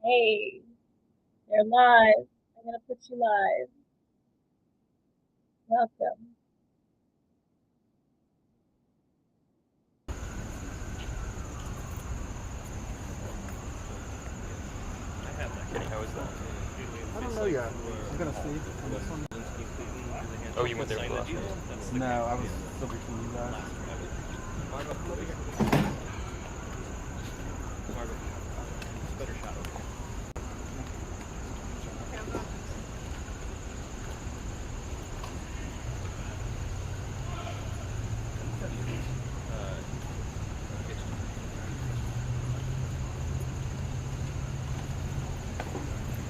Hey, you're live. I'm gonna put you live. Welcome. How is that? I don't know yet. I'm gonna see on this one. Oh, you went there for the last one? No, I was still between you guys. Better shot over here.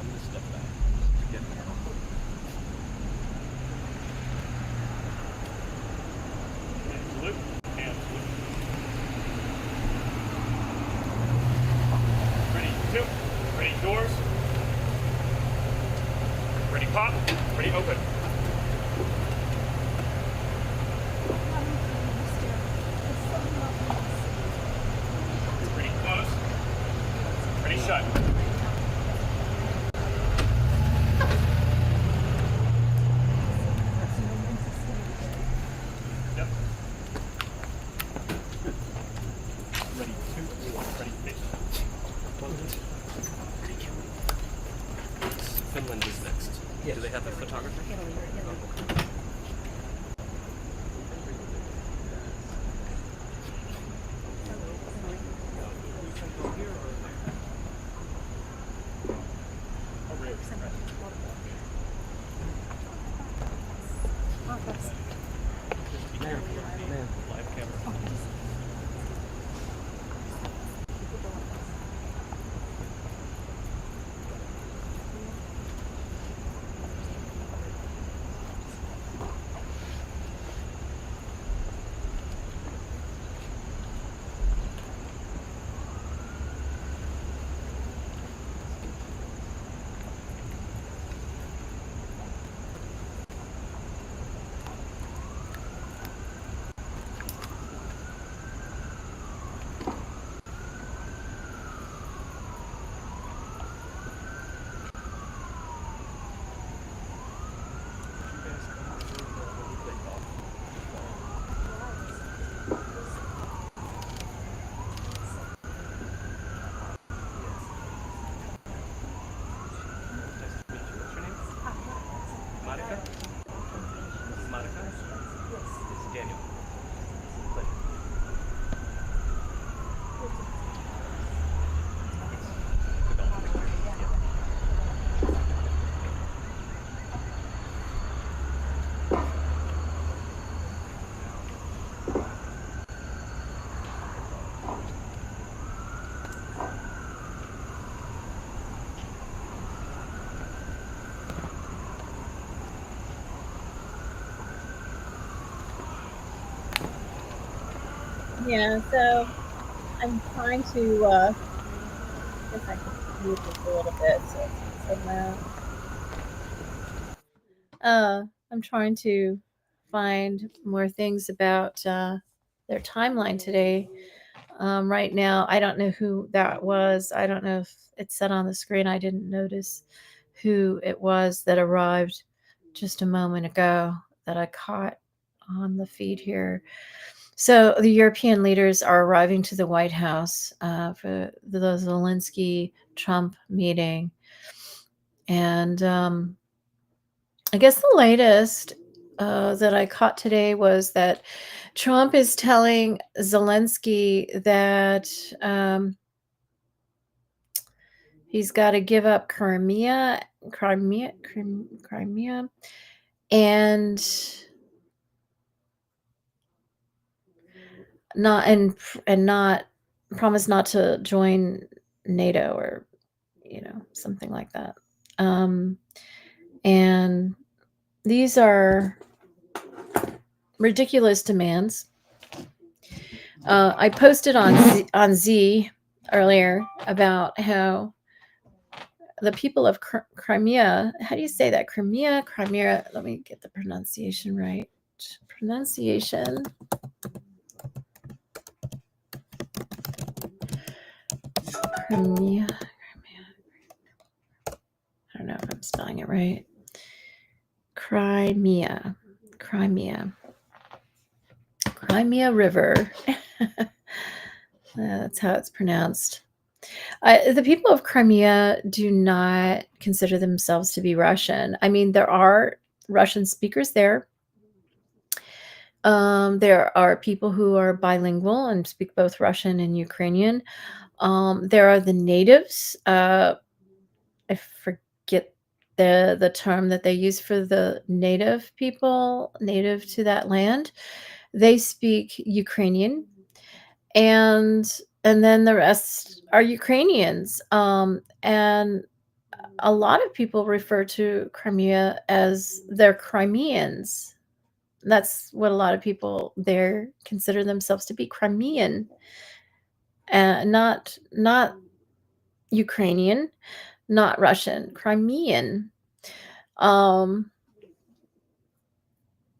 I'm gonna step back to get there. Ready, two. Ready, doors. Ready, pop. Ready, open. Ready, close. Ready, shut. Yep. Ready, two. Ready, face. Finland is next. Yes. Do they have a photographer? Oh, okay. Live camera. Monica? This is Monica? This is Daniel. Pleasure. Develop picture. Yeah. Yeah, so I'm trying to, I guess I can move this a little bit so it's not so loud. I'm trying to find more things about their timeline today. Right now, I don't know who that was. I don't know if it said on the screen. I didn't notice who it was that arrived just a moment ago that I caught on the feed here. So the European leaders are arriving to the White House for the Zelensky Trump meeting. And I guess the latest that I caught today was that Trump is telling Zelensky that he's got to give up Crimea, and not promise not to join NATO or something like that. And these are ridiculous demands. I posted on Z earlier about how the people of Crimea, how do you say that? Crimea, let me get the pronunciation right. Pronunciation. Crimea. it right. Crimea. Crimea River. That's how it's pronounced. The people of Crimea do not consider themselves to be Russian. I mean, there are Russian speakers there. There are people who are bilingual and speak both Russian and Ukrainian. There are the natives. I forget the term that they use for the native people, native to that land. They speak Ukrainian, and then the rest are Ukrainians. And a lot of people refer to Crimea as they're Crimeans. That's what a lot of people there consider themselves to be, Crimean, not Ukrainian, not Russian, Crimean.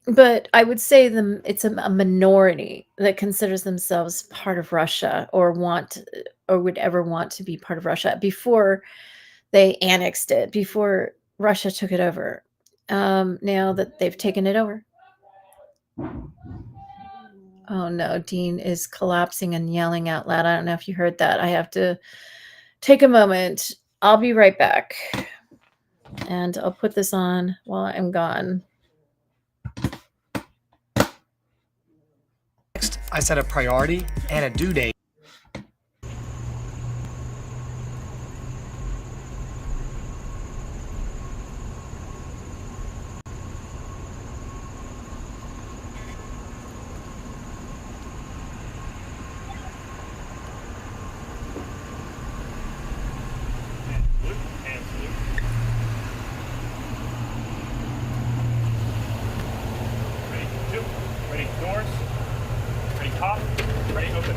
But I would say it's a minority that considers themselves part of Russia or would ever want to be part of Russia before they annexed it, before Russia took it over. Now that they've taken it over. Oh no, Dean is collapsing and yelling out loud. I don't know if you heard that. I have to take a moment. I'll be right back. And I'll put this on while I'm gone. Next, I set a priority and a due date. And salute. Ready, two. Ready, doors. Ready, pop. Ready, open.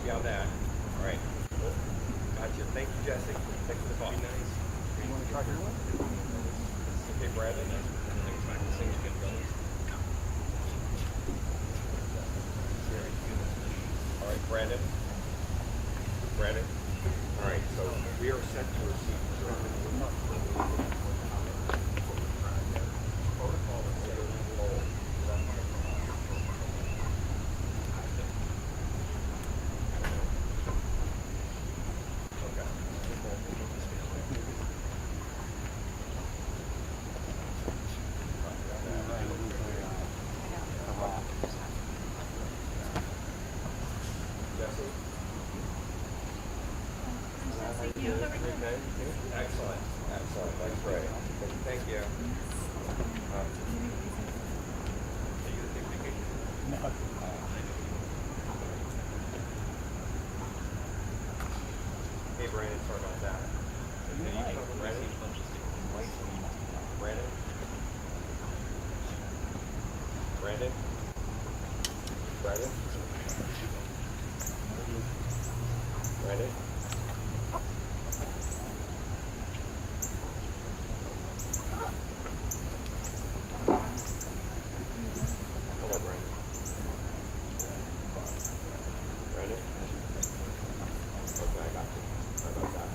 on that. All right. Cool. Gotcha. Thank you, Jesse. Thanks for the call. Be nice. You want to try your one? Okay, Brandon. Thanks, good brothers. All right, Brandon. Brandon. All right, so we are set to receive protocol is set to hold. Excellent. Excellent. That's great. Thank you. Are you taking vacation? No. Hey, Brandon, sorry about that. Brandon? Brandon? Brandon? Brandon? Brandon? Hello, Brandon. Brandon? Okay, I got you. Sorry about that.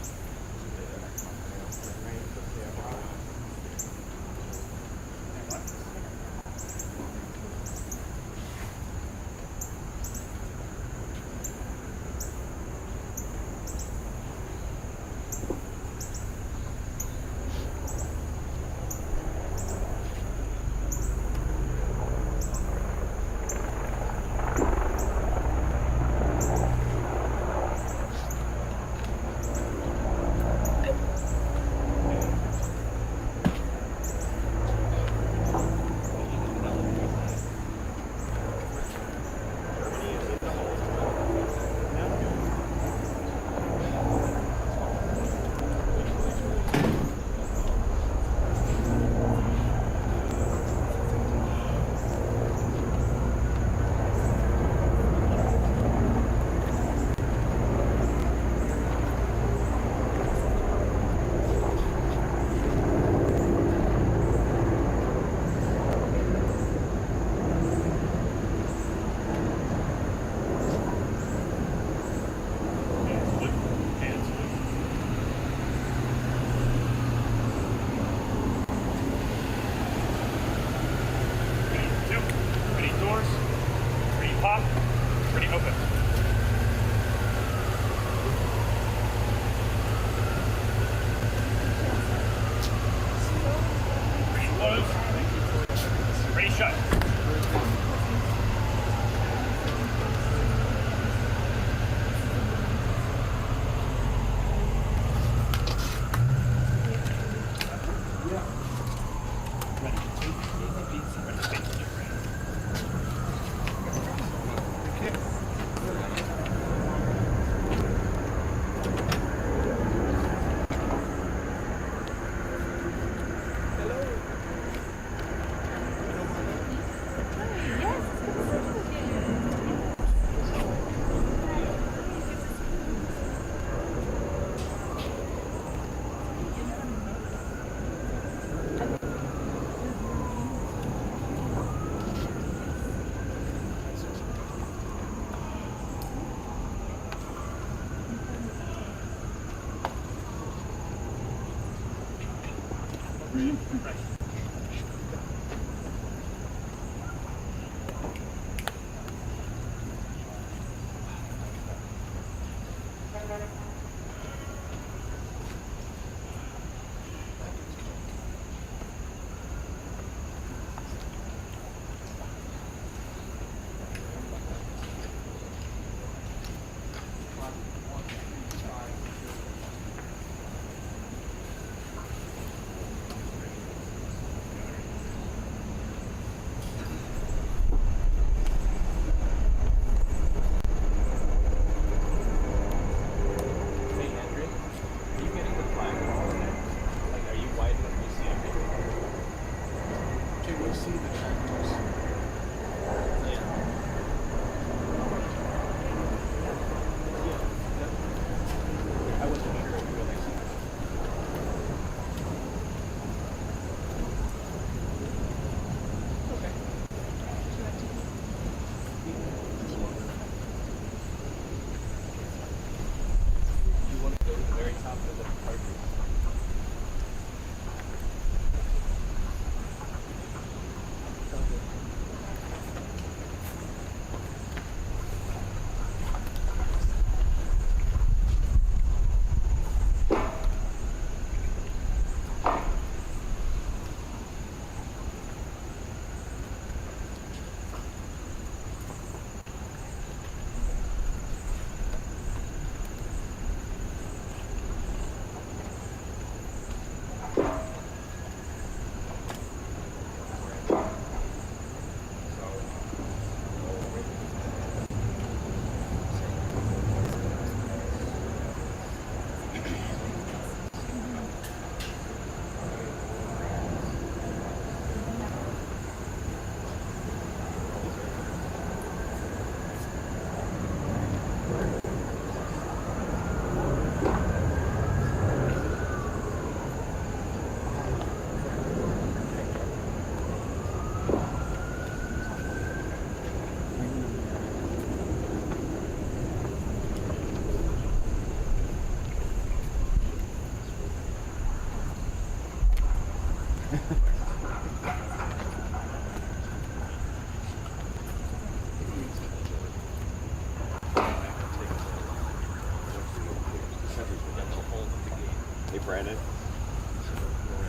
Brandon.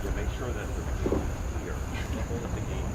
You make sure that the here. The game.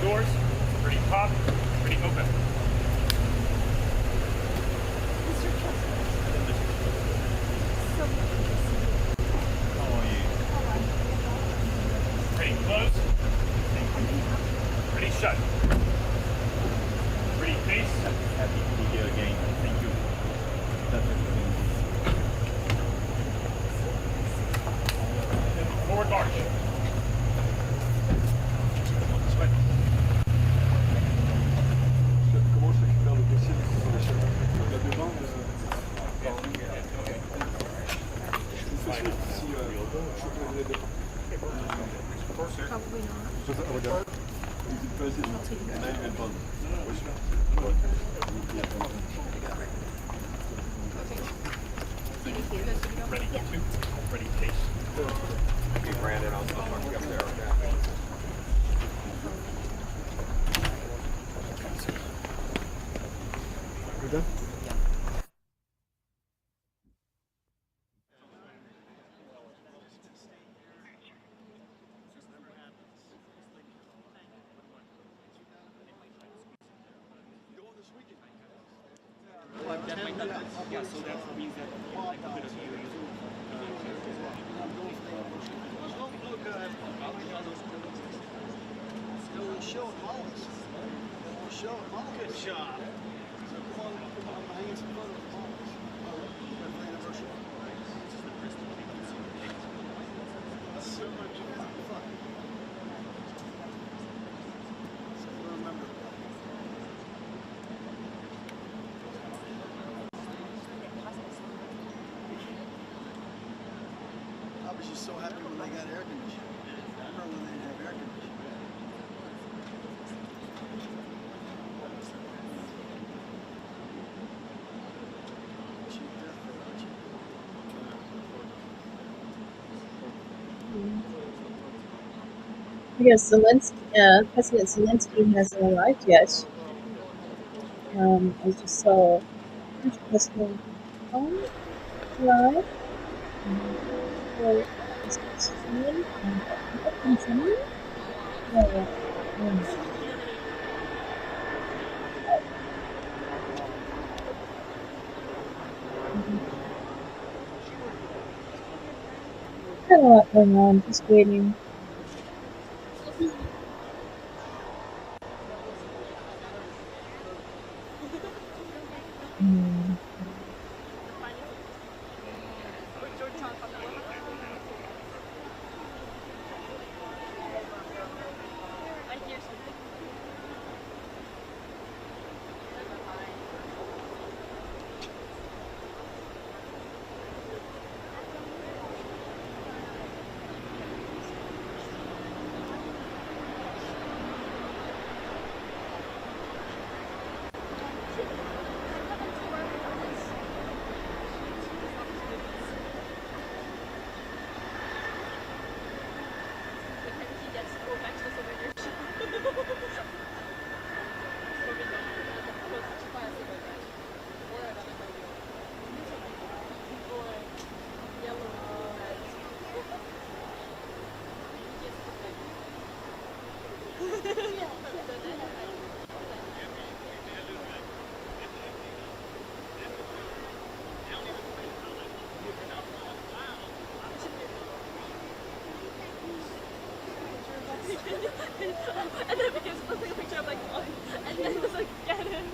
doors, ready pop, ready open. Ready close. Ready shut. Ready face. Happy to be here again. Thank you. Forward march. Sweat. Comment je récupère le dossier sur l'échelle là-dedans je vous fais suivre si je peux vous aider. Probably not. I regarde. Is it president? Ready two. Ready pace. Okay, Brandon, I'll talk you up there. We're done? Yeah, so that means that like a bit of you. Good job. So come on, I'm hanging some photos of Mama's. Birthday anniversary. That's so much fun. So we'll remember. I was just so happy when they got air conditioning. I remember when they didn't have air conditioning. I guess President Zelensky hasn't arrived yet. I just saw President Trump arrive. Is it June? In June? Yeah. Kind of a lot going on, just waiting. And then because it was like a picture of like one, and then it was like, get him.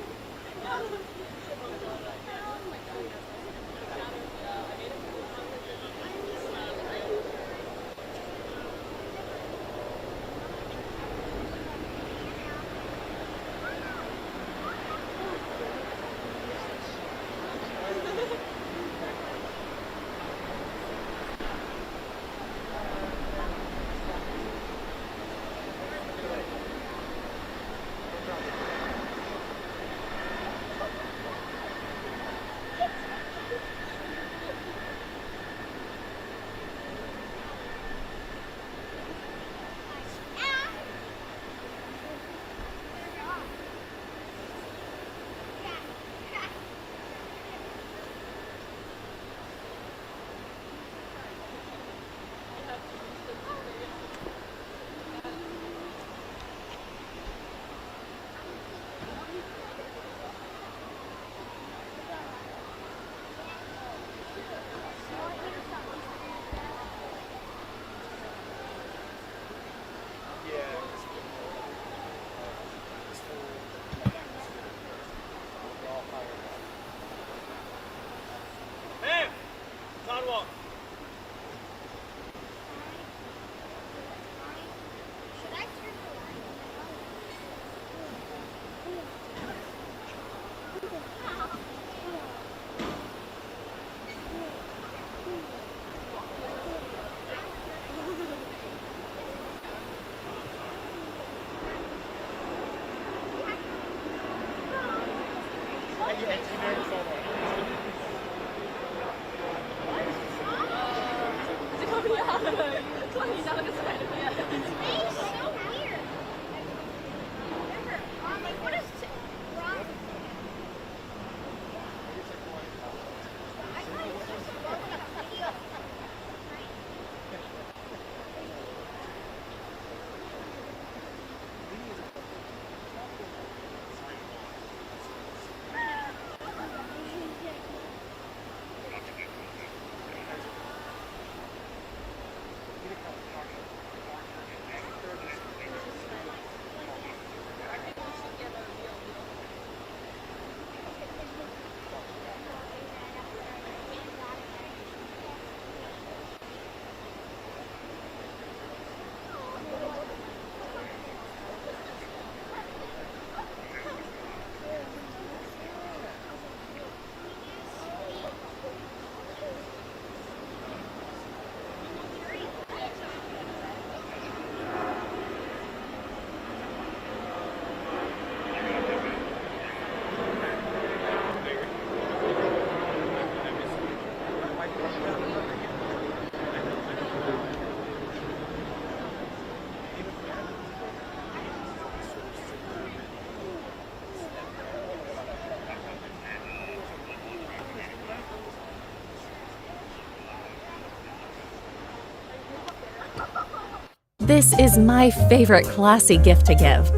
This is my favorite classy gift to give.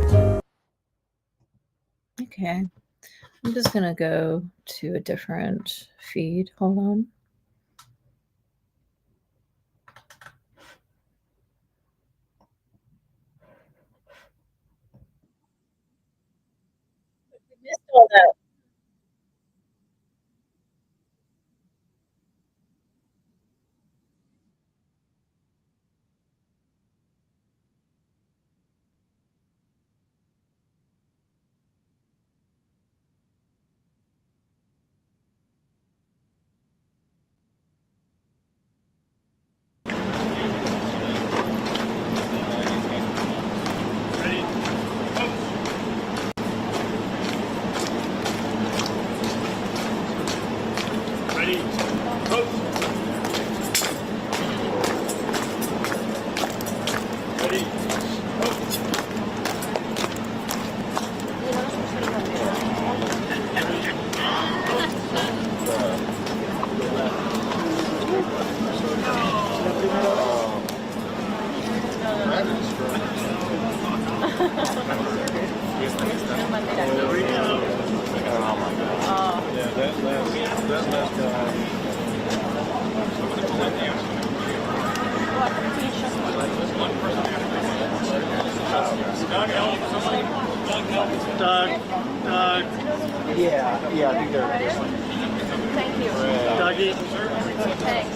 Okay. I'm just going to go to a different feed. Hold on. Missed all that. Ready? Coach. Ready? Coach. Doug. Yeah, I think they're. Thank you. Dougie. Thanks.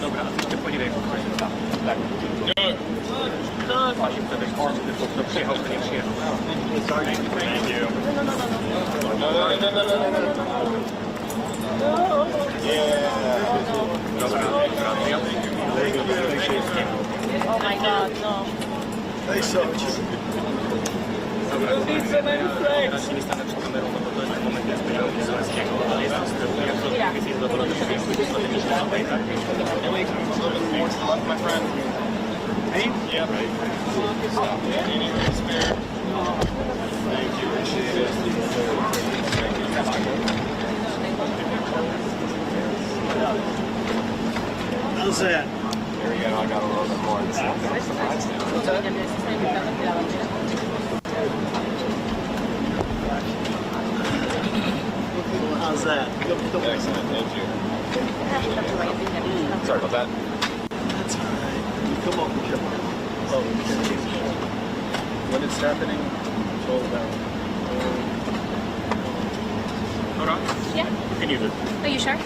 Thank you. Oh my God, no. They saw you. My friend. Hey? Yeah, right. Thank you. Appreciate it. How's that? There we go. I got a little bit more. How's that? Excellent. Thank you. Sorry about that. That's all right. Come on, come on. Oh, When it's happening, hold down. Hold on. Yeah. You can use it. Are you sure?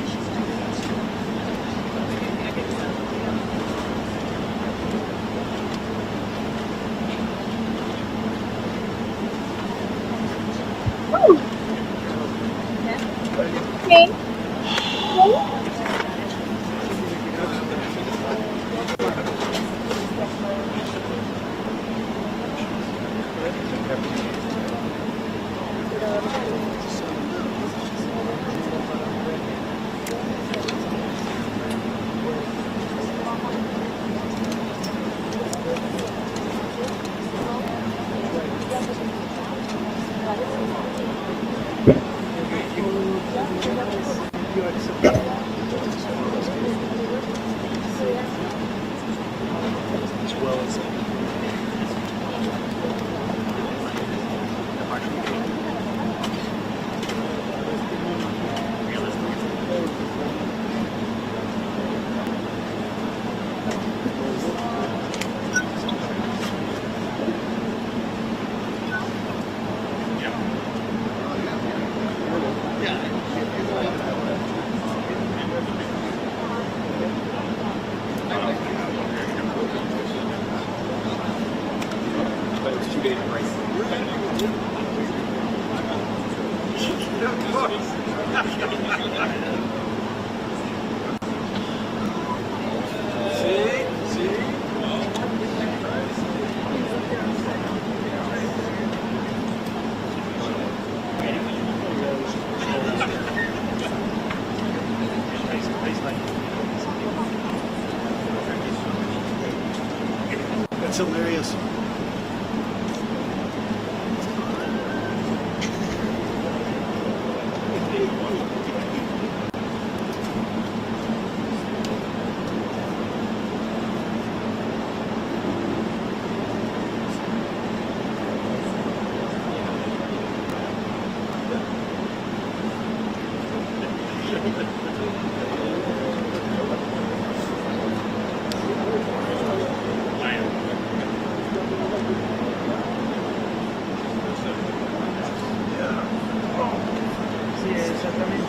That's hilarious.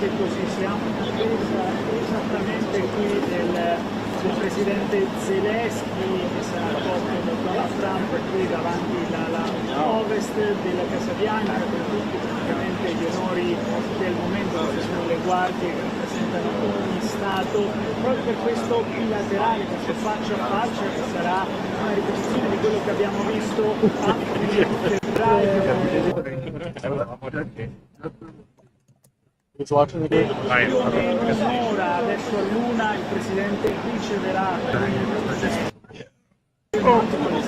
Grazie, così siamo in attesa esattamente qui del presidente Zelensky che sarà accolto da Donald Trump qui davanti alla ovest della Casa Bianca per tutti praticamente gli onori del momento. Queste sono le guardie che rappresentano ogni Stato, proprio per questo bilaterale, questo faccia a faccia che sarà una ripetizione di quello che abbiamo visto a febbraio. Più o meno un'ora, adesso all'1 il presidente riceverà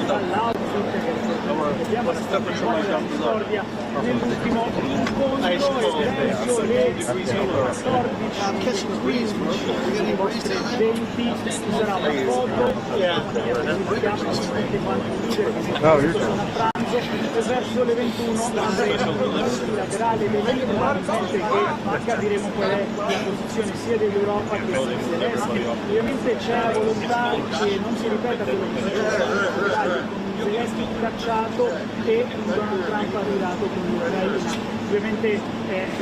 dall'outfit che vediamo la storia nell'ultimo incontro e penso le 14 15 20 ci sarà una foto vediamo tutti quanti leader che sono a pranzo e verso le 21 avremo un bilaterale probabilmente che capiremo qual è la posizione sia dell'Europa che di Zelensky. Ovviamente c'è la volontà che non si ripeta quello che si è con Zelensky cacciato e Donald Trump arrivato con l'Ucraina. Ovviamente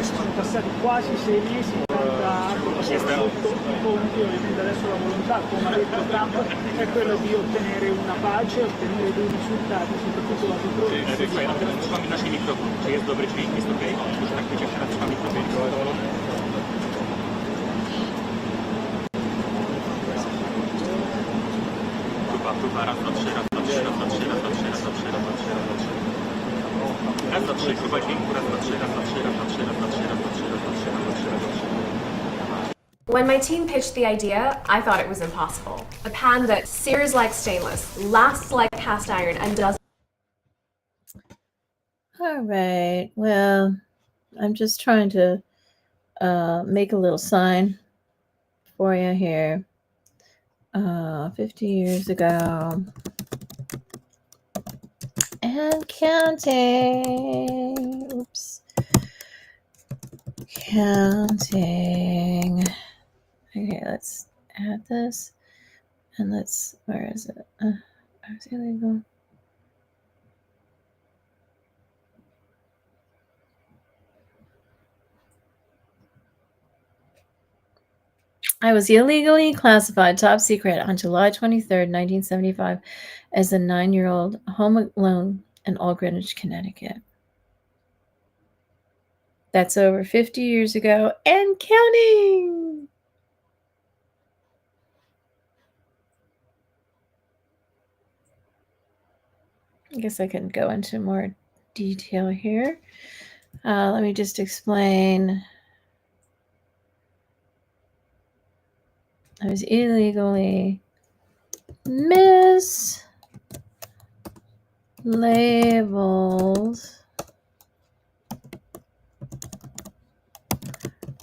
sono passati quasi 6 mesi, tanta acqua passata sotto i ponti, ovviamente adesso la volontà, come ha detto Trump, è quella di ottenere una pace, ottenere dei risultati, soprattutto la Słuchaj, a teraz trzymamy nasz mikrofon. Czy jest dobry dźwięk? Jest okej? Może tak być, jak teraz trzymam mikrofon. Próba, raz, dwa, trzy, raz, dwa, trzy, raz, dwa, trzy, raz, dwa, trzy, raz, dwa, trzy, raz, dwa, trzy, raz, dwa, trzy. Raz, dwa, trzy, próba dźwięku, raz, dwa, trzy, raz, dwa, trzy, raz, dwa, trzy, raz, dwa, trzy, raz, dwa, trzy, raz, dwa, trzy, raz, dwa, trzy, raz, dwa, trzy. When my team pitched the idea, I thought it was impossible. A pan that sears like stainless, lasts like cast iron, and does. All right. Well, I'm just trying to make a little sign for you here. 50 years ago. And counting. Oops. Counting. Okay, let's add this. And let's, where is it? It's illegal. I was illegally classified top secret on July 23rd, 1975, as a 9-year-old home alone in Old Greenwich, Connecticut. That's over 50 years ago and counting. I guess I can go into more detail here. Let me just explain. I was illegally mislabeled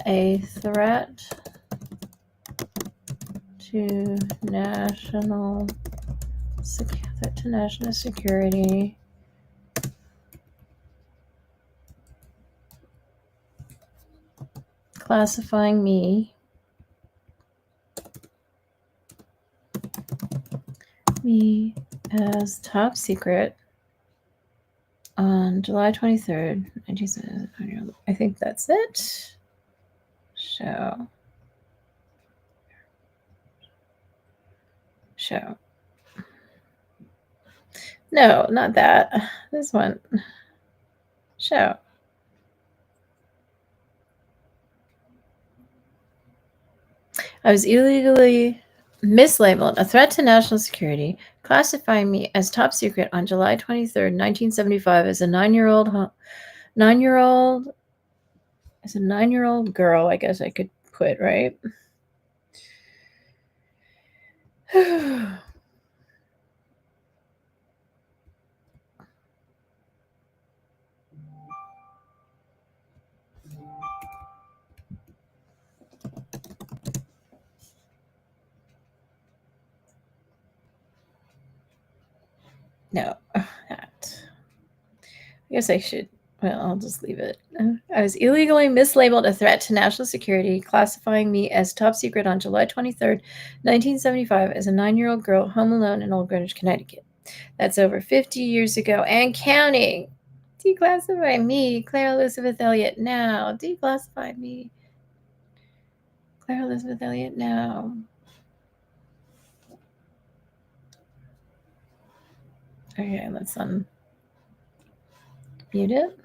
a threat to national security. Classifying me as top secret on July 23rd, 1970. I think that's it. Show. No, not that. This one. Show. I was illegally mislabeled a threat to national security, classifying me as top secret on July 23rd, 1975 as a 9-year-old girl, I guess I could put, right? No, that. I guess I should. Well, I'll just leave it. I was illegally mislabeled a threat to national security, classifying me as top secret on July 23rd, 1975, as a 9-year-old girl home alone in Old Greenwich, Connecticut. That's over 50 years ago and counting. Declassify me, Claire Elisabeth Elliott, now. Declassify me. Declare Elisabeth Elliott now. Okay, let's unmute it.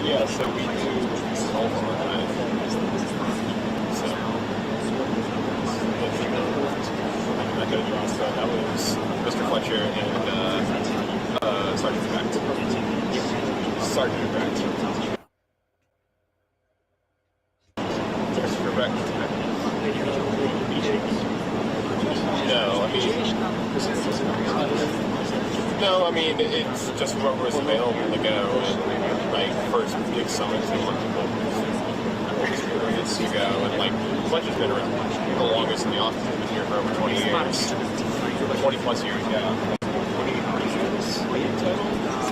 Yeah, so we do solve on that. So I could have drawn, so that was Mr. Fletcher and Sergeant Beck. Sergeant Beck. Christopher Beck. No, I mean, it's just what was available to go, and my first big summit to multiple experience to go, and like, Fletcher's been around the longest in the office. He's been here for over 20 years. 20 plus years, yeah. 20 years. He's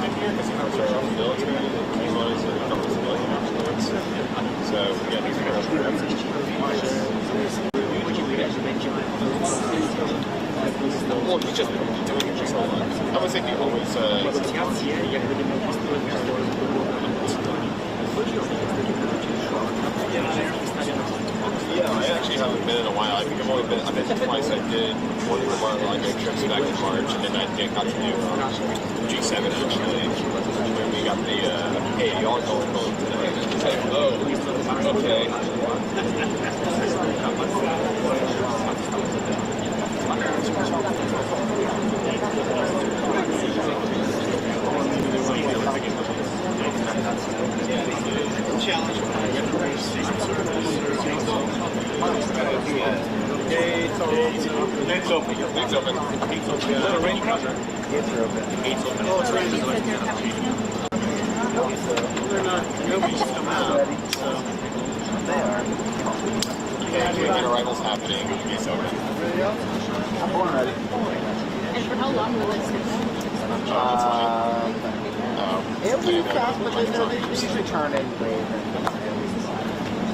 been here because he comes from the military, and he was a couple of civilian afterwards. So, yeah, he's been around forever. Well, he's just been doing it for so long. I would say he always, yeah, I actually haven't been in a while. I think I've been twice. I did one of our project trips back in March, and then I got to do G7 actually, when we got the, hey, y'all going home today. It's like, oh, okay. Gates open. Gates open. Is that a rain cover? Gates are open. Gates open. Oh, it's raining. They're not. Nobody's come out. So. They are. Okay, weekend arrivals happening. Gates open. I'm born ready. And for how long will this go? That's fine. It'll be fast, but they usually turn in late and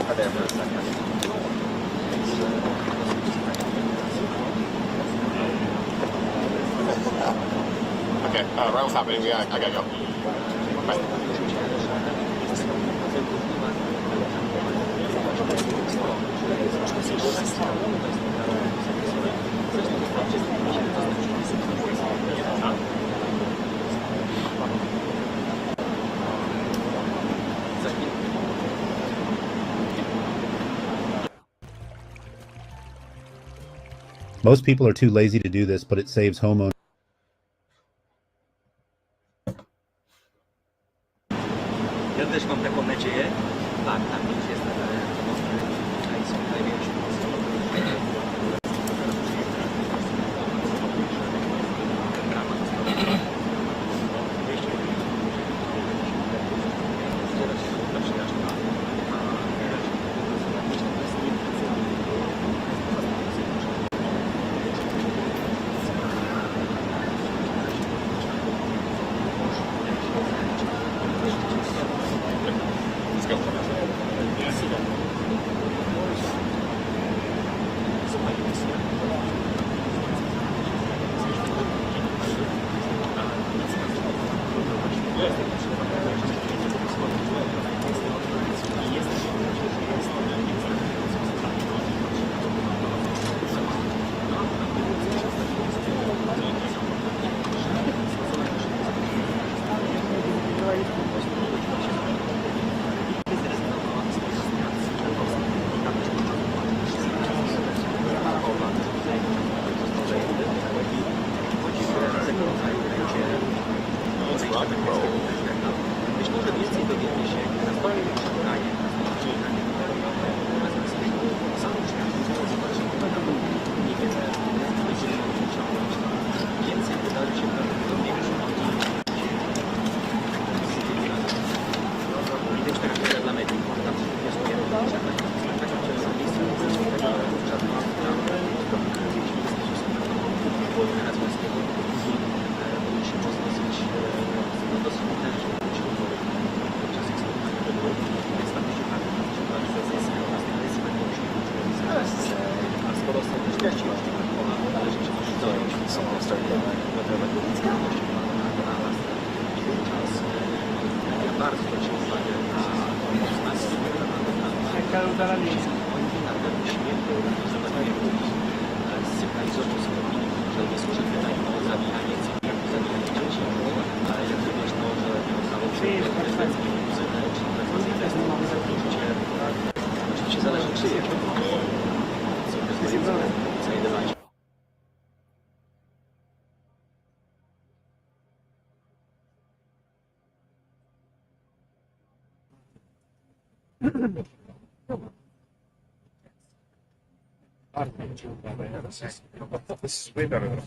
are there for a second. Okay, arrival's happening. I gotta go. Bye. Most people are too lazy to do this, but it saves homeowners. Ja też mam taką nadzieję. Tak, tam już jest tutaj są największe This is way better than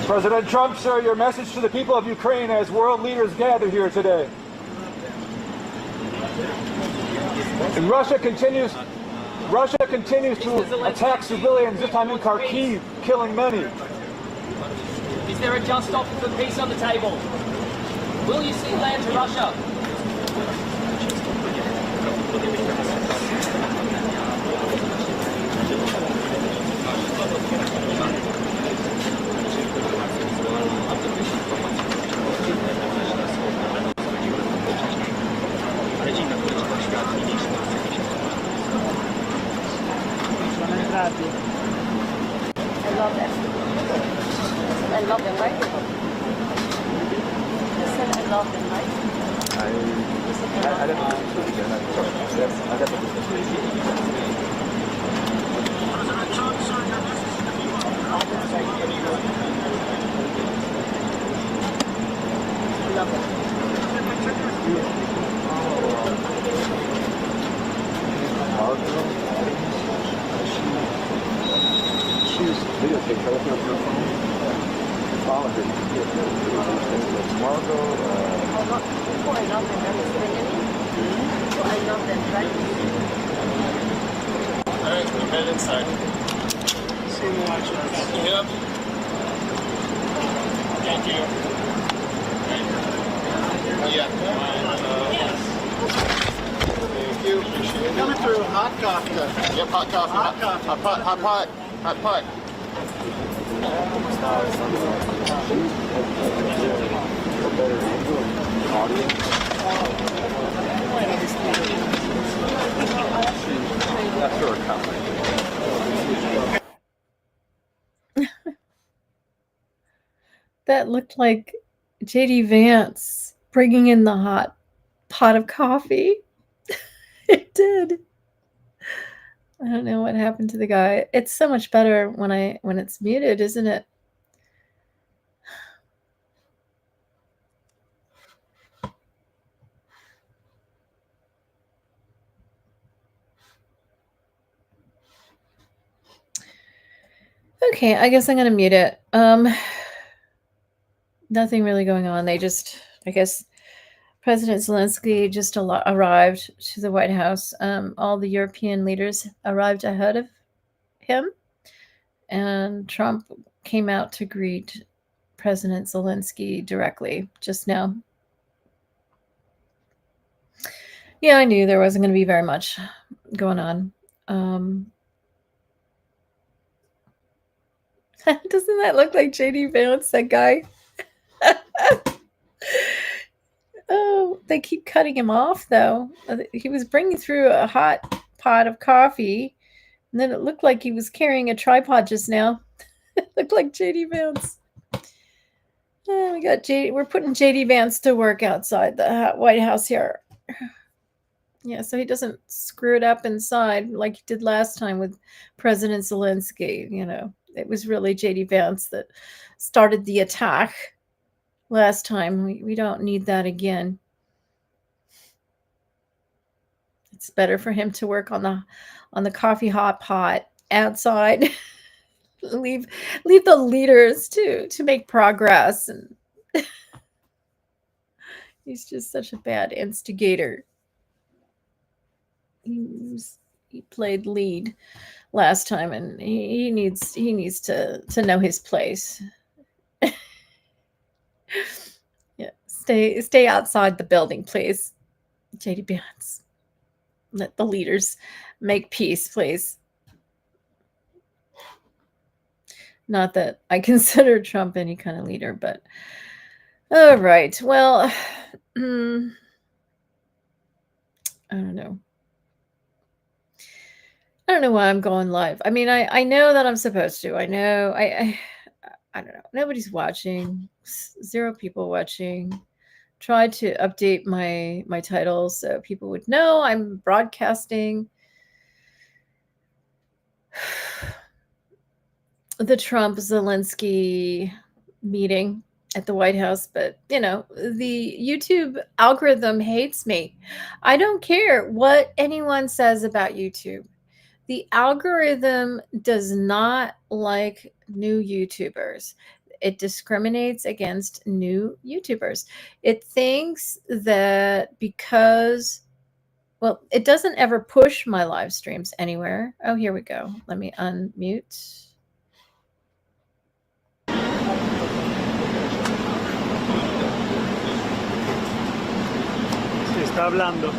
President Trump, sir, your message to the people of Ukraine as world leaders gather here today. And Russia continues to attack civilians, this time in Kharkiv, killing many. Is there a just offer for peace on the table? Will you cede land to Russia? I love that. I love them, right? You said I love them, right? I don't know. Alright, we're headed inside. See you watch us. Yep. Thank you. Yeah. Thank you. Appreciate it. Coming through hot coffee. Yep, hot coffee. Hot coffee. Hot pot. Hot pot. Hot pot. That looked like JD Vance bringing in the hot pot of coffee. It did. I don't know what happened to the guy. It's so much better when it's muted, isn't it? Okay, I guess I'm gonna mute it. Nothing really going on. I guess President Zelensky just arrived to the White House. All the European leaders arrived ahead of him, and Trump came out to greet President Zelensky directly just now. Yeah, I knew there wasn't going to be very much going on. Doesn't that look like JD Vance, that guy? Oh, they keep cutting him off, though. He was bringing through a hot pot of coffee, and then it looked like he was carrying a tripod just now. It looked like JD Vance. Oh, we're putting JD Vance to work outside the White House here. Yeah, so he doesn't screw it up inside like he did last time with President Zelensky. You know, it was really JD Vance that started the attack last time. We don't need that again. It's better for him to work on the coffee hot pot outside. leave the leaders to make progress. And he's just such a bad instigator. He played lead last time, and he needs to know his place. Yeah, stay outside the building, please. JD Vance. Let the leaders make peace, please. Not that I consider Trump any kind of leader, but all right. Well, I don't know. I don't know why I'm going live. I mean, I know that I'm supposed to. I know. I don't know. Nobody's watching. 0 people watching. Tried to update my title so people would know I'm broadcasting the Trump Zelensky meeting at the White House, but you know, the YouTube algorithm hates me. I don't care what anyone says about YouTube. The algorithm does not like new YouTubers. It discriminates against new YouTubers. It thinks that because, well, it doesn't ever push my live streams anywhere. Oh, here we go. Let me unmute. Se está hablando.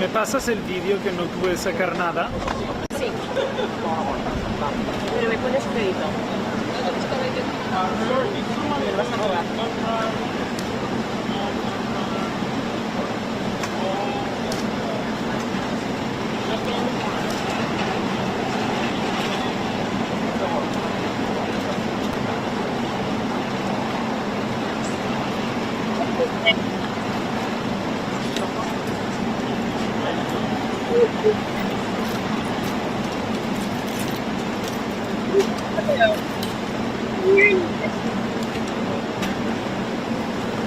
¿Me pasas el vídeo que no pude sacar nada? Sí. Pero me pones crédito. Me lo vas a robar.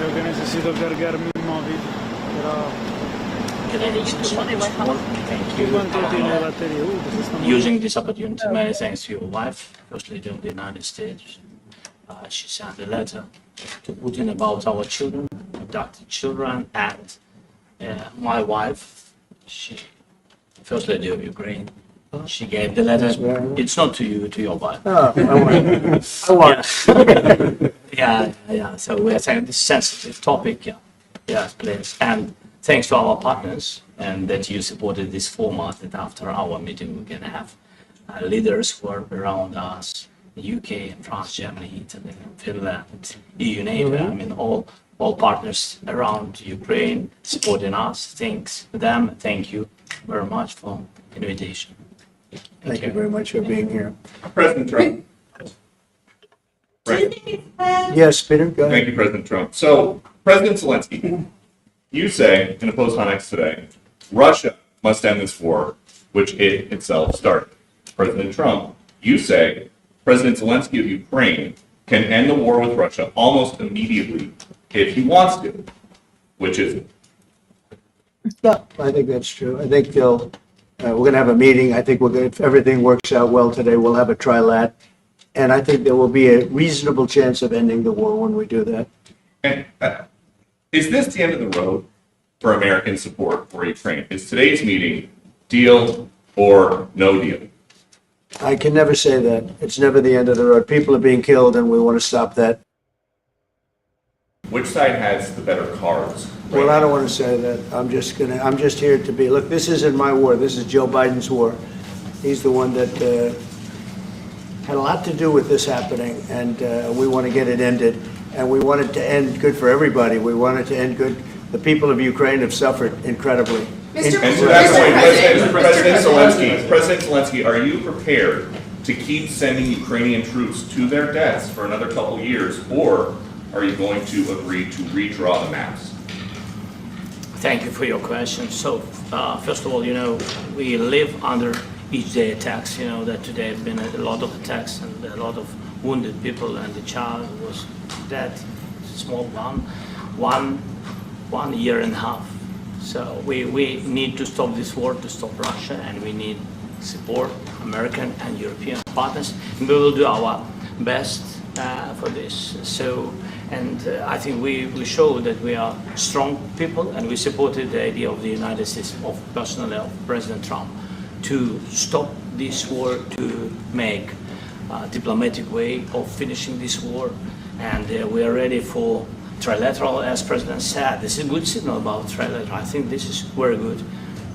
Creo que necesito cargar mi móvil. Però quanto tiene la batteria? Questa sta Using this opportunity, many thanks to your wife, First Lady of the United States. She sent a letter to Putin about our children, adopted children, and my wife, she, First Lady of Ukraine, she gave the letter. It's not to you, to your wife. Oh, I want. Yeah. So we are saying this sensitive topic. Yes, please. And thanks to our partners and that you supported this format. That after our meeting we're gonna have leaders who are around us, the UK, France, Germany, Italy, Finland, EU, NATO. I mean all partners around Ukraine supporting us. Thanks to them. Thank you very much for invitation. Thank you very much for being here. President Trump. Yes, Peter, go ahead. Thank you, President Trump. So, President Zelensky, you say in a post on X today, Russia must end this war, which it itself started. President Trump, you say President Zelensky of Ukraine can end the war with Russia almost immediately if he wants to, which is it? No, I think that's true. I think we're going to have a meeting. I think if everything works out well today, we'll have a trilat. And I think there will be a reasonable chance of ending the war when we do that. And is this the end of the road for American support for Ukraine? Is today's meeting deal or no deal? I can never say that. It's never the end of the road. People are being killed, and we want to stop that. Which side has the better cards? Well, I don't want to say that. I'm just here to be. Look, this isn't my war. This is Joe Biden's war. He's the one that had a lot to do with this happening, and we want to get it ended. And we want it to end good for everybody. We want it to end good. The people of Ukraine have suffered incredibly. And to that point, President Zelensky, are you prepared to keep sending Ukrainian troops to their deaths for another couple years, or are you going to agree to redraw the maps? Thank you for your question. So, first of all, we live under each day attacks. That today have been a lot of attacks and a lot of wounded people, and the child was dead, small one year and a half. So we need to stop this war, to stop Russia, and we need support American and European partners. And we will do our best for this. So, and I think we show that we are strong people, and we supported the idea of the United States, of personally of President Trump, to stop this war, to make a diplomatic way of finishing this war. And we are ready for trilateral, as President said. This is a good signal about trilateral. I think this is very good.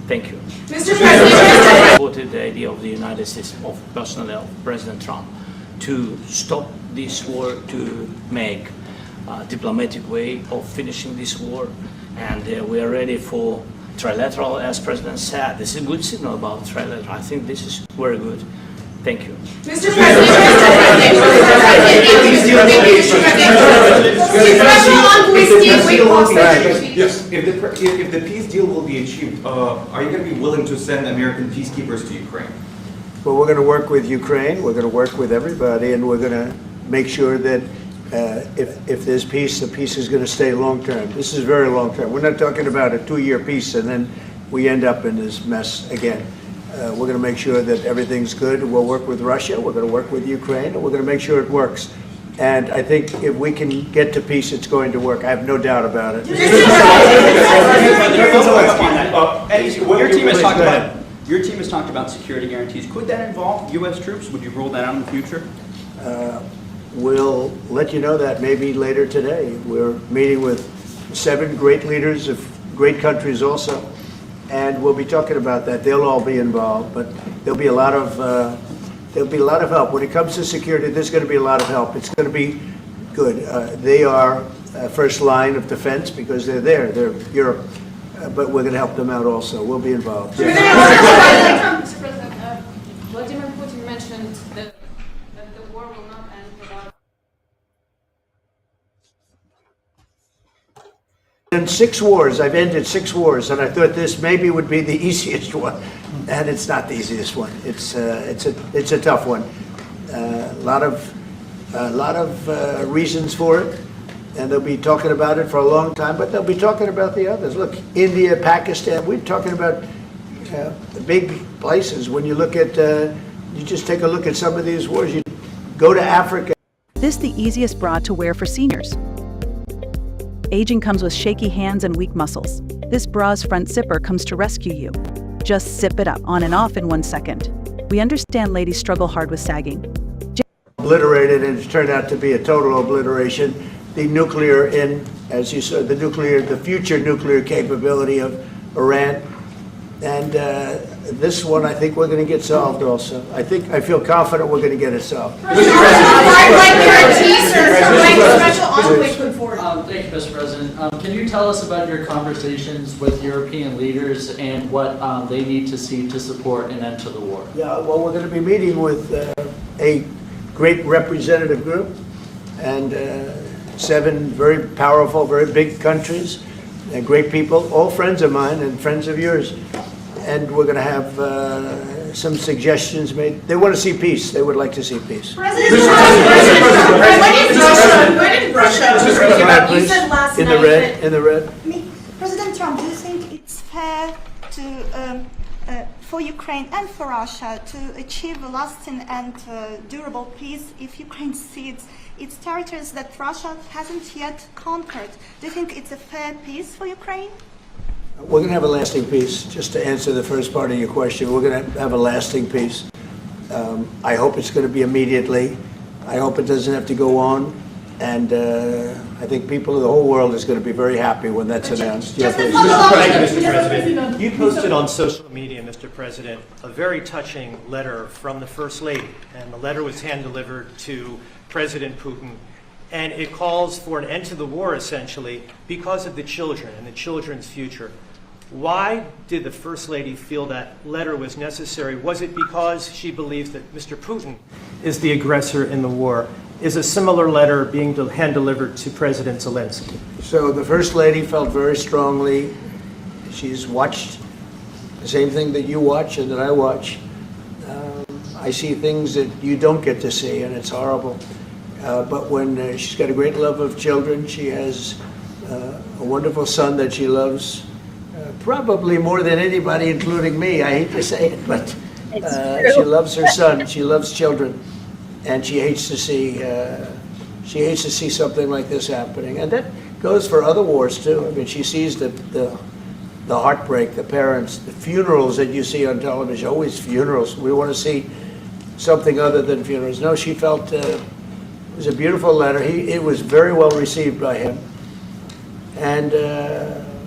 Thank you. Mr. President, supported the idea of the United States, of personally of President Trump, to stop this war, to make a diplomatic way of finishing this war. And we are ready for trilateral, as President said. This is a good signal about trilateral. I think this is very good. Thank you. Mr. Yes. If the peace deal will be achieved, are you going to be willing to send American peacekeepers to Ukraine? Well, we're going to work with Ukraine. We're going to work with everybody, and we're going to make sure that if there's peace, the peace is going to stay long term. This is very long term. We're not talking about a 2-year peace and then we end up in this mess again. We're going to make sure that everything's good. We'll work with Russia. We're going to work with Ukraine, and we're going to make sure it works. And I think if we can get to peace, it's going to work. I have no doubt about it. Your team has talked about security guarantees. Could that involve U.S. troops? Would you rule that out in the future? We'll let you know that maybe later today. We're meeting with 7 great leaders of great countries also, and we'll be talking about that. They'll all be involved, but there'll be a lot of help. When it comes to security, there's going to be a lot of help. It's going to be good. They are first line of defense because they're there. They're Europe. But we're going to help them out also. We'll be involved. Mr. President, Vladimir Putin mentioned that the war will not end without... In 6 wars, I've ended 6 wars, and I thought this maybe would be the easiest one, and it's not the easiest one. It's a tough one. A lot of reasons for it, and they'll be talking about it for a long time, but they'll be talking about the others. Look, India, Pakistan, we're talking about the big places. When you look at, you just take a look at some of these wars, you go to Africa. This the easiest bra to wear for seniors. Aging comes with shaky hands and weak muscles. This bra's front zipper comes to rescue you. Just zip it up on and off in 1 second. We understand ladies struggle hard with sagging. Obliterated, and it's turned out to be a total obliteration. The nuclear, as you said, the future nuclear capability of Iran. And this one, I think we're going to get solved also. I feel confident we're going to get it solved. Thank you, Mr. President. Can you tell us about your conversations with European leaders and what they need to see to support an end to the war? Yeah, well, we're going to be meeting with a great representative group and 7 very powerful, very big countries and great people, all friends of mine and friends of yours. And we're going to have some suggestions made. They want to see peace. They would like to see peace. President, when did Russia? You said last night. In the red. President Trump, do you think it's fair to for Ukraine and for Russia to achieve a lasting and durable peace if Ukraine cedes its territories that Russia hasn't yet conquered? Do you think it's a fair peace for Ukraine? We're going to have a lasting peace. Just to answer the first part of your question, we're going to have a lasting peace. I hope it's going to be immediately. I hope it doesn't have to go on. And I think people of the whole world is going to be very happy when that's announced. Thank you, Mr. President. You posted on social media, Mr. President, a very touching letter from the First Lady. And the letter was hand-delivered to President Putin. And it calls for an end to the war, essentially, because of the children and the children's future. Why did the First Lady feel that letter was necessary? Was it because she believes that Mr. Putin is the aggressor in the war? Is a similar letter being hand-delivered to President Zelensky? So the First Lady felt very strongly. She's watched the same thing that you watch and that I watch. I see things that you don't get to see, and it's horrible. But when she's got a great love of children, she has a wonderful son that she loves, probably more than anybody, including me. I hate to say it, but she loves her son. She loves children, and she hates to see something like this happening. And that goes for other wars too. I mean, she sees the heartbreak, the parents, the funerals that you see on television. Always funerals. We want to see something other than funerals. No, she felt. It was a beautiful letter. It was very well received by him. And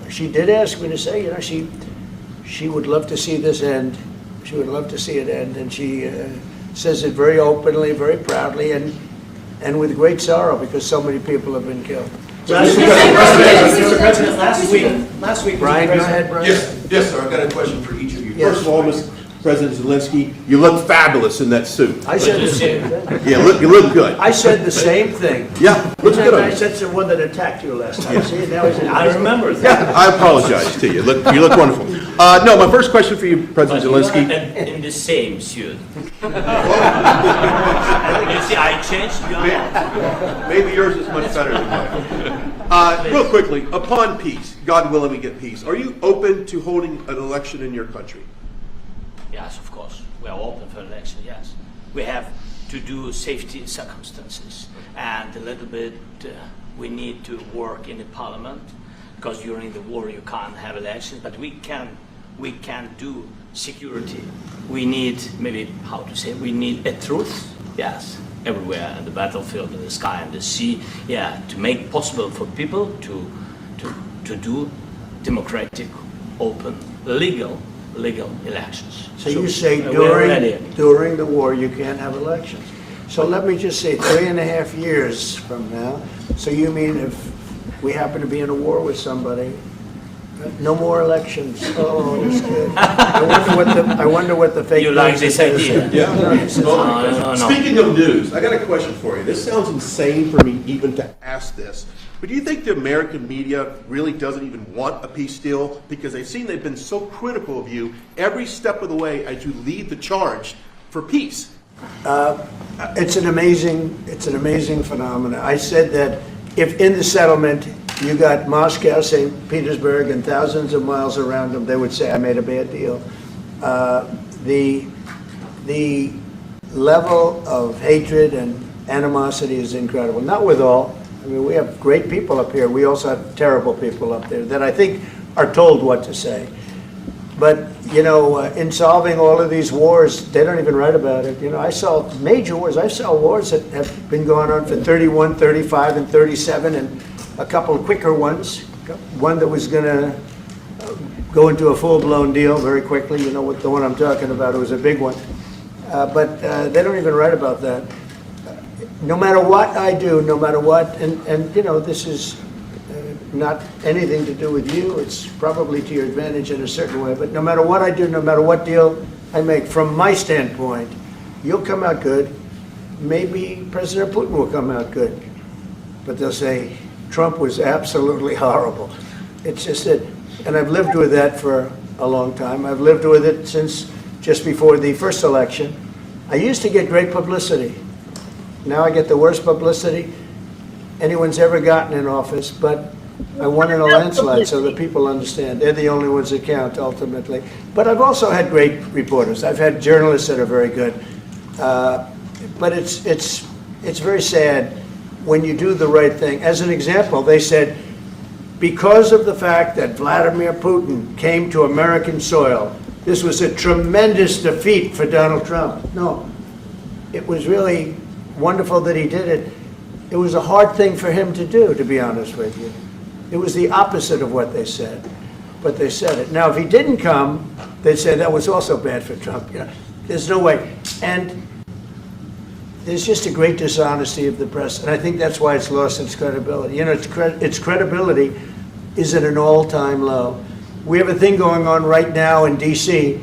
she did ask me to say, you know, she would love to see this end. She would love to see it end. And she says it very openly, very proudly, and with great sorrow because so many people have been killed. Mr. President, last week, Brian, go ahead, Brian. Yes, sir. I've got a question for each of you. Yes. First of all, Mr. President Zelensky, you look fabulous in that suit. I said the same thing. Yeah, you look good. I said the same thing. Yeah, looks good. I said to the one that attacked you last time. See, now he's I remember that. Yeah, I apologize to you. You look wonderful. No, my first question for you, President Zelensky. In the same suit. You see, I changed. Maybe yours is much better than mine. Real quickly, upon peace, God willing we get peace, are you open to holding an election in your country? Yes, of course. We are open for election, yes. We have to do safety circumstances. And a little bit, we need to work in the parliament, because during the war you can't have elections, but we can do security. We need, we need a truth, yes, everywhere, in the battlefield, in the sky, and the sea, yeah, to make possible for people to do democratic, open, legal elections. So you say during the war you can't have elections. So let me just say 3.5 years from now. So you mean if we happen to be in a war with somebody, no more elections? Oh, that's good. I wonder what the fake news like this idea? Yeah. No. Speaking of news, I got a question for you. This sounds insane for me even to ask this. But do you think the American media really doesn't even want a peace deal? Because they've been so critical of you every step of the way as you lead the charge for peace. It's an amazing phenomenon. I said that if in the settlement you got Moscow, St. Petersburg, and thousands of miles around them, they would say, I made a bad deal. The level of hatred and animosity is incredible. Not with all. I mean, we have great people up here. We also have terrible people up there that I think are told what to say. But, you know, in solving all of these wars, they don't even write about it. You know, I saw major wars. I saw wars that have been going on for 31, 35, and 37, and a couple of quicker ones. One that was going to go into a full-blown deal very quickly. You know what the one I'm talking about. It was a big one. But they don't even write about that. No matter what I do, no matter what, and you know, this is not anything to do with you. It's probably to your advantage in a certain way. But no matter what I do, no matter what deal I make, from my standpoint, you'll come out good. Maybe President Putin will come out good. But they'll say, Trump was absolutely horrible. It's just that, and I've lived with that for a long time. I've lived with it since just before the first election. I used to get great publicity. Now I get the worst publicity anyone's ever gotten in office, but I won in a landslide, so that people understand. They're the only ones that count, ultimately. But I've also had great reporters. I've had journalists that are very good. But it's very sad when you do the right thing. As an example, they said, because of the fact that Vladimir Putin came to American soil, this was a tremendous defeat for Donald Trump. No, it was really wonderful that he did it. It was a hard thing for him to do, to be honest with you. It was the opposite of what they said, but they said it. Now, if he didn't come, they'd say that was also bad for Trump. You know, there's no way. And there's just a great dishonesty of the press, and I think that's why it's lost its credibility. You know, its credibility is at an all-time low. We have a thing going on right now in D.C.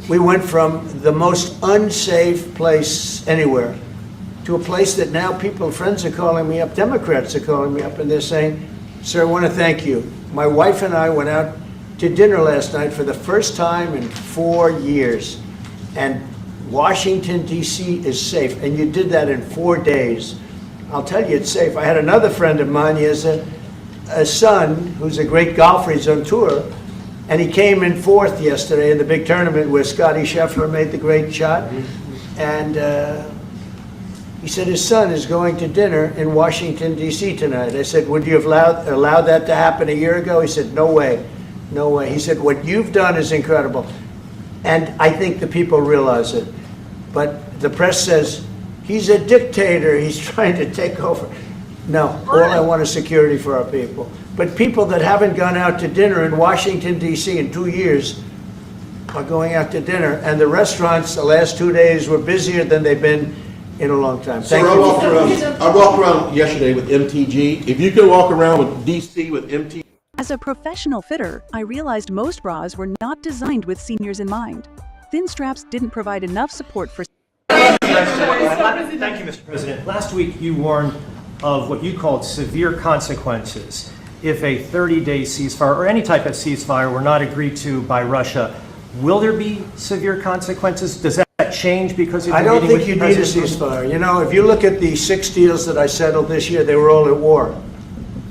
We went from the most unsafe place anywhere to a place that now friends are calling me up, Democrats are calling me up, and they're saying, sir, I want to thank you. My wife and I went out to dinner last night for the first time in 4 years, and Washington, D.C. is safe, and you did that in 4 days. I'll tell you, it's safe. I had another friend of mine, he has a son who's a great golfer, he's on tour, and he came in fourth yesterday in the big tournament where Scotty Scheffler made the great shot, and he said his son is going to dinner in Washington, D.C. tonight. I said, would you have allowed that to happen a year ago? He said, no way, no way. He said, what you've done is incredible. And I think the people realize it. But the press says, he's a dictator, he's trying to take over. No, all I want is security for our people. But people that haven't gone out to dinner in Washington, D.C. in 2 years are going out to dinner. And the restaurants the last 2 days were busier than they've been in a long time. Sir, I walked around yesterday with MTG. If you could walk around with DC with MTG. As a professional fitter, I realized most bras were not designed with seniors in mind. Thin straps didn't provide enough support for... Thank you, Mr. President. Last week you warned of what you called severe consequences if a 30-day ceasefire or any type of ceasefire were not agreed to by Russia. Will there be severe consequences? Does that change because of I don't think you need a ceasefire. You know, if you look at the 6 deals that I settled this year, they were all at war.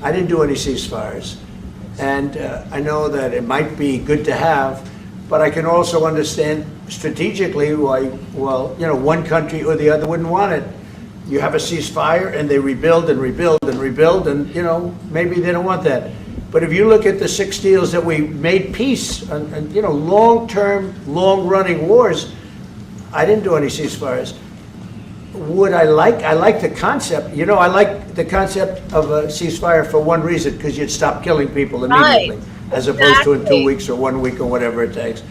I didn't do any ceasefires. And I know that it might be good to have, but I can also understand strategically why, well, you know, one country or the other wouldn't want it. You have a ceasefire and they rebuild and rebuild and rebuild, and, you know, maybe they don't want that. But if you look at the 6 deals that we made peace and you know, long-term, long-running wars, I didn't do any ceasefires. Would I like the concept. You know, I like the concept of a ceasefire for one reason, because you'd stop killing people immediately, as opposed to in 2 weeks or 1 week or whatever it takes.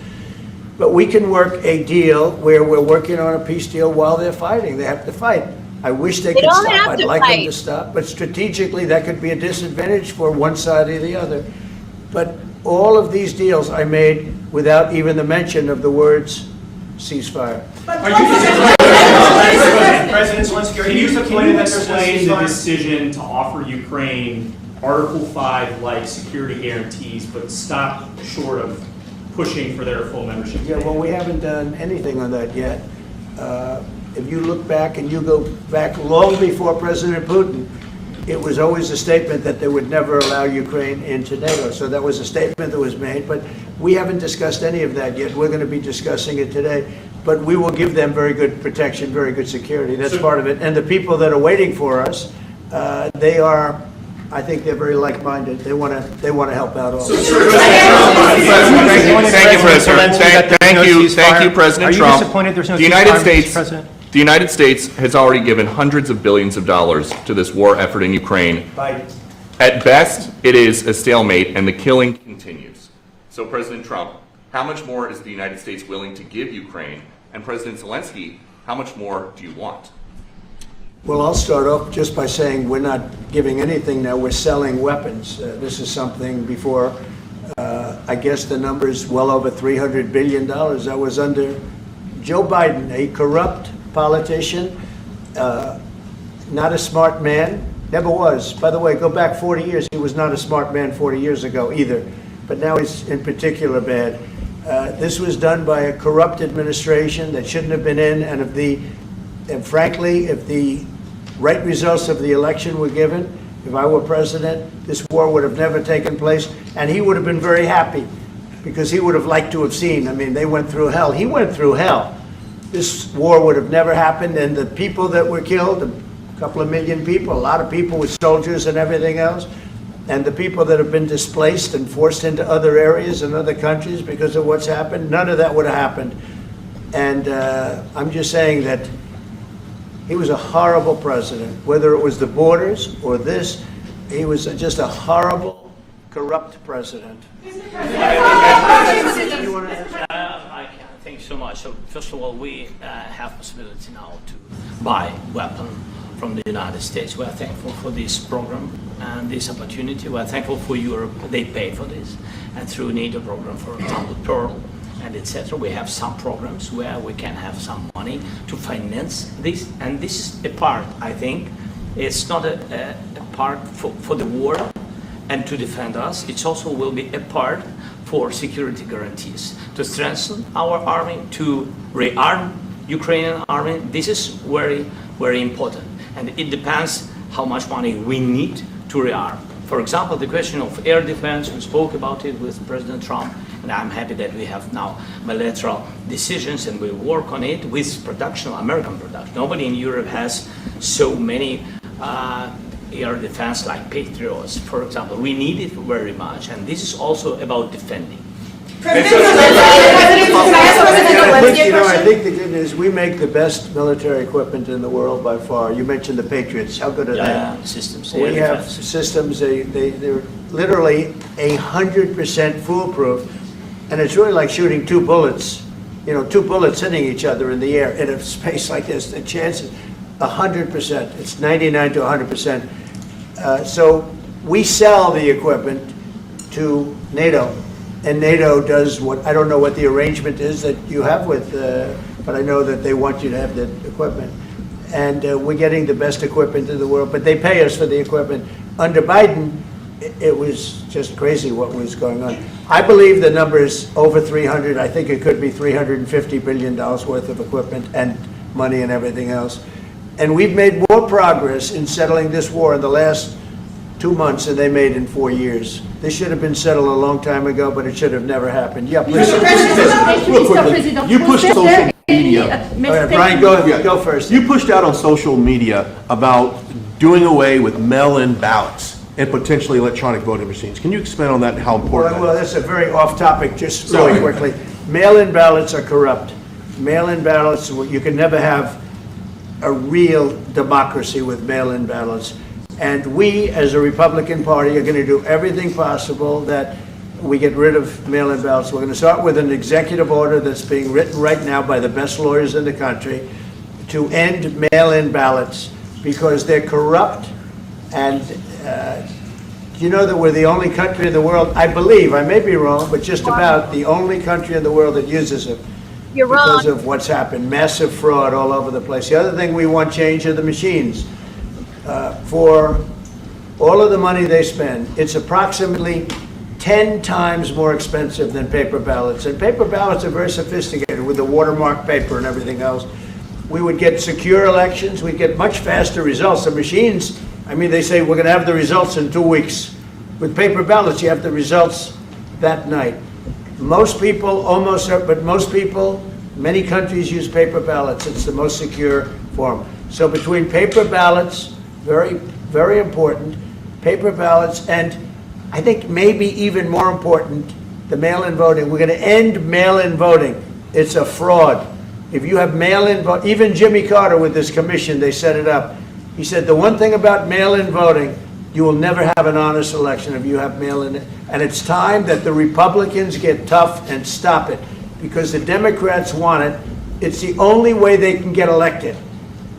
But we can work a deal where we're working on a peace deal while they're fighting. They have to fight. I wish they could stop. I'd like them to stop. But strategically, that could be a disadvantage for one side or the other. But all of these deals I made without even the mention of the words ceasefire. President Zelenskyy, can you explain the decision to offer Ukraine Article 5 like security guarantees, but stop short of pushing for their full membership? Yeah, well, we haven't done anything on that yet. If you look back and you go back long before President Putin, it was always a statement that they would never allow Ukraine into NATO. So that was a statement that was made, but we haven't discussed any of that yet. We're going to be discussing it today. But we will give them very good protection, very good security. That's part of it. And the people that are waiting for us, they are, I think they're very like-minded. They want to help out also. Thank you, President. Thank you, President Trump. Are you disappointed there's no The United States has already given hundreds of billions of dollars to this war effort in Ukraine. At best, it is a stalemate, and the killing continues. So, President Trump, how much more is the United States willing to give Ukraine? And President Zelensky, how much more do you want? Well, I'll start off just by saying we're not giving anything now. We're selling weapons. This is something before, I guess the number is well over $300 billion. That was under Joe Biden, a corrupt politician, not a smart man, never was. By the way, go back 40 years. He was not a smart man 40 years ago either. But now he's in particular bad. This was done by a corrupt administration that shouldn't have been in, and frankly, if the right results of the election were given, if I were president, this war would have never taken place, and he would have been very happy, because he would have liked to have seen. I mean, they went through hell. He went through hell. This war would have never happened, and the people that were killed, a couple of million people, a lot of people with soldiers and everything else, and the people that have been displaced and forced into other areas and other countries because of what's happened, none of that would have happened. And I'm just saying that he was a horrible president, whether it was the borders or this. He was just a horrible, corrupt president. Thank you so much. So first of all, we have possibility now to buy weapons from the United States. We are thankful for this program and this opportunity. We are thankful for Europe. They pay for this. And through NATO program, for example, Pearl and etc., we have some programs where we can have some money to finance this. And this is a part, I think, it's not a part for the war and to defend us. It also will be a part for security guarantees, to strengthen our army, to rearm Ukrainian army. This is very, very important. And it depends how much money we need to rearm. For example, the question of air defense, we spoke about it with President Trump, and I'm happy that we have now bilateral decisions and we work on it with production, American production. Nobody in Europe has so many air defense like Patriots, for example. We need it very much, and this is also about defending. I think the good news, we make the best military equipment in the world by far. You mentioned the Patriots. How good are they? Systems. We have systems, they're literally 100% foolproof. And it's really like shooting two bullets, two bullets hitting each other in the air in a space like this. The chance is 100%. It's 99 to 100%. So we sell the equipment to NATO. And NATO does what, I don't know what the arrangement is that you have with, but I know that they want you to have the equipment. And we're getting the best equipment in the world, but they pay us for the equipment. Under Biden, it was just crazy what was going on. I believe the number is over 300. I think it could be $350 billion worth of equipment and money and everything else. And we've made more progress in settling this war in the last 2 months than they made in 4 years. This should have been settled a long time ago, but it should have never happened. Yeah, please. Real quickly, you pushed social media. All right, Brian, go first. You pushed out on social media about doing away with mail-in ballots and potentially electronic voting machines. Can you expand on that and how important Well, that's a very off-topic, just really quickly. Mail-in ballots are corrupt. Mail-in ballots, you can never have a real democracy with mail-in ballots. And we, as a Republican Party, are going to do everything possible that we get rid of mail-in ballots. We're going to start with an executive order that's being written right now by the best lawyers in the country to end mail-in ballots because they're corrupt. And you know that we're the only country in the world, I believe, I may be wrong, but just about the only country in the world that uses them. You're because wrong. of what's happened, massive fraud all over the place. The other thing we want change are the machines. For all of the money they spend, it's approximately 10 times more expensive than paper ballots. And paper ballots are very sophisticated with the watermark paper and everything else. we would get secure elections, we'd get much faster results. The machines, I mean, they say we're going to have the results in 2 weeks. With paper ballots, you have the results that night. Most people, but most people, many countries use paper ballots. It's the most secure form. So between paper ballots, very, very important, paper ballots, and I think maybe even more important, the mail-in voting. We're going to end mail-in voting. It's a fraud. If you have mail-in vote, even Jimmy Carter with this commission, they set it up. He said the one thing about mail-in voting, you will never have an honest election if you have mail-in. And it's time that the Republicans get tough and stop it, because the Democrats want it. It's the only way they can get elected.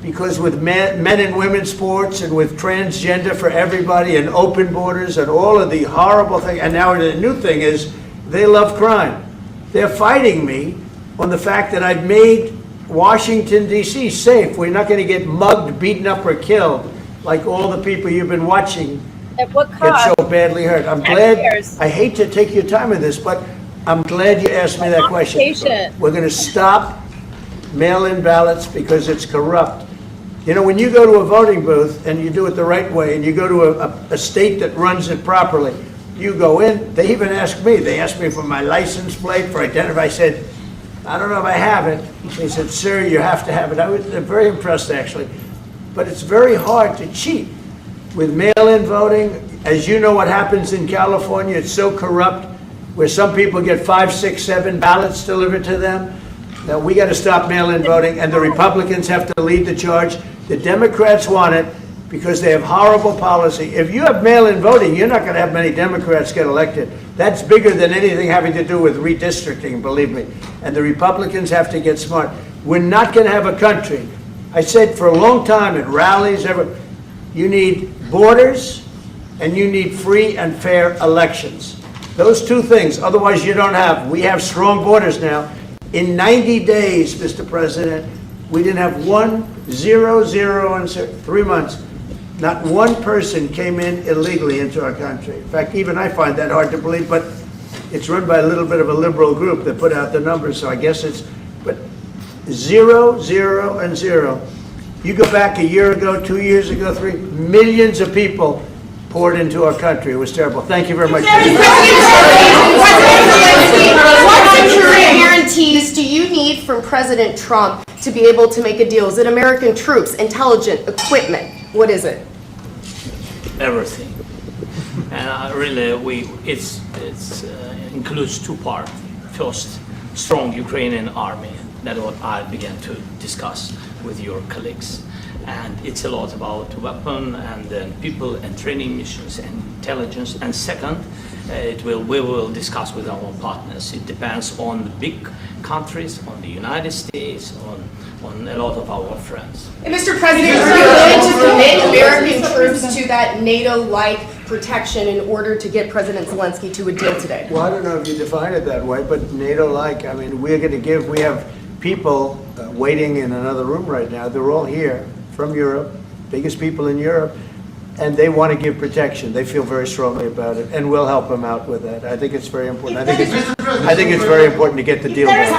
Because with men and women's sports and with transgender for everybody and open borders and all of the horrible things, and now the new thing is they love crime. They're fighting me on the fact that I've made Washington, D.C. safe. We're not going to get mugged, beaten up, or killed like all the people you've been watching At what get cost? so badly hurt. I'm glad, Taxpayers. I hate to take your time with this, but I'm glad you asked me that question. Patient. We're going to stop mail-in ballots because it's corrupt. You know, when you go to a voting booth and you do it the right way and you go to a state that runs it properly, you go in, they even ask me, they asked me for my license plate, for identity. I said, I don't know if I have it. They said, sir, you have to have it. I was very impressed, actually. But it's very hard to cheat with mail-in voting. As you know what happens in California, it's so corrupt, where some people get 5, 6, 7 ballots delivered to them. Now, we got to stop mail-in voting, and the Republicans have to lead the charge. The Democrats want it because they have horrible policy. If you have mail-in voting, you're not going to have many Democrats get elected. That's bigger than anything having to do with redistricting, believe me. And the Republicans have to get smart. We're not going to have a country. I said for a long time at rallies, you need borders and you need free and fair elections. Those two things, otherwise you don't have. We have strong borders now. In 90 days, Mr. President, we didn't have 0 in 3 months. Not one person came in illegally into our country. In fact, even I find that hard to believe, but it's run by a little bit of a liberal group that put out the numbers, so I guess it's, but 0, 0, and 0. You go back a year ago, 2 years ago, 3 millions of people poured into our country. It was terrible. Thank you very much. What security guarantees do you need from President Trump to be able to make a deal? Is it American troops, intelligence, equipment? What is it? Everything. And really, it includes two parts. First, strong Ukrainian army. That's what I began to discuss with your colleagues. And it's a lot about weapon and then people and training missions and intelligence. And second, we will discuss with our partners. It depends on the big countries, on the United States, on a lot of our friends. And Mr. President, are you willing to commit American troops to that NATO-like protection in order to get President Zelensky to a deal today? Well, I don't know if you define it that way, but NATO-like, I mean, we're going to give, we have people waiting in another room right now. They're all here from Europe, biggest people in Europe, and they want to give protection. They feel very strongly about it, and we'll help them out with that. I think it's very important. I think it's very important to get the deal done.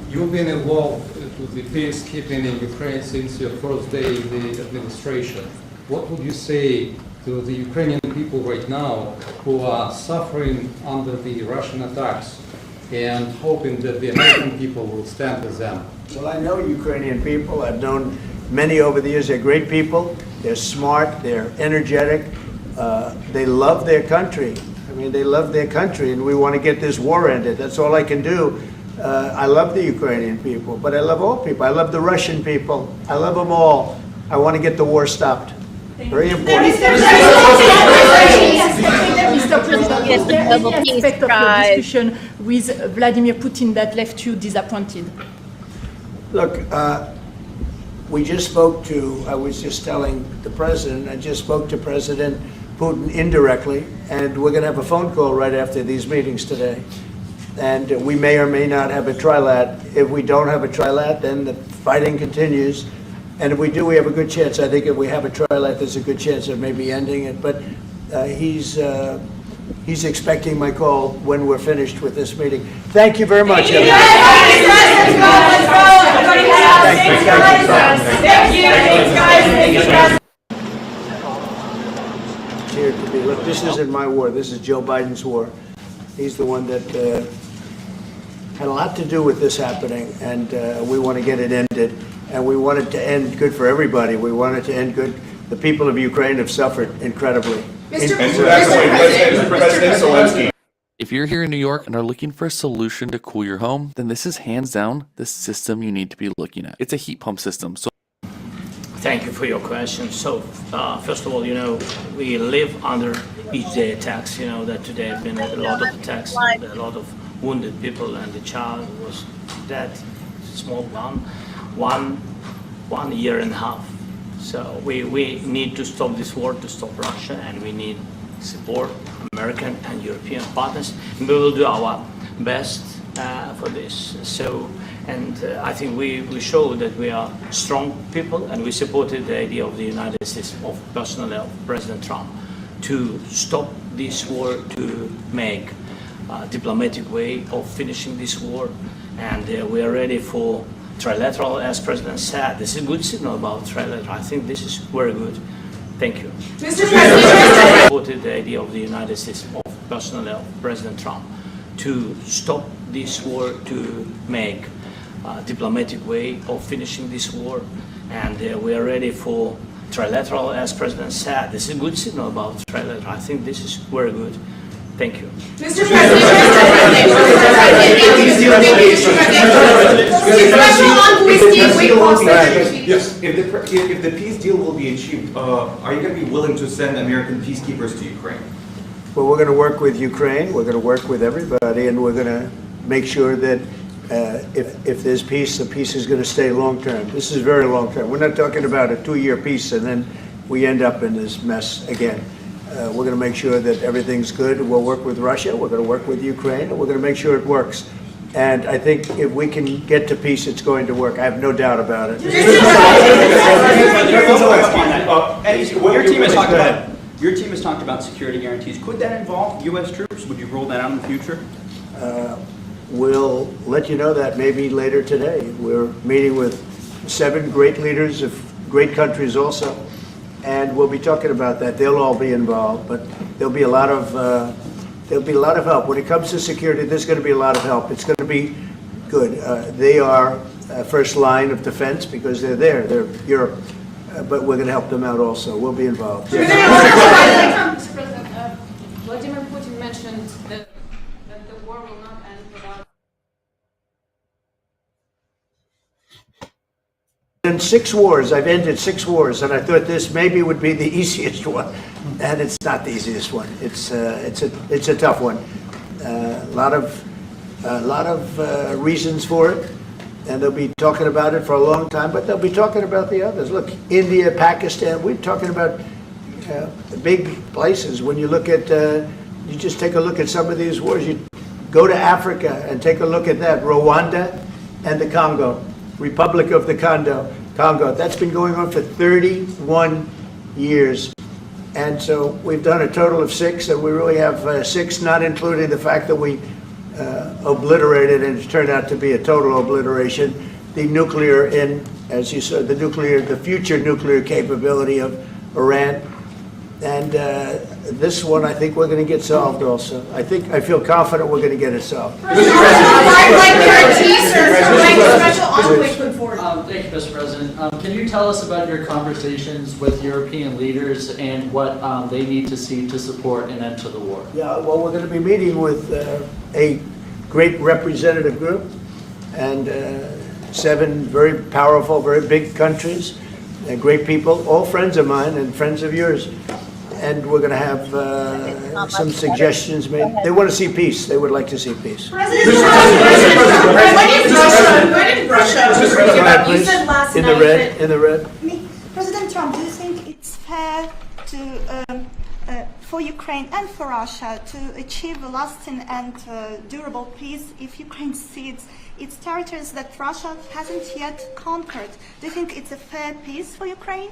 You've been involved with the peacekeeping in Ukraine since your first day in the administration. What would you say to the Ukrainian people right now who are suffering under the Russian attacks and hoping that the American people will stand with them? Well, I know Ukrainian people. I've known many over the years. They're great people. They're smart. They're energetic. They love their country. I mean, they love their country, and we want to get this war ended. That's all I can do. I love the Ukrainian people, but I love all people. I love the Russian people. I love them all. I want to get the war stopped. Very important. Mr. President, is there any aspect of your discussion with Vladimir Putin that left you disappointed? Look, we just spoke to, I was just telling the president, I just spoke to President Putin indirectly, and we're going to have a phone call right after these meetings today. And we may or may not have a trilat. If we don't have a trilat, then the fighting continues. And if we do, we have a good chance. I think if we have a trilat, there's a good chance of maybe ending it. But he's he's expecting my call when we're finished with this meeting. Thank you very much. Thank you. Here to be. Look, this isn't my war. This is Joe Biden's war. He's the one that had a lot to do with this happening, and we want to get it ended. And we want it to end good for everybody. We want it to end good. The people of Ukraine have suffered incredibly. President Zelensky. If you're here in New York and are looking for a solution to cool your home, then this is hands down the system you need to be looking at. It's a heat pump system. So Thank you for your question. So, first of all, we live under each day attacks. That today have been a lot of attacks, a lot of wounded people, and the child was dead, small one year and a half. So we need to stop this war, to stop Russia, and we need support American and European partners. And we will do our best for this. So, and I think we show that we are strong people, and we supported the idea of the United States, of personally of President Trump, to stop this war, to make a diplomatic way of finishing this war, and we are ready for trilateral, as President said. This is a good signal about trilateral. I think this is very good. Thank you. Mr. President, supported the idea of the United States, of personally of President Trump, to stop this war, to make a diplomatic way of finishing this war, and we are ready for trilateral, as President said. This is a good signal about trilateral. I think this is very good. Thank you. Mr. President, yes. If the peace deal will be achieved, are you going to be willing to send American peacekeepers to Ukraine? Well, we're going to work with Ukraine. We're going to work with everybody, and we're going to make sure that if there's peace, the peace is going to stay long term. This is very long term. We're not talking about a 2-year peace and then we end up in this mess again. We're going to make sure that everything's good. We'll work with Russia. We're going to work with Ukraine, and we're going to make sure it works. And I think if we can get to peace, it's going to work. I have no doubt about it. Your team has talked about security guarantees. Could that involve U.S. troops? Would you rule that out in the future? We'll let you know that maybe later today. We're meeting with 7 great leaders of great countries also, and we'll be talking about that. They'll all be involved, but there'll be a lot of help. When it comes to security, there's going to be a lot of help. It's going to be good. They are first line of defense because they're there. They're Europe, but we're going to help them out also. We'll be involved. Mr. President, Vladimir Putin mentioned that the war will not end without. In 6 wars, I've ended 6 wars, and I thought this maybe would be the easiest one, and it's not the easiest one. It's a tough one. A lot of reasons for it, and they'll be talking about it for a long time. But they'll be talking about the others. Look, India, Pakistan. We're talking about big places. When you look at, you just take a look at some of these wars. You go to Africa and take a look at that. Rwanda and the Congo. Republic of the Congo. That's been going on for 31 years. And so we've done a total of 6, and we really have 6, not including the fact that we obliterated, and it turned out to be a total obliteration, the nuclear, as you said, the future nuclear capability of Iran. And this one, I think we're going to get solved also. I feel confident we're going to get it solved. Thank you, Mr. President. Can you tell us about your conversations with European leaders and what they need to see to support an end to the war? Yeah, well, we're going to be meeting with a great representative group and 7 very powerful, very big countries, and great people, all friends of mine and friends of yours. And we're going to have some suggestions made. They want to see peace. They would like to see peace. President Trump, do you think it's fair to for Ukraine and for Russia to achieve a lasting and durable peace if Ukraine cedes its territories that Russia hasn't yet conquered? Do you think it's a fair peace for Ukraine?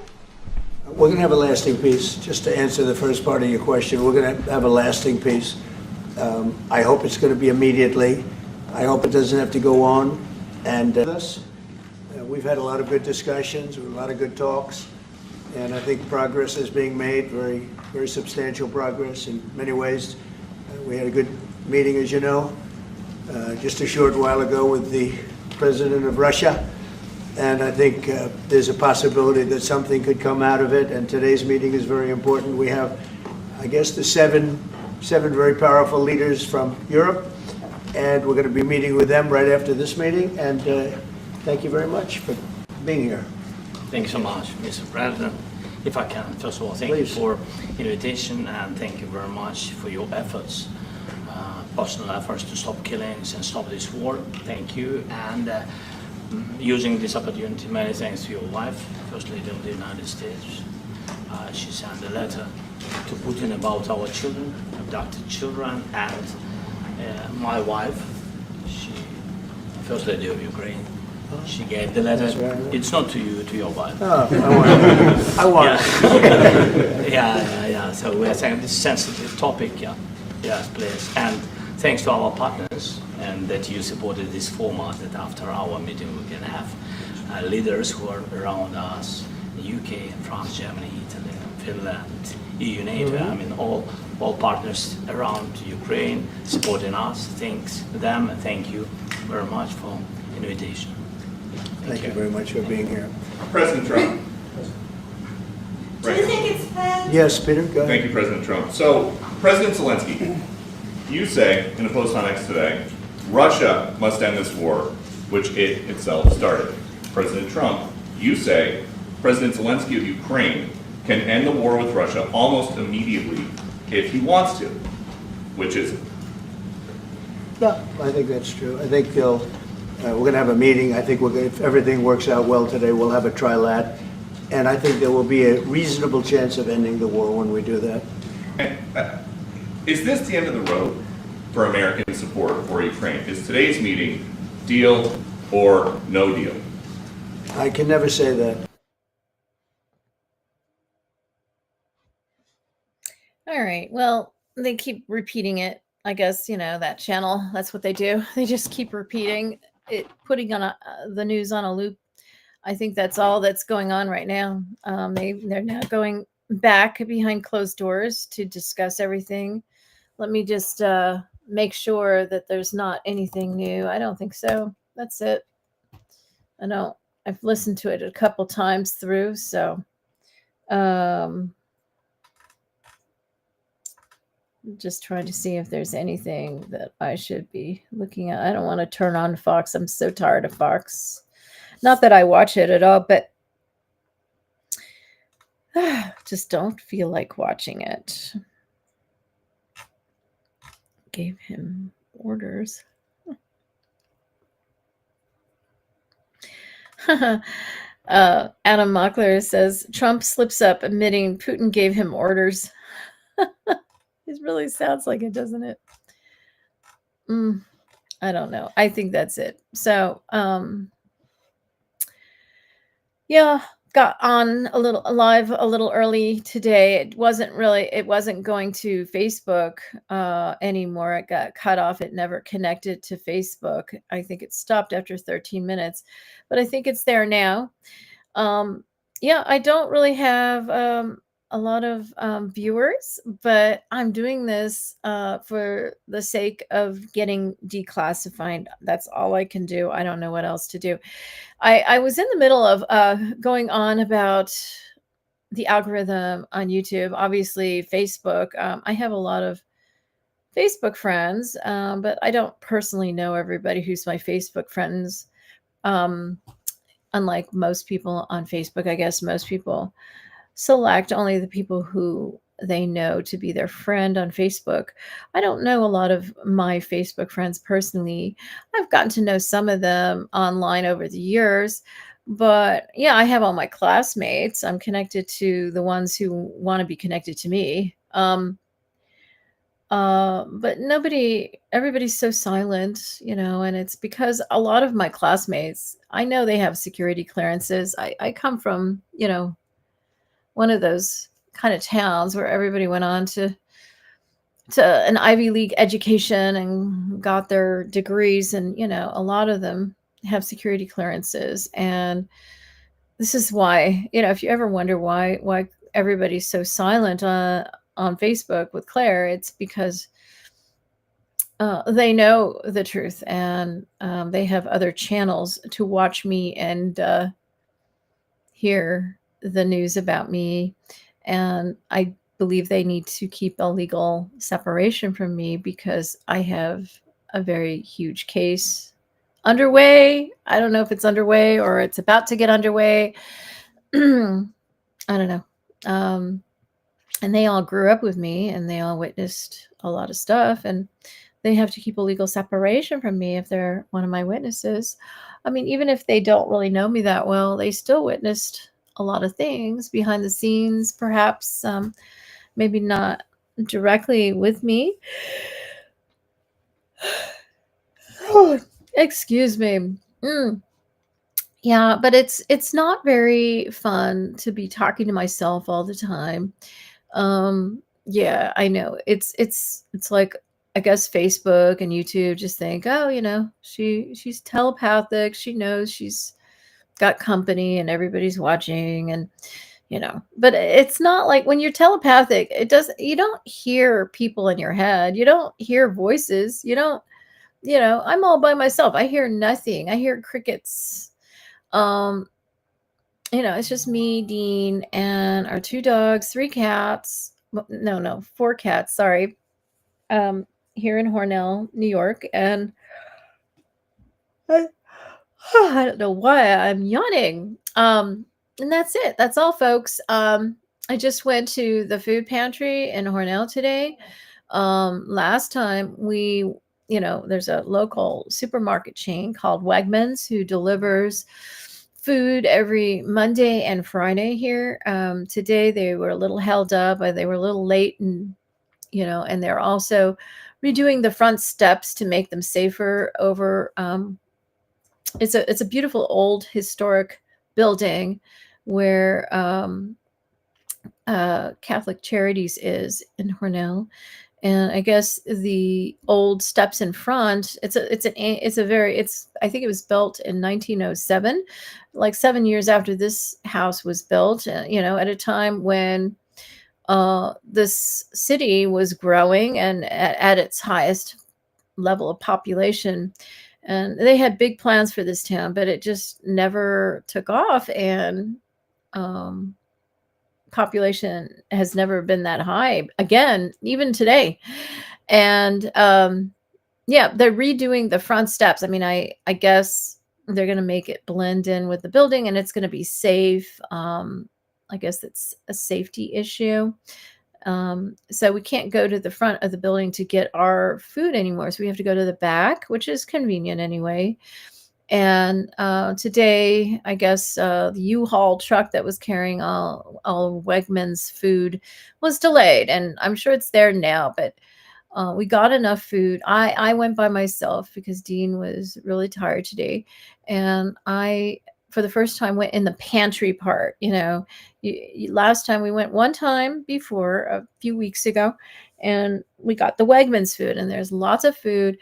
We're going to have a lasting peace. Just to answer the first part of your question, we're going to have a lasting peace. I hope it's going to be immediately. I hope it doesn't have to go on. And we've had a lot of good discussions, a lot of good talks, and I think progress is being made, very, very substantial progress in many ways. We had a good meeting, as you know, just a short while ago with the president of Russia, and I think there's a possibility that something could come out of it, and today's meeting is very important. We have, I guess, the seven very powerful leaders from Europe, and we're going to be meeting with them right after this meeting, and thank you very much for being here. Thank you so much, Mr. President. If I can, first of all, thank you for invitation, and thank you very much for your efforts, personal efforts to stop killings and stop this war. Thank you, and using this opportunity, many thanks to your wife, First Lady of the United States. She sent a letter to Putin about our children, abducted children, and my wife, First Lady of Ukraine. She gave the letter. Right. It's not to you, to your wife. Oh, I want it. Yeah. So we are saying this sensitive topic. Yeah. Yes, please. And thanks to our partners, and that you supported this format. That after our meeting we can have leaders who are around us: UK, France, Germany, Italy, Finland, EU, NATO. I mean, all partners around Ukraine supporting us. Thanks to them, and thank you very much for invitation. Thank you very much for being here. President Trump. Do you think it's fair? Yes, Peter, go ahead. Thank you, President Trump. So, President Zelensky, you say in a post on X today, Russia must end this war, which it itself started. President Trump, you say President Zelensky of Ukraine can end the war with Russia almost immediately if he wants to. Which is it? No, I think that's true. I think we're going to have a meeting. I think if everything works out well today, we'll have a trilat. And I think there will be a reasonable chance of ending the war when we do that. And, is this the end of the road for American support for Ukraine? Is today's meeting deal or no deal? I can never say that. All right. Well, they keep repeating it. I guess, that channel, that's what they do. They just keep repeating it, putting on the news on a loop. I think that's all that's going on right now. They're now going back behind closed doors to discuss everything. Let me just make sure that there's not anything new. I don't think so. That's it. I've listened to it a couple times through, so just trying to see if there's anything that I should be looking at. I don't want to turn on Fox. I'm so tired of Fox. Not that I watch it at all, but just don't feel like watching it. Gave him orders. Adam Mockler says, Trump slips up admitting Putin gave him orders. It really sounds like it, doesn't it? I don't know. I think that's it. So, yeah, got on live a little early today. It wasn't going to Facebook anymore. It got cut off. It never connected to Facebook. I think it stopped after 13 minutes, but I think it's there now. Yeah, I don't really have a lot of viewers, but I'm doing this for the sake of getting declassified. That's all I can do. I don't know what else to do. I was in the middle of going on about the algorithm on YouTube. Obviously, Facebook. I have a lot of Facebook friends, but I don't personally know everybody who's my Facebook friends. Unlike most people on Facebook, I guess most people select only the people who they know to be their friend on Facebook. I don't know a lot of my Facebook friends personally. I've gotten to know some of them online over the years, but yeah, I have all my classmates. I'm connected to the ones who want to be connected to me. But everybody's so silent, and it's because a lot of my classmates, I know they have security clearances. I come from, one of those kind of towns where everybody went on to an Ivy League education and got their degrees, and a lot of them have security clearances. And this is why, if you ever wonder why everybody's so silent on Facebook with Claire, it's because they know the truth, and they have other channels to watch me and hear the news about me. And I believe they need to keep a legal separation from me because I have a very huge case underway. I don't know if it's underway or it's about to get underway. I don't know. And they all grew up with me, and they all witnessed a lot of stuff, and they have to keep a legal separation from me if they're one of my witnesses. I mean, even if they don't really know me that well, they still witnessed a lot of things behind the scenes, perhaps maybe not directly with me. Oh, excuse me. Yeah, but it's not very fun to be talking to myself all the time. Yeah, I know. It's like, I guess Facebook and YouTube just think, oh, she's telepathic. She knows she's got company and everybody's watching, and but it's not like when you're telepathic, you don't hear people in your head. You don't hear voices. You don't, I'm all by myself. I hear nothing. I hear crickets. It's just me, Dean, and our 2 dogs, 3 cats. No, 4 cats, sorry. Here in Hornell, New York. And I don't know why I'm yawning. And that's it. That's all, folks. I just went to the food pantry in Hornell today. Last time there's a local supermarket chain called Wegmans who delivers food every Monday and Friday here. Today they were a little held up, they were a little late, and and they're also redoing the front steps to make them safer over. It's a beautiful old historic building where Catholic Charities is in Hornell. And I guess the old steps in front, I think it was built in 1907, like 7 years after this house was built, at a time when this city was growing and at its highest level of population. And they had big plans for this town, but it just never took off. And population has never been that high again, even today. And yeah, they're redoing the front steps. I mean, I guess they're going to make it blend in with the building, and it's going to be safe. I guess it's a safety issue. So we can't go to the front of the building to get our food anymore. So we have to go to the back, which is convenient anyway. And today, I guess the U-Haul truck that was carrying all Wegmans food was delayed, and I'm sure it's there now, but we got enough food. I went by myself because Dean was really tired today, and I, for the first time, went in the pantry part. Last time we went one time before, a few weeks ago, and we got the Wegmans food, and there's lots of food.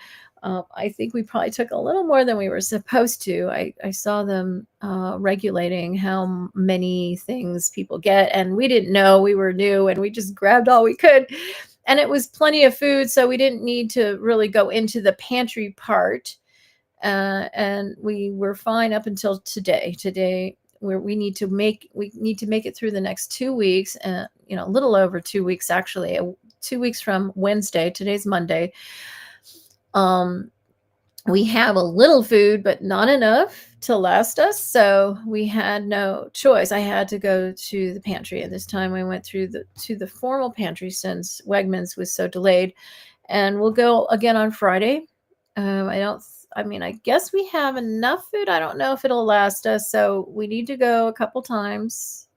I think we probably took a little more than we were supposed to. I saw them regulating how many things people get, and we didn't know. We were new, and we just grabbed all we could. And it was plenty of food, so we didn't need to really go into the pantry part. And we were fine up until today. Today, we need to make it through the next 2 weeks, a little over 2 weeks actually. 2 weeks from Wednesday. Today's Monday. We have a little food, but not enough to last us. So we had no choice. I had to go to the pantry. And this time I went to the formal pantry since Wegmans was so delayed. And we'll go again on Friday. I guess we have enough food. I don't know if it'll last us. So we need to go a couple times.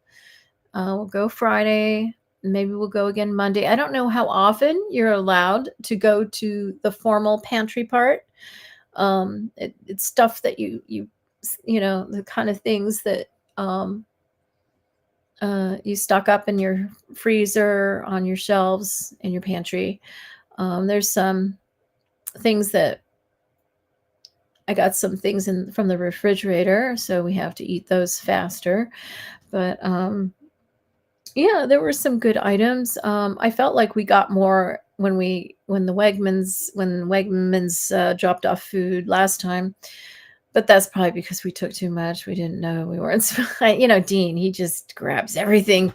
We'll go Friday. Maybe we'll go again Monday. I don't know how often you're allowed to go to the formal pantry part. It's stuff that you the kind of things that you stock up in your freezer, on your shelves, in your pantry. There's some things that I got some things in from the refrigerator, so we have to eat those faster. But yeah, there were some good items. I felt like we got more when Wegmans dropped off food last time. But that's probably because we took too much. We didn't know we weren't. Dean, he just grabs everything.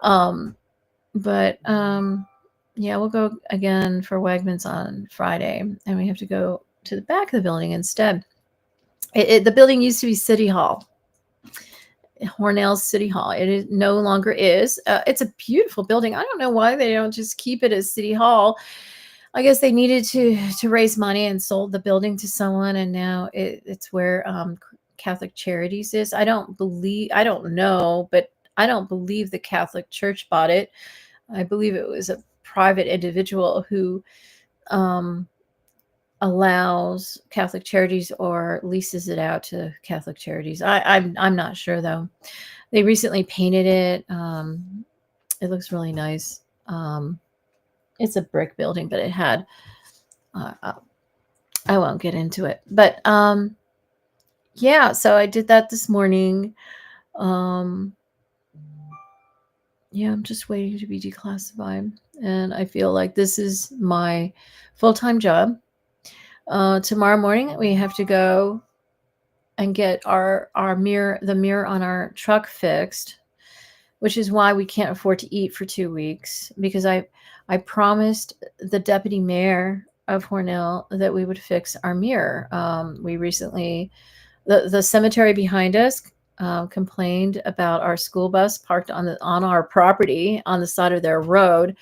But yeah, we'll go again for Wegmans on Friday, and we have to go to the back of the building instead. The building used to be City Hall, Hornell's City Hall. It no longer is. It's a beautiful building. I don't know why they don't just keep it as City Hall. I guess they needed to raise money and sold the building to someone, and now it's where Catholic Charities is. I don't know, but I don't believe the Catholic Church bought it. I believe it was a private individual who allows Catholic Charities or leases it out to Catholic Charities. I'm not sure though. They recently painted it. It looks really nice. It's a brick building, but it had. I won't get into it, but yeah. So I did that this morning. Yeah, I'm just waiting to be declassified, and I feel like this is my full-time job. Tomorrow morning we have to go and get the mirror on our truck fixed, which is why we can't afford to eat for 2 weeks, because I promised the deputy mayor of Hornell that we would fix our mirror. We recently, the cemetery behind us complained about our school bus parked on our property on the side of their road.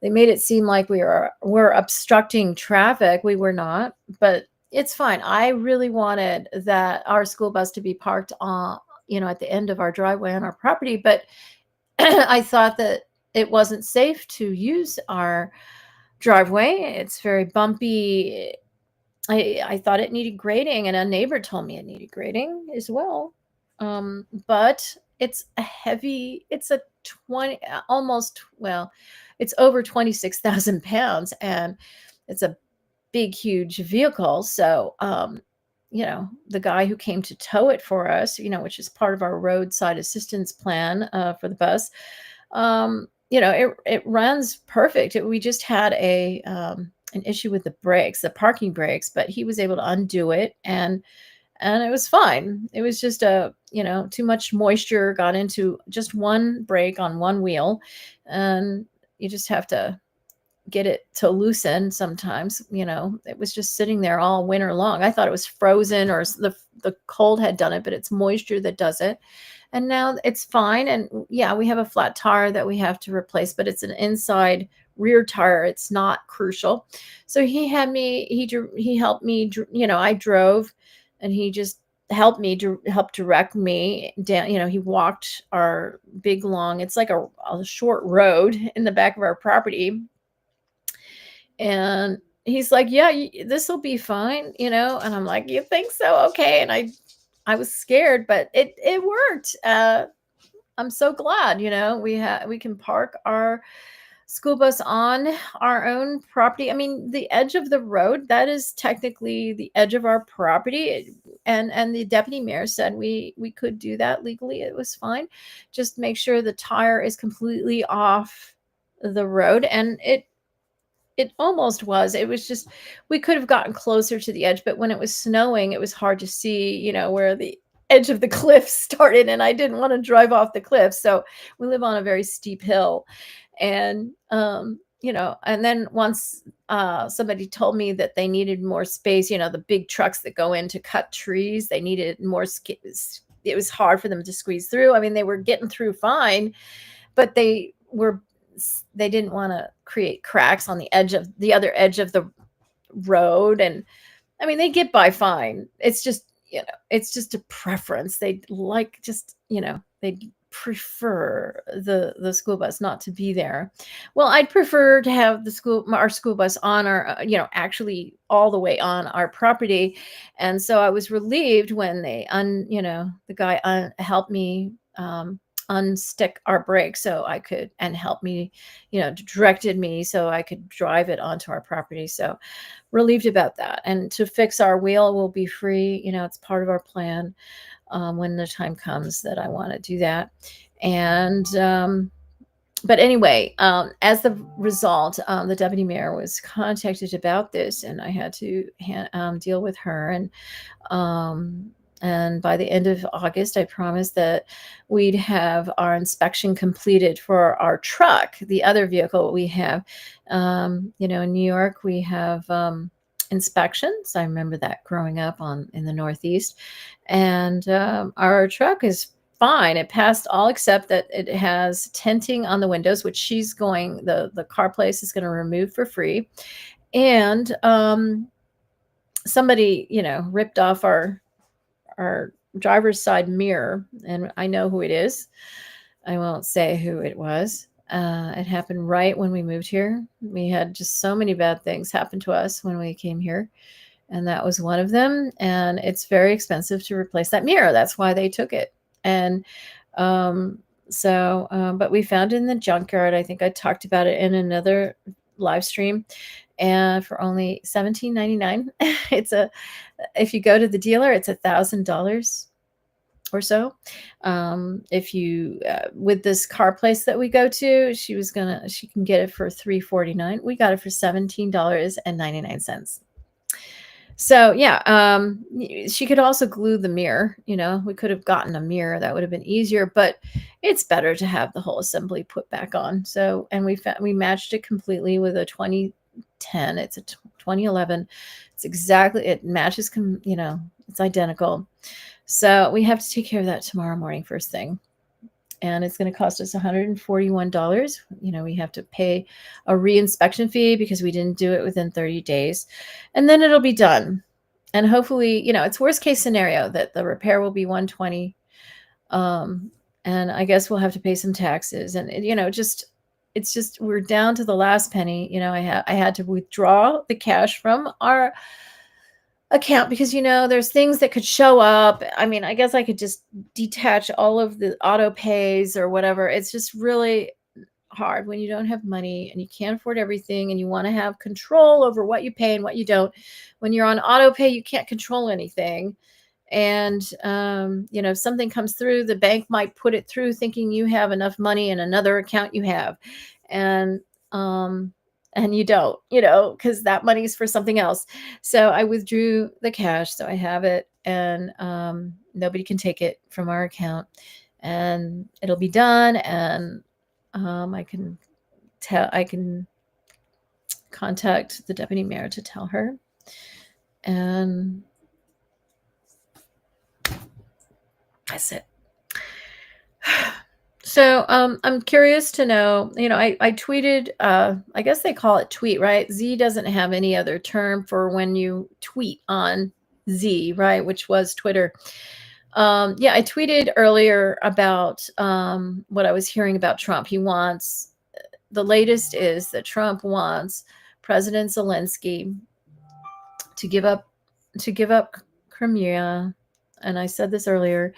They made it seem like we're obstructing traffic. We were not, but it's fine. I really wanted that our school bus to be parked on, at the end of our driveway on our property, but I thought that it wasn't safe to use our driveway. It's very bumpy. I thought it needed grading, and a neighbor told me it needed grading as well. But it's it's over 26,000 pounds, and it's a big, huge vehicle. So, the guy who came to tow it for us, which is part of our roadside assistance plan for the bus, it runs perfect. We just had an issue with the brakes, the parking brakes, but he was able to undo it, and it was fine. It was just too much moisture got into just one brake on one wheel, and you just have to get it to loosen sometimes. It was just sitting there all winter long. I thought it was frozen or the cold had done it, but it's moisture that does it. And now it's fine. And yeah, we have a flat tire that we have to replace, but it's an inside rear tire. It's not crucial. So he helped me, I drove, and he just helped direct me down. He walked our big long, it's like a short road in the back of our property. And he's like, yeah, this will be fine, and I'm like, you think so? Okay. And I was scared, but it worked. I'm so glad, we can park our school bus on our own property. I mean, the edge of the road, that is technically the edge of our property. And the deputy mayor said we could do that legally. It was fine. Just make sure the tire is completely off the road. And it almost was. It was just, we could have gotten closer to the edge, but when it was snowing, it was hard to see, where the edge of the cliff started, and I didn't want to drive off the cliff. So we live on a very steep hill. And, and then once somebody told me that they needed more space, the big trucks that go in to cut trees, they needed more, it was hard for them to squeeze through. I mean, they were getting through fine, but they didn't want to create cracks on the other edge of the road. And I mean, they get by fine. It's just, it's just a preference. They they prefer the school bus not to be there. Well, I'd prefer to have our school bus on our, actually all the way on our property. And so I was relieved when the guy helped me unstick our brake so I could, and help me, directed me so I could drive it onto our property. So relieved about that. And to fix our wheel will be free. It's part of our plan when the time comes that I want to do that. And, but anyway, as the result, the deputy mayor was contacted about this, and I had to deal with her. And by the end of August, I promised that we'd have our inspection completed for our truck, the other vehicle we have. In New York, we have inspections. I remember that growing up in the Northeast. And our truck is fine. It passed all except that it has tinting on the windows, which the car place is going to remove for free. And somebody, ripped off our driver's side mirror, and I know who it is. I won't say who it was. It happened right when we moved here. We had just so many bad things happen to us when we came here, and that was one of them. And it's very expensive to replace that mirror. That's why they took it. And but we found it in the junkyard. I think I talked about it in another live stream, and for only $17.99. If you go to the dealer, it's $1,000 or so. If you with this car place that we go to, she can get it for $349. We got it for $17.99. So yeah, she could also glue the mirror. We could have gotten a mirror. That would have been easier, but it's better to have the whole assembly put back on. So, and we matched it completely with a 2010. It's a 2011. It matches, it's identical. So we have to take care of that tomorrow morning, first thing. And it's going to cost us $141. We have to pay a reinspection fee because we didn't do it within 30 days. And then it'll be done. And hopefully, it's worst case scenario that the repair will be $120. And I guess we'll have to pay some taxes. And, it's just we're down to the last penny. I had to withdraw the cash from our account because there's things that could show up. I mean, I guess I could just detach all of the auto pays or whatever. It's just really hard when you don't have money and you can't afford everything and you want to have control over what you pay and what you don't. When you're on auto pay, you can't control anything. And if something comes through, the bank might put it through thinking you have enough money in another account you have, and you don't, because that money is for something else. So I withdrew the cash, so I have it, and nobody can take it from our account, and it'll be done. And I can contact the deputy mayor to tell her, and that's it. So I'm curious to know, I tweeted, I guess they call it tweet, right? Z doesn't have any other term for when you tweet on Z, right? Which was Twitter. I tweeted earlier about what I was hearing about Trump. The latest is that Trump wants President Zelensky to give up Crimea. And I said this earlier,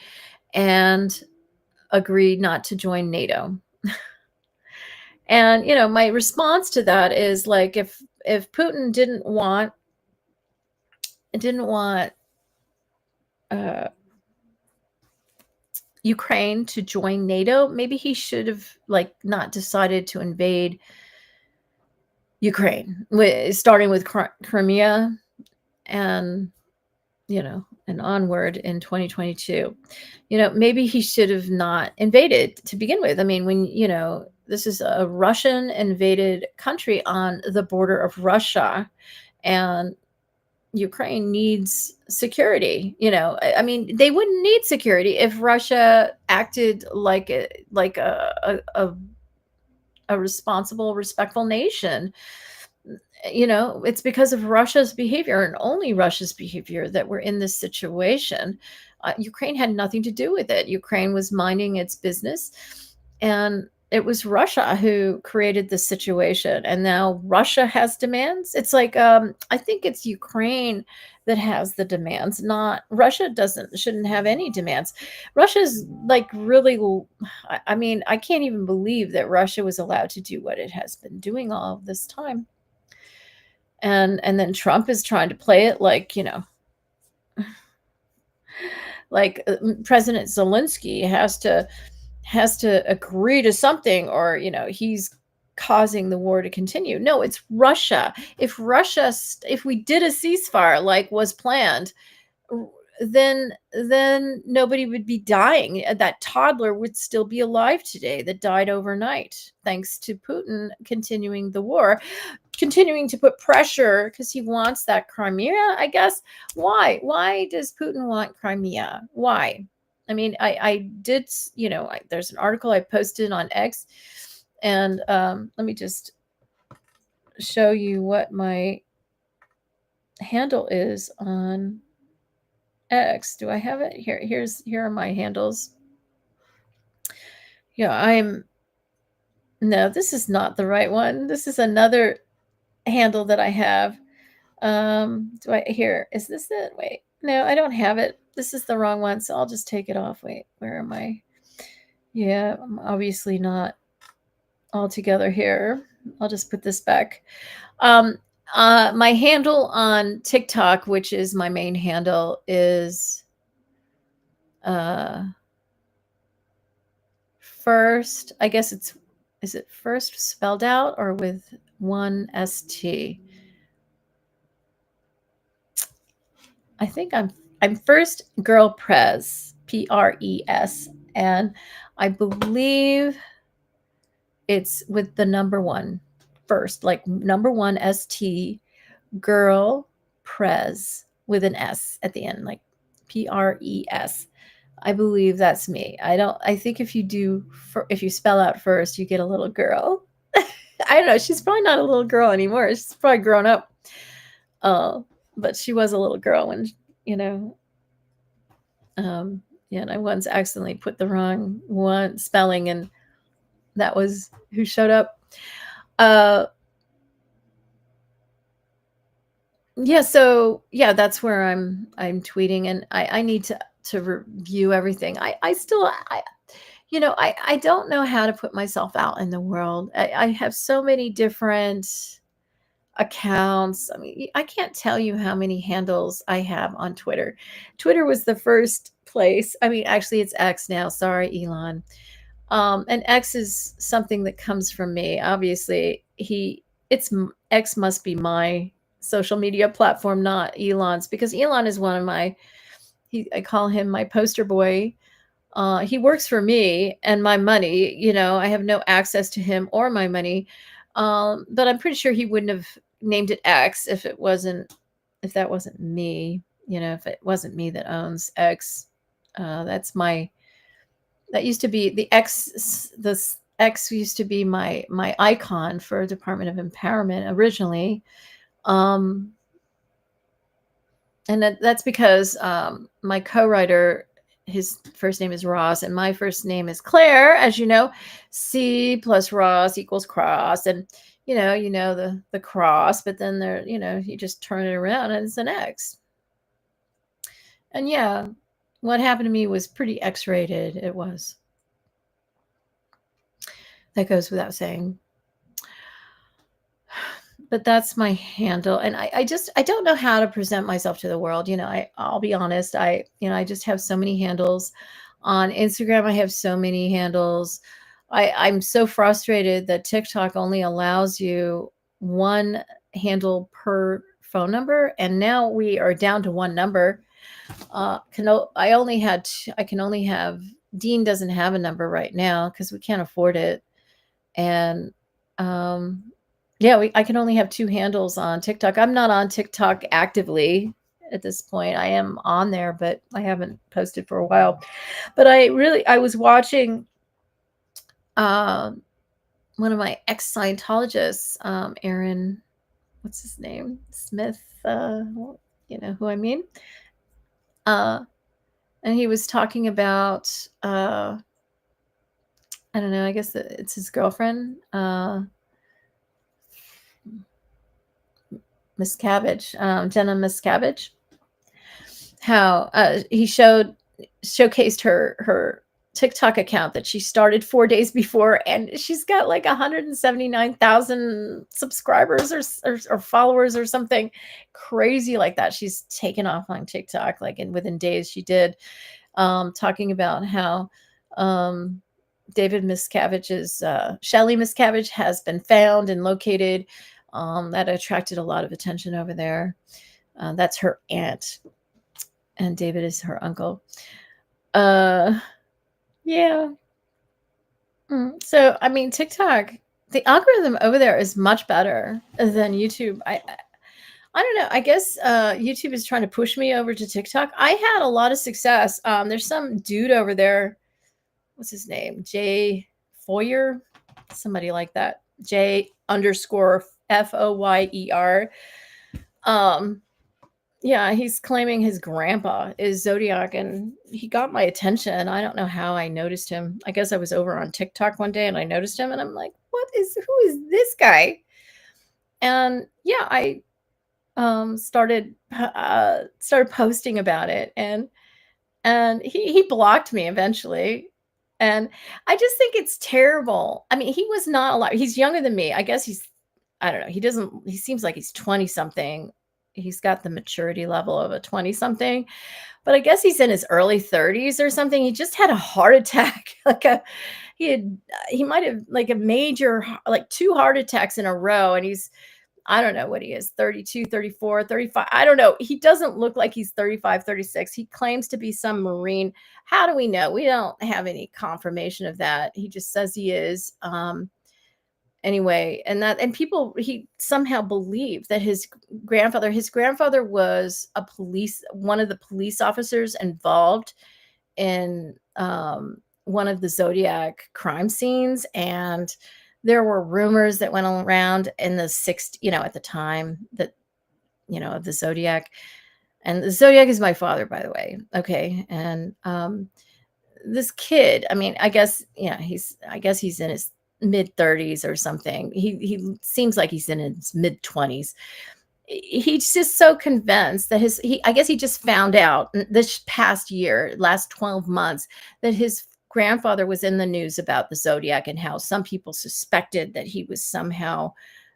and agreed not to join NATO. And, my response to that is like, if Putin didn't want Ukraine to join NATO, maybe he should have not decided to invade Ukraine, starting with Crimea and and onward in 2022. Maybe he should have not invaded to begin with. I mean, when, this is a Russian invaded country on the border of Russia, and Ukraine needs security. I mean, they wouldn't need security if Russia acted like a responsible, respectful nation. It's because of Russia's behavior, and only Russia's behavior, that we're in this situation. Ukraine had nothing to do with it. Ukraine was minding its business. And it was Russia who created this situation, and now Russia has demands. It's like I think it's Ukraine that has the demands, not Russia. Shouldn't have any demands. Russia's like really. I mean, I can't even believe that Russia was allowed to do what it has been doing all of this time. And then Trump is trying to play it like, like President Zelensky has to agree to something, or he's causing the war to continue. No, it's Russia. If we did a ceasefire like was planned, then nobody would be dying. That toddler would still be alive today that died overnight, thanks to Putin continuing the war, continuing to put pressure because he wants that Crimea, I guess. Why does Putin want Crimea? Why? I mean, I did, there's an article I posted on X, and let me just show you what my handle is on X. Do I have it here? Here are my handles. Yeah, no, this is not the right one. This is another handle that I have. Is this it? Wait, no, I don't have it. This is the wrong one, so I'll just take it off. Wait, where am I? Yeah, I'm obviously not all together here. I'll just put this back. My handle on TikTok, which is my main handle, is first. I guess is it first spelled out or with one ST? I think I'm first girl Prez, PRES, and I believe it's with the number one first, like number one ST, girl Prez with an S at the end, like PRES. I believe that's me. I think if you spell out first, you get a little girl. I don't know. She's probably not a little girl anymore. She's probably grown up. But she was a little girl when, and I once accidentally put the wrong one spelling, and that was who showed up. So that's where I'm tweeting, and I need to review everything. I don't know how to put myself out in the world. I have so many different accounts. I mean, I can't tell you how many handles I have on Twitter. Twitter was the first place. I mean, actually it's X now. Sorry, Elon. And X is something that comes from me. Obviously, X must be my social media platform, not Elon's, because Elon is one of I call him my poster boy. He works for me and my money. I have no access to him or my money. But I'm pretty sure he wouldn't have named it X if that wasn't me. If it wasn't me that owns X. That used to be the X. This X used to be my icon for Department of Empowerment originally. And that's because my co-writer, his first name is Ross, and my first name is Claire. As you know, C plus Ross equals cross, and the cross. But then you just turn it around and it's an X. And yeah, what happened to me was pretty X-rated. It was. That goes without saying. But that's my handle, and I don't know how to present myself to the world. I'll be honest. I just have so many handles on Instagram. I have so many handles. I'm so frustrated that TikTok only allows you one handle per phone number, and now we are down to one number. I can only have. Dean doesn't have a number right now because we can't afford it, and I can only have two handles on TikTok. I'm not on TikTok actively at this point. I am on there, but I haven't posted for a while. But I was watching one of my ex-Scientologists, Aaron, what's his name? Smith, you know who I mean? And he was talking about I don't know, I guess it's his girlfriend, Miscavige, Jenna Miscavige, how he showcased her TikTok account that she started 4 days before, and she's got like 179,000 subscribers or followers or something crazy like that. She's taken off on TikTok like within days. She did, talking about how David Miscavige's Shelly Miscavige has been found and located. That attracted a lot of attention over there. That's her aunt, and David is her uncle. Yeah. So, I mean, TikTok, the algorithm over there is much better than YouTube. I don't know. I guess YouTube is trying to push me over to TikTok. I had a lot of success. There's some dude over there. What's his name? Jay Foyer, somebody like that. J_FOYER. Yeah, he's claiming his grandpa is Zodiac, and he got my attention. I don't know how I noticed him. I guess I was over on TikTok one day and I noticed him, and I'm like, who is this guy? And yeah, I started posting about it, and he blocked me eventually. And I just think it's terrible. I mean, he was not alive. He's younger than me. I guess I don't know. He seems like he's 20 something. He's got the maturity level of a 20 something, but I guess he's in his early 30s or something. He just had a heart attack. He might have like a major, like 2 heart attacks in a row. And I don't know what he is, 32, 34, 35. I don't know. He doesn't look like he's 35, 36. He claims to be some Marine. How do we know? We don't have any confirmation of that. He just says he is. Anyway, he somehow believed that his grandfather was one of the police officers involved in one of the Zodiac crime scenes. And there were rumors that went around in the at the time that, of the Zodiac. And the Zodiac is my father, by the way. Okay. And this kid, I mean, I guess he's in his mid-30s or something. He seems like he's in his mid-20s. He's just so convinced that I guess he just found out this past year, last 12 months, that his grandfather was in the news about the Zodiac and how some people suspected that he was somehow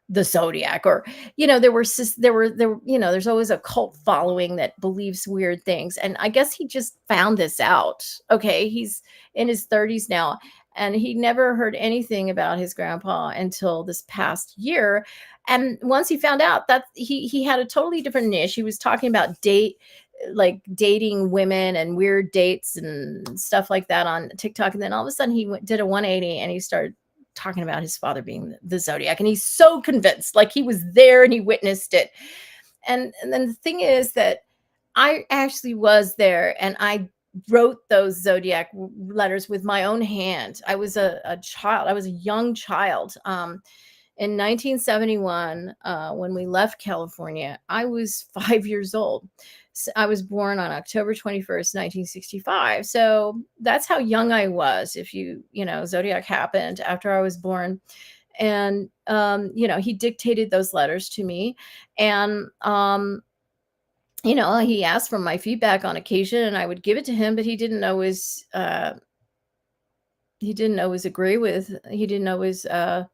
the Zodiac, or there's always a cult following that believes weird things. And I guess he just found this out. Okay, he's in his 30s now, and he never heard anything about his grandpa until this past year. And once he found out that he had a totally different niche. He was talking about dating women and weird dates and stuff like that on TikTok. And then all of a sudden he did a 180 and he started talking about his father being the Zodiac. And he's so convinced, like he was there and he witnessed it. And then the thing is that I actually was there, and I wrote those Zodiac letters with my own hand. I was a child. I was a young child. In 1971, when we left California, I was 5 years old. So I was born on October 21st, 1965. So that's how young I was. If Zodiac happened after I was born. And, he dictated those letters to me. And, he asked for my feedback on occasion, and I would give it to him, but he didn't always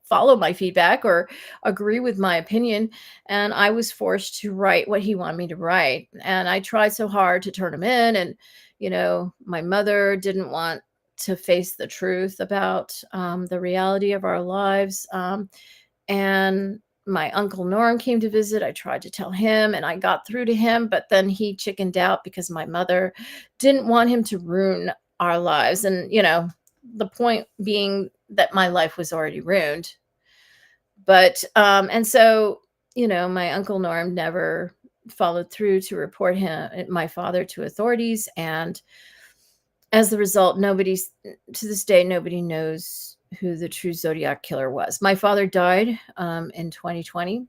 follow my feedback or agree with my opinion. And I was forced to write what he wanted me to write. And I tried so hard to turn him in. And, my mother didn't want to face the truth about the reality of our lives. And my uncle Norm came to visit. I tried to tell him, and I got through to him, but then he chickened out because my mother didn't want him to ruin our lives. And, the point being that my life was already ruined. But, and so, my uncle Norm never followed through to report my father to authorities. And as a result, to this day, nobody knows who the true Zodiac killer was. My father died in 2020.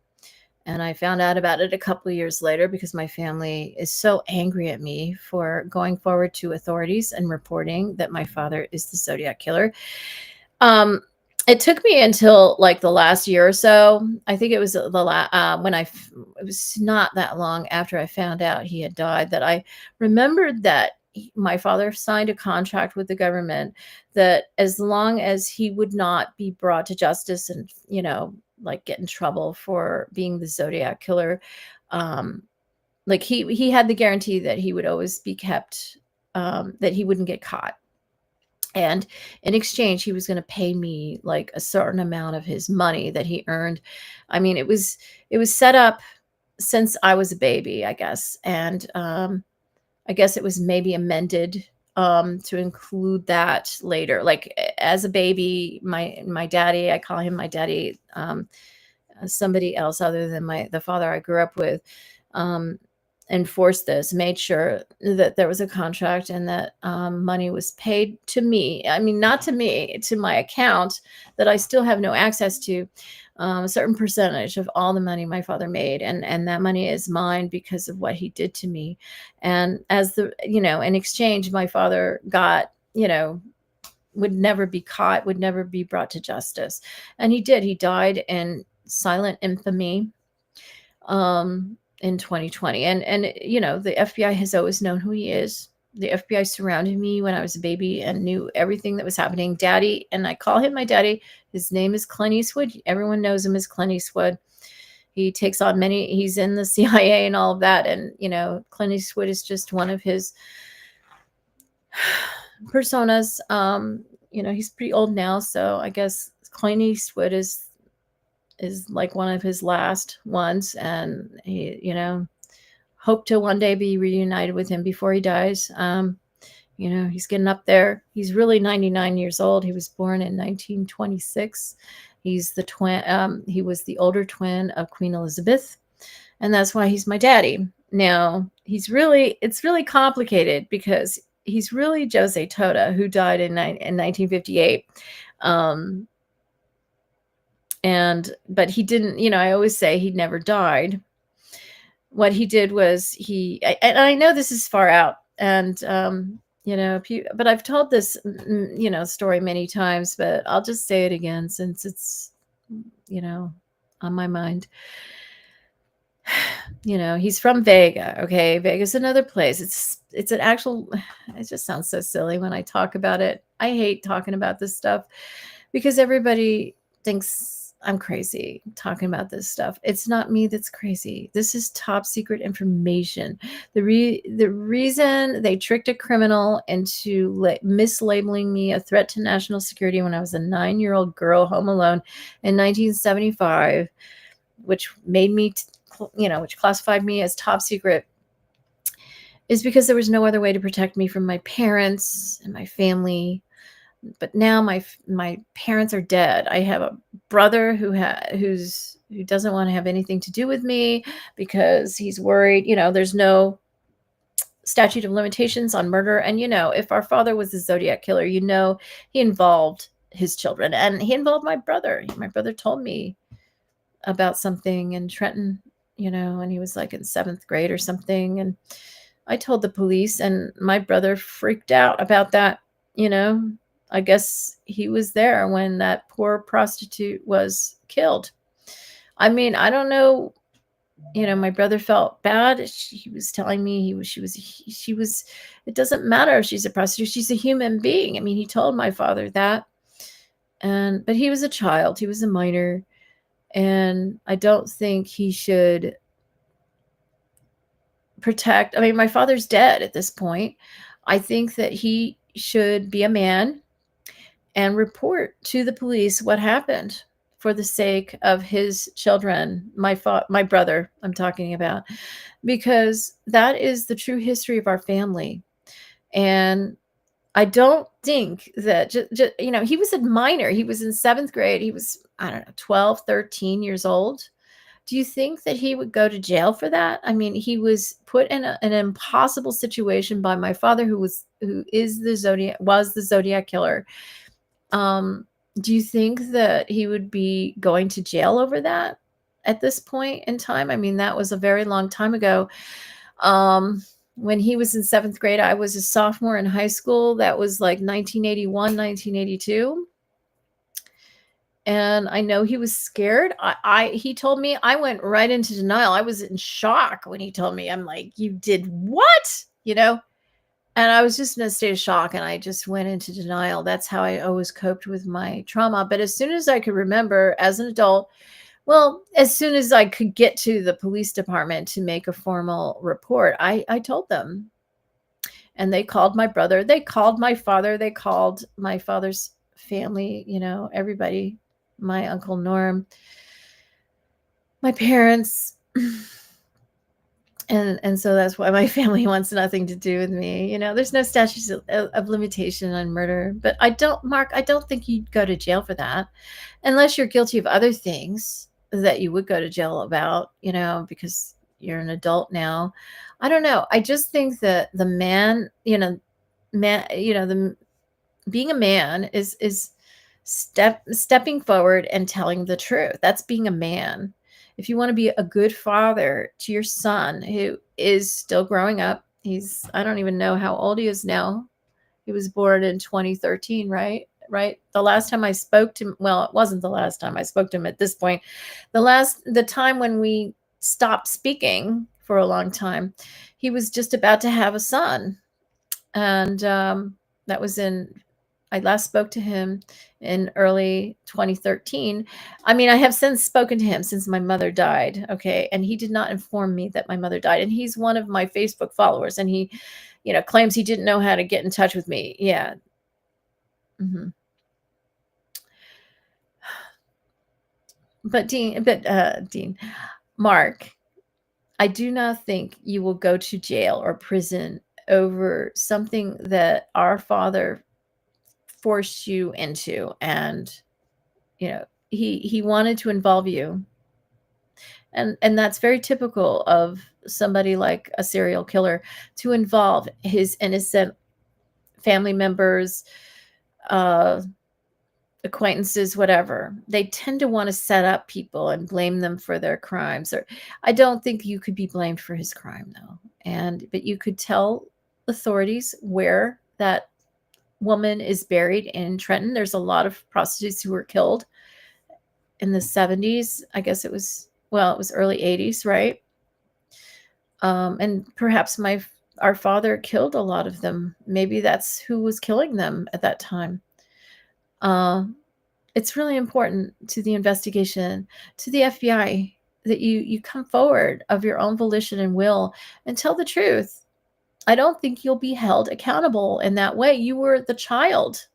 And I found out about it a couple of years later because my family is so angry at me for going forward to authorities and reporting that my father is the Zodiac killer. It took me until like the last year or so. I think it was it was not that long after I found out he had died that I remembered that my father signed a contract with the government that as long as he would not be brought to justice and, like get in trouble for being the Zodiac killer, um, like he had the guarantee that he would always be kept, that he wouldn't get caught. And in exchange, he was going to pay me like a certain amount of his money that he earned. I mean, it was set up since I was a baby, I guess. And I guess it was maybe amended to include that later. Like as a baby, my daddy, I call him my daddy, somebody else other than the father I grew up with, um, enforced this, made sure that there was a contract and that money was paid to me. I mean, not to me, to my account that I still have no access to, a certain percentage of all the money my father made. And that money is mine because of what he did to me. And in exchange, my father got, would never be caught, would never be brought to justice. And he did. He died in silent infamy in 2020. And the FBI has always known who he is. The FBI surrounded me when I was a baby and knew everything that was happening. Daddy, and I call him my daddy. His name is Clint Eastwood. Everyone knows him as Clint Eastwood. He takes on he's in the CIA and all of that. And, Clint Eastwood is just one of his personas. He's pretty old now. So I guess Clint Eastwood is like one of his last ones, and he, hope to one day be reunited with him before he dies. He's getting up there. He's really 99 years old. He was born in 1926. He's the twin. He was the older twin of Queen Elizabeth, and that's why he's my daddy. Now it's really complicated because he's really Jose Tota, who died in 1958. But he didn't, I always say he never died. What he did was and I know this is far out, and, but I've told this, story many times, but I'll just say it again since it's, on my mind. He's from Vega. Okay. Vega's another place. It's an actual, it just sounds so silly when I talk about it. I hate talking about this stuff because everybody thinks I'm crazy talking about this stuff. It's not me that's crazy. This is top secret information. The reason they tricked a criminal into mislabeling me a threat to national security when I was a 9-year-old girl home alone in 1975, which made me, which classified me as top secret, is because there was no other way to protect me from my parents and my family. But now my parents are dead. I have a brother who doesn't want to have anything to do with me because he's worried. There's no statute of limitations on murder. And if our father was a Zodiac killer, he involved his children, and he involved my brother. My brother told me about something in Trenton, and he was like in 7th grade or something. And I told the police, and my brother freaked out about that. I guess he was there when that poor prostitute was killed. I mean, I don't know. My brother felt bad. He was telling me she was, it doesn't matter if she's a prostitute. She's a human being. I mean, he told my father that. But he was a child. He was a minor. And I don't think he should protect. I mean, my father's dead at this point. I think that he should be a man and report to the police what happened for the sake of his children, my brother I'm talking about, because that is the true history of our family. And I don't think that, he was a minor. He was in 7th grade. He was, I don't know, 12, 13 years old. Do you think that he would go to jail for that? I mean, he was put in an impossible situation by my father, who was the Zodiac killer. Do you think that he would be going to jail over that at this point in time? I mean, that was a very long time ago. When he was in 7th grade, I was a sophomore in high school. That was like 1981, 1982. And I know he was scared. He told me, I went right into denial. I was in shock when he told me. I'm like, you did what? You know? And I was just in a state of shock, and I just went into denial. That's how I always coped with my trauma. But as soon as I could remember as an adult, well, as soon as I could get to the police department to make a formal report, I told them. And they called my brother. They called my father. They called my father's family, you know, everybody, my Uncle Norm, my parents. And so that's why my family wants nothing to do with me. You know, there's no statutes of limitation on murder. But I don't think you'd go to jail for that unless you're guilty of other things that you would go to jail about, you know, because you're an adult now. I don't know. I just think that the being a man is stepping forward and telling the truth. That's being a man. If you want to be a good father to your son who is still growing up, I don't even know how old he is now. He was born in 2013, right? Right. The last time I spoke to him, well, it wasn't the last time I spoke to him at this point. The time when we stopped speaking for a long time, he was just about to have a son. And that was I last spoke to him in early 2013. I mean, I have since spoken to him since my mother died. Okay. And he did not inform me that my mother died. And he's one of my Facebook followers. And he, you know, claims he didn't know how to get in touch with me. Yeah. Mm-hmm. But Mark, I do not think you will go to jail or prison over something that our father forced you into. And, you know, he wanted to involve you. And that's very typical of somebody like a serial killer, to involve his innocent family members, acquaintances, whatever. They tend to want to set up people and blame them for their crimes. Or I don't think you could be blamed for his crime, though. But you could tell authorities where that woman is buried in Trenton. There's a lot of prostitutes who were killed in the 70s. I guess it was early 80s, right? And perhaps our father killed a lot of them. Maybe that's who was killing them at that time. It's really important to the investigation, to the FBI, that you come forward of your own volition and will and tell the truth. I don't think you'll be held accountable in that way. You were the child.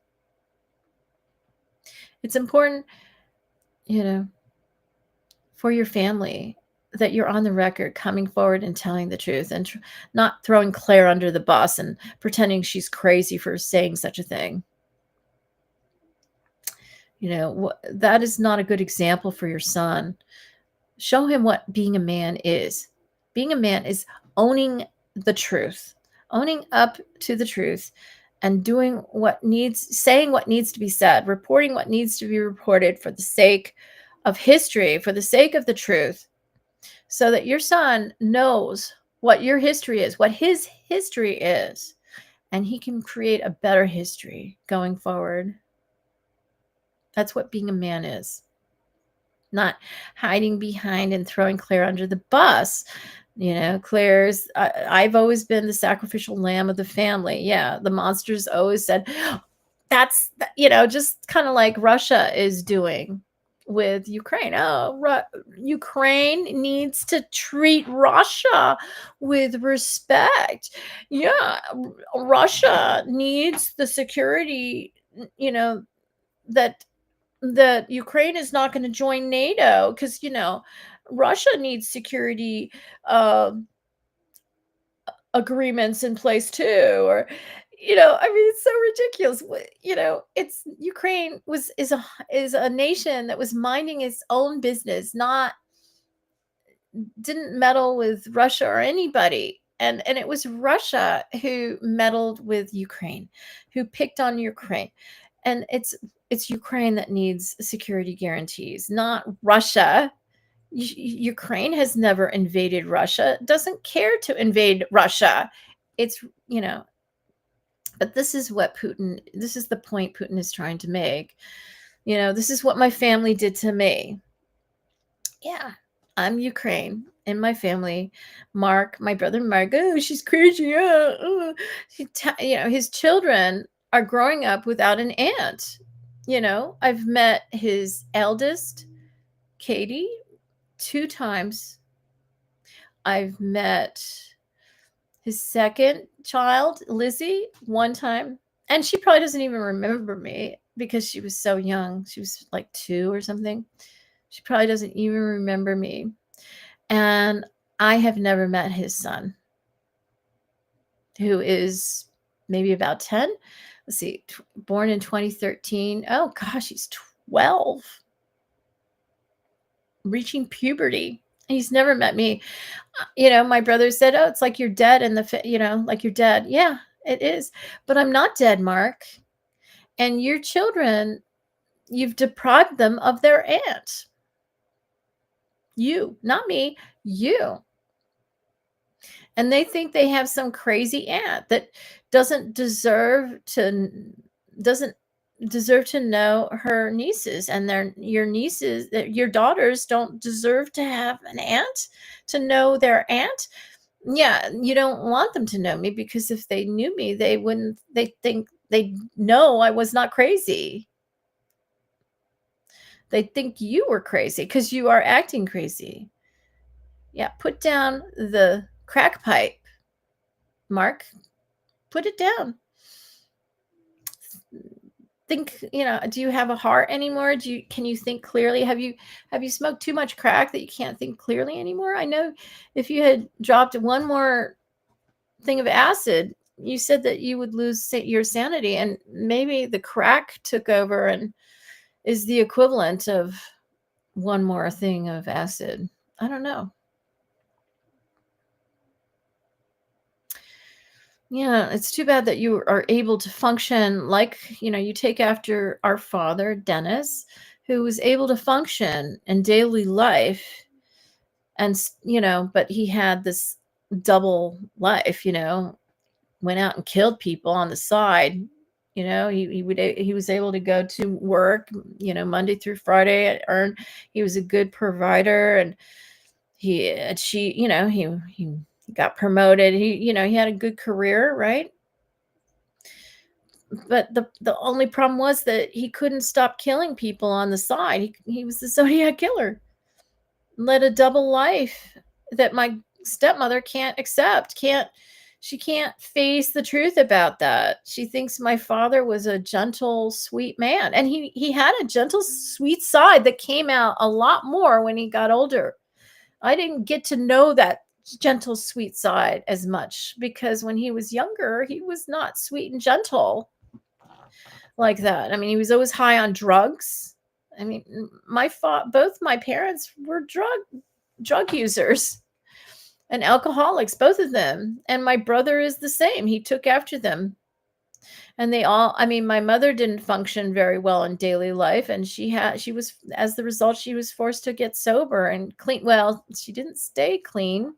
It's important, you know, for your family that you're on the record coming forward and telling the truth, and not throwing Claire under the bus and pretending she's crazy for saying such a thing. You know, that is not a good example for your son. Show him what being a man is. Being a man is owning the truth, owning up to the truth, and saying what needs to be said, reporting what needs to be reported for the sake of history, for the sake of the truth, so that your son knows what your history is, what his history is, and he can create a better history going forward. That's what being a man is. Not hiding behind and throwing Claire under the bus. You know, I've always been the sacrificial lamb of the family. Yeah, the monsters always said, that's, you know, just kind of like Russia is doing with Ukraine. Ukraine needs to treat Russia with respect. Yeah, Russia needs the security, you know, that Ukraine is not going to join NATO because, you know, Russia needs security agreements in place too. Or, you know, I mean, it's so ridiculous. You know, Ukraine is a nation that was minding its own business, didn't meddle with Russia or anybody. And it was Russia who meddled with Ukraine, who picked on Ukraine. And it's Ukraine that needs security guarantees, not Russia. Ukraine has never invaded Russia, doesn't care to invade Russia. It's, you know, but this is the point Putin is trying to make. This is what my family did to me. Yeah, I'm Ukraine. In my family, Mark, my brother Mark, oh, she's crazy. His children are growing up without an aunt. I've met his eldest, Katie, 2 times. I've met his second child, Lizzie, 1 time. And she probably doesn't even remember me because she was so young. She was like 2 or something. She probably doesn't even remember me. And I have never met his son, who is maybe about 10. Let's see, born in 2013. Oh gosh, he's 12. Reaching puberty. He's never met me. My brother said, "Oh, it's like you're dead in the, like you're dead." Yeah, it is. But I'm not dead, Mark. And your children, you've deprived them of their aunt. You, not me, you. And they think they have some crazy aunt that doesn't deserve to know her nieces, and your nieces, your daughters don't deserve to have an aunt, to know their aunt. Yeah, you don't want them to know me, because if they knew me, they know I was not crazy. They think you were crazy because you are acting crazy. Yeah, put down the crack pipe, Mark. Put it down. Think, do you have a heart anymore? Can you think clearly? Have you smoked too much crack that you can't think clearly anymore? I know if you had dropped one more thing of acid, you said that you would lose your sanity, and maybe the crack took over and is the equivalent of one more thing of acid. I don't know. Yeah, it's too bad that you are able to function like, you take after our father, Dennis, who was able to function in daily life. And, but he had this double life, went out and killed people on the side. He was able to go to work, Monday through Friday, he was a good provider, and he got promoted. He had a good career, right? But the only problem was that he couldn't stop killing people on the side. He was the Zodiac killer. Led a double life that my stepmother can't accept. She can't face the truth about that. She thinks my father was a gentle, sweet man. And he had a gentle, sweet side that came out a lot more when he got older. I didn't get to know that gentle, sweet side as much, because when he was younger, he was not sweet and gentle like that. I mean, he was always high on drugs. I mean, both my parents were drug users and alcoholics, both of them. And my brother is the same. He took after them. And my mother didn't function very well in daily life, and as the result, she was forced to get sober and clean. Well, she didn't stay clean.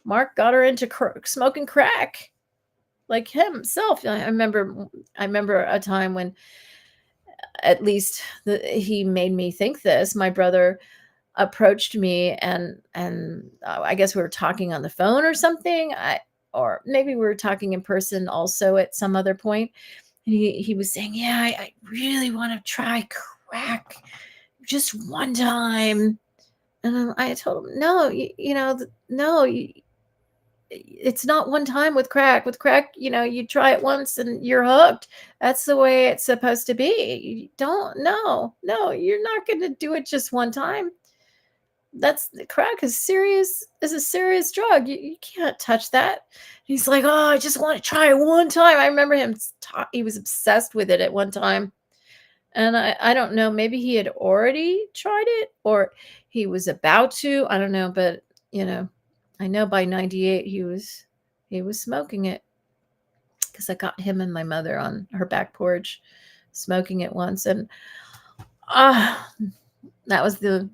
Mark got her into smoking crack, like himself. I remember a time when, at least he made me think this. My brother approached me, and I guess we were talking on the phone or something. Or maybe we were talking in person also at some other point. And he was saying, yeah, I really want to try crack just one time. And I told him, no, no, it's not one time with crack. With crack, you try it once and you're hooked. That's the way it's supposed to be. You're not going to do it just one time. Crack is a serious drug. You can't touch that. He's like, oh, I just want to try it one time. I remember him. He was obsessed with it at one time. And I don't know, maybe he had already tried it or he was about to. I don't know, but I know by 98 he was smoking it, because I got him and my mother on her back porch smoking it once, and that was the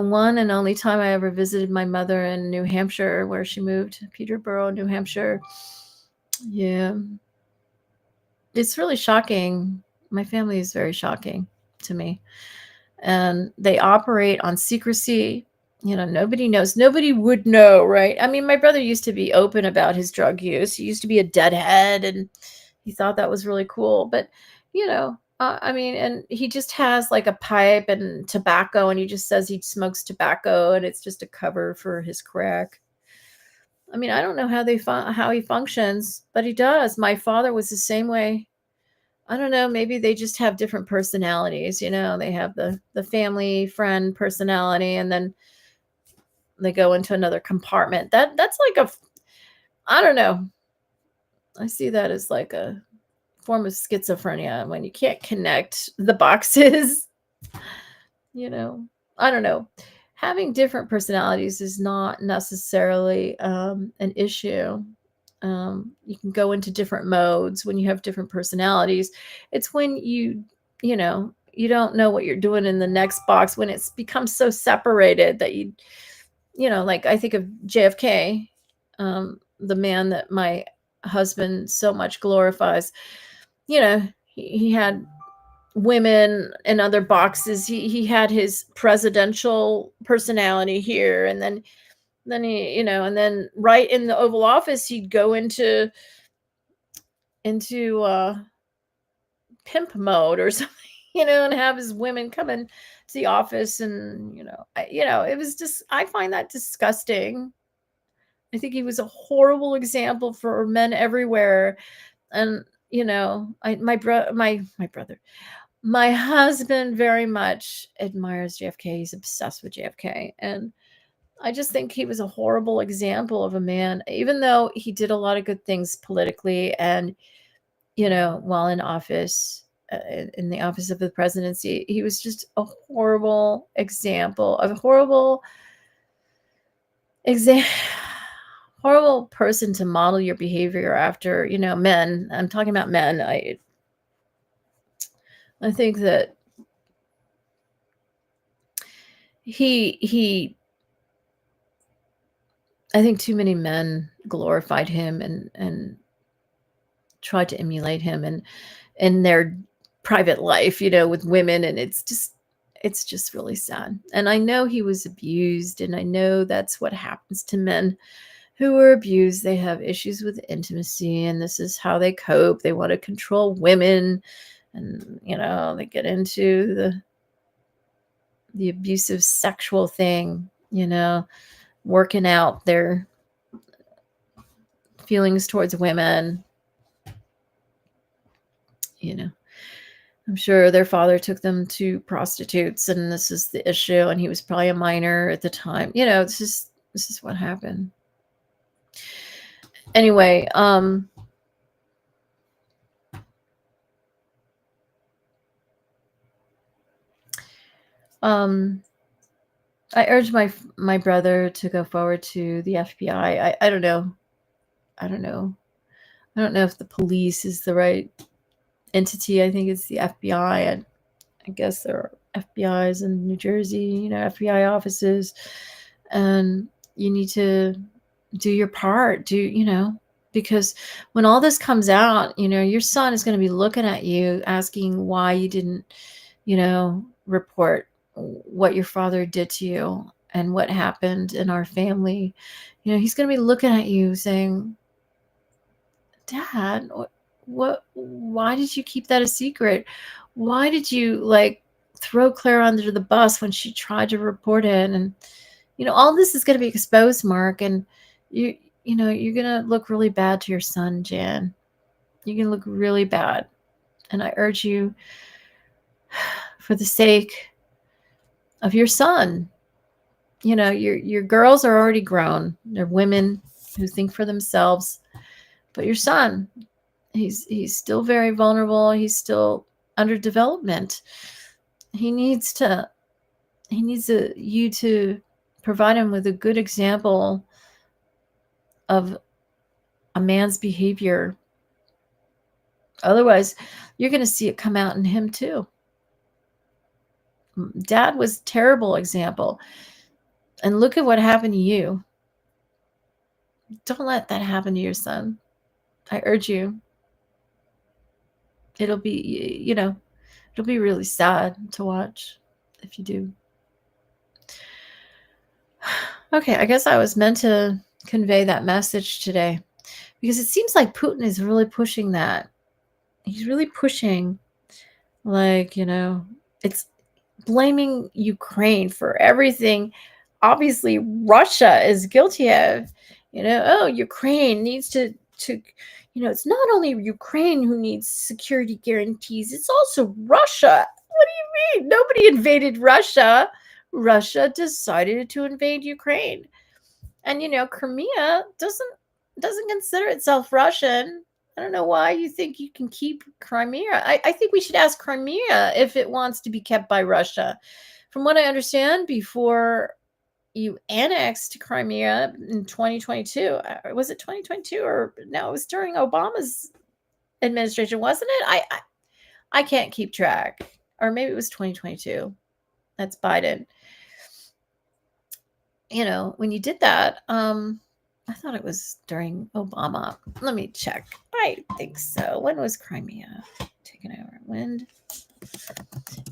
one and only time I ever visited my mother in New Hampshire, where she moved, Peterborough, New Hampshire. Yeah. It's really shocking My family is very shocking to me. And they operate on secrecy. Nobody knows. Nobody would know, right? I mean, my brother used to be open about his drug use. He used to be a deadhead, and he thought that was really cool. But, I mean, and he just has like a pipe and tobacco, and he just says he smokes tobacco, and it's just a cover for his crack. I mean, I don't know how he functions, but he does. My father was the same way. I don't know, maybe they just have different personalities, they have the family friend personality, and then they go into another compartment. That's like I don't know. I see that as like a form of schizophrenia when you can't connect the boxes. I don't know. Having different personalities is not necessarily an issue. You can go into different modes when you have different personalities. It's when you don't know what you're doing in the next box, when it's become so separated that like I think of JFK, the man that my husband so much glorifies. He had women in other boxes. He had his presidential personality here, and then he, and then right in the Oval Office, he'd go into pimp mode or something, and have his women come in to the office, and it was just, I find that disgusting. I think he was a horrible example for men everywhere. And my husband very much admires JFK. He's obsessed with JFK, and I just think he was a horrible example of a man, even though he did a lot of good things politically and, while in office, in the office of the presidency. He was just a horrible example of a horrible horrible person to model your behavior after, men. I'm talking about men. I think that I think too many men glorified him and tried to emulate him and in their private life, with women, and it's just really sad. And I know he was abused, and I know that's what happens to men who are abused. They have issues with intimacy, and this is how they cope. They want to control women, and they get into the abusive sexual thing, working out their feelings towards women. I'm sure their father took them to prostitutes, and this is the issue, and he was probably a minor at the time. This is what happened. Anyway, I urge my brother to go forward to the FBI. I don't know. I don't know if the police is the right entity. I think it's the FBI. I guess there are FBIs in New Jersey, FBI offices, and you need to do your part. Because when all this comes out, your son is going to be looking at you, asking why you didn't, report what your father did to you and what happened in our family. He's going to be looking at you saying, Dad, why did you keep that a secret? Why did you throw Claire under the bus when she tried to report it? And, all this is going to be exposed, Mark. And you're going to look really bad to your son, Jan. You're going to look really bad. And I urge you, for the sake of your son, your girls are already grown. They're women who think for themselves. But your son, he's still very vulnerable. He's still under development. He needs you to provide him with a good example of a man's behavior. Otherwise, you're going to see it come out in him too. Dad was a terrible example. And look at what happened to you. Don't let that happen to your son. I urge you. it'll be, it'll be really sad to watch if you do. Okay, I guess I was meant to convey that message today because it seems like Putin is really pushing that. He's really pushing, like, it's blaming Ukraine for everything. Obviously, Russia is guilty of, oh, Ukraine needs to, it's not only Ukraine who needs security guarantees, it's also Russia. What do you mean? Nobody invaded Russia. Russia decided to invade Ukraine. And Crimea doesn't consider itself Russian. I don't know why you think you can keep Crimea. I think we should ask Crimea if it wants to be kept by Russia. From what I understand, before you annexed Crimea in 2022, was it 2022 or no? It was during Obama's administration, wasn't it? I can't keep track, or maybe it was 2022. That's Biden. When you did that, I thought it was during Obama. Let me check. I think so. When was Crimea taken over?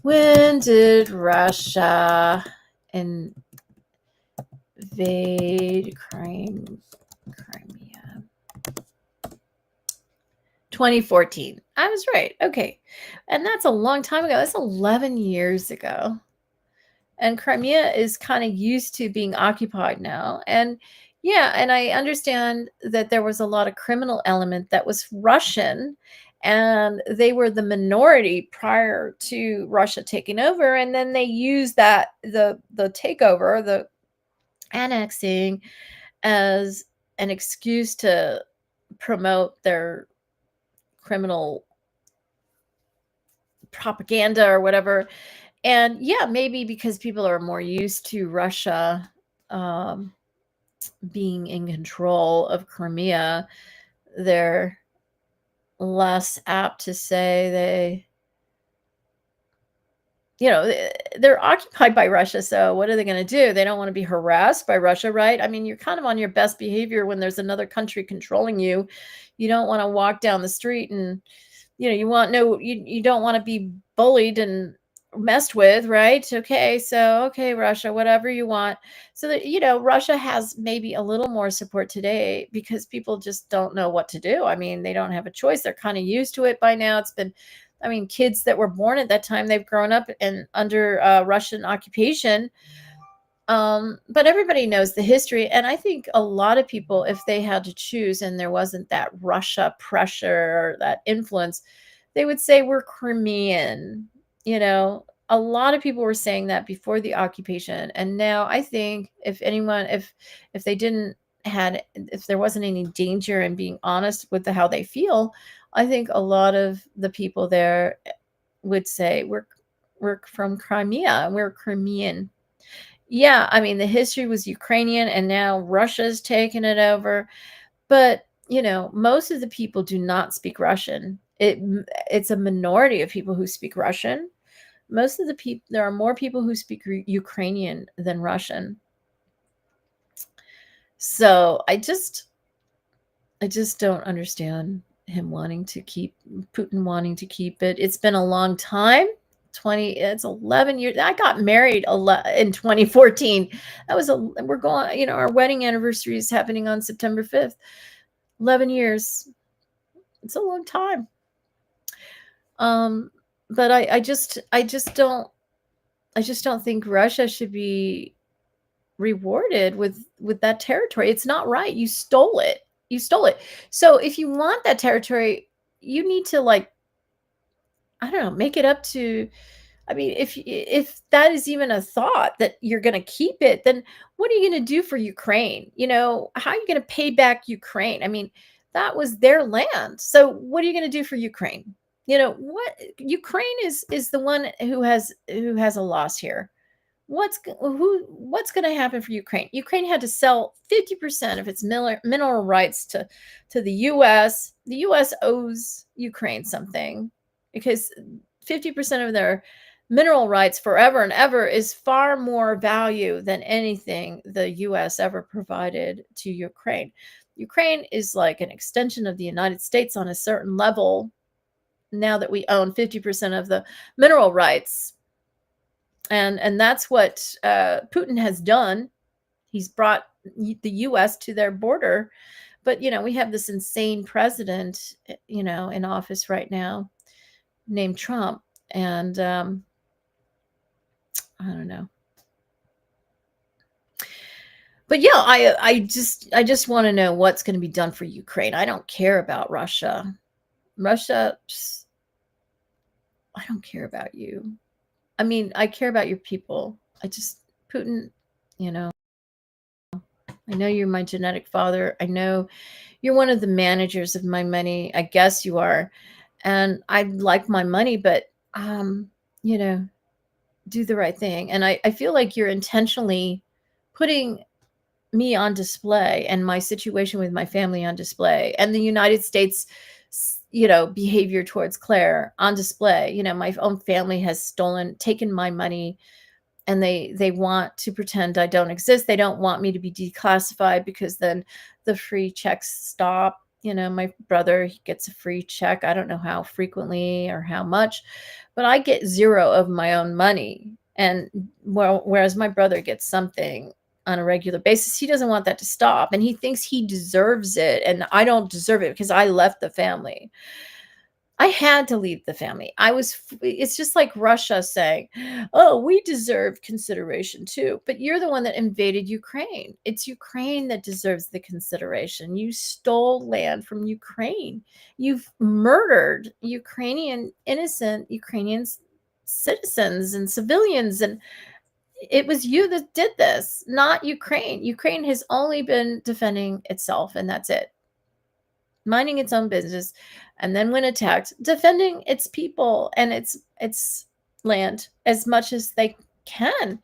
When did Russia invade Crimea? 2014. I was right. Okay. And that's a long time ago. That's 11 years ago. And Crimea is kind of used to being occupied now. And yeah, and I understand that there was a lot of criminal element that was Russian, and they were the minority prior to Russia taking over. And then they used that, the takeover, the annexing, as an excuse to promote their criminal propaganda or whatever. And yeah, maybe because people are more used to Russia being in control of Crimea, they're less apt to say they're occupied by Russia. So what are they going to do? They don't want to be harassed by Russia, right? I mean, you're kind of on your best behavior when there's another country controlling you. You don't want to walk down the street and, you don't want to be bullied and messed with, right? Okay, Russia, whatever you want. So that, Russia has maybe a little more support today because people just don't know what to do. I mean, they don't have a choice. They're kind of used to it by now. Kids that were born at that time, they've grown up under Russian occupation. But everybody knows the history. And I think a lot of people, if they had to choose and there wasn't that Russia pressure or that influence, they would say we're Crimean. A lot of people were saying that before the occupation. And now I think if there wasn't any danger in being honest with how they feel, I think a lot of the people there would say we're from Crimea, we're Crimean. Yeah, the history was Ukrainian and now Russia's taken it over. But, most of the people do not speak Russian. It's a minority of people who speak Russian. Most of the people, there are more people who speak Ukrainian than Russian. So I just don't understand Putin wanting to keep it. It's been a long time. It's 11 years. I got married in 2014. We're going, our wedding anniversary is happening on September 5th. 11 years. It's a long time. But I just don't think Russia should be rewarded with that territory. It's not right. You stole it. So if you want that territory, you need to, I don't know, make it up to, if that is even a thought that you're going to keep it, then what are you going to do for Ukraine? How are you going to pay back Ukraine? That was their land. So what are you going to do for Ukraine? What Ukraine is the one who has a loss here. What's going to happen for Ukraine? Ukraine had to sell 50% of its mineral rights to the U.S. The U.S. owes Ukraine something because 50% of their mineral rights forever and ever is far more value than anything the U.S. ever provided to Ukraine. Ukraine is like an extension of the United States on a certain level. now that we own 50% of the mineral rights. And that's what Putin has done. He's brought the U.S. to their border. But, we have this insane president, in office right now named Trump. And I don't know. But yeah, I just want to know what's going to be done for Ukraine. I don't care about Russia. Russia, I don't care about you. I mean, I care about your people. Putin, I know you're my genetic father. I know you're one of the managers of my money. I guess you are. And I like my money, but, do the right thing. And I feel like you're intentionally putting me on display and my situation with my family on display, and the United States, behavior towards Claire on display. My own family has taken my money, and they want to pretend I don't exist. They don't want me to be declassified, because then the free checks stop. My brother, he gets a free check. I don't know how frequently or how much, but I get zero of my own money. And whereas my brother gets something on a regular basis, he doesn't want that to stop. And he thinks he deserves it. And I don't deserve it because I left the family. I had to leave the family. It's just like Russia saying, oh, we deserve consideration too. But you're the one that invaded Ukraine. It's Ukraine that deserves the consideration. You stole land from Ukraine. You've murdered innocent Ukrainian citizens and civilians. And it was you that did this, not Ukraine. Ukraine has only been defending itself, and that's it. Minding its own business, and then when attacked, defending its people and its land as much as they can.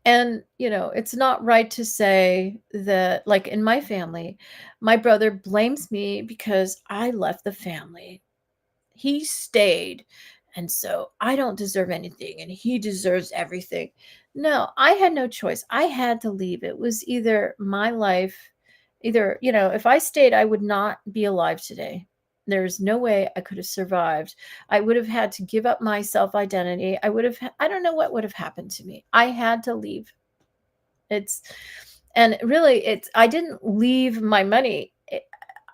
And it's not right to say that, like in my family, my brother blames me because I left the family. He stayed, and so I don't deserve anything, and he deserves everything. No, I had no choice. I had to leave. It was either my life. If I stayed, I would not be alive today. There's no way I could have survived. I would have had to give up my self-identity. I don't know what would have happened to me. I had to leave. I didn't leave my money.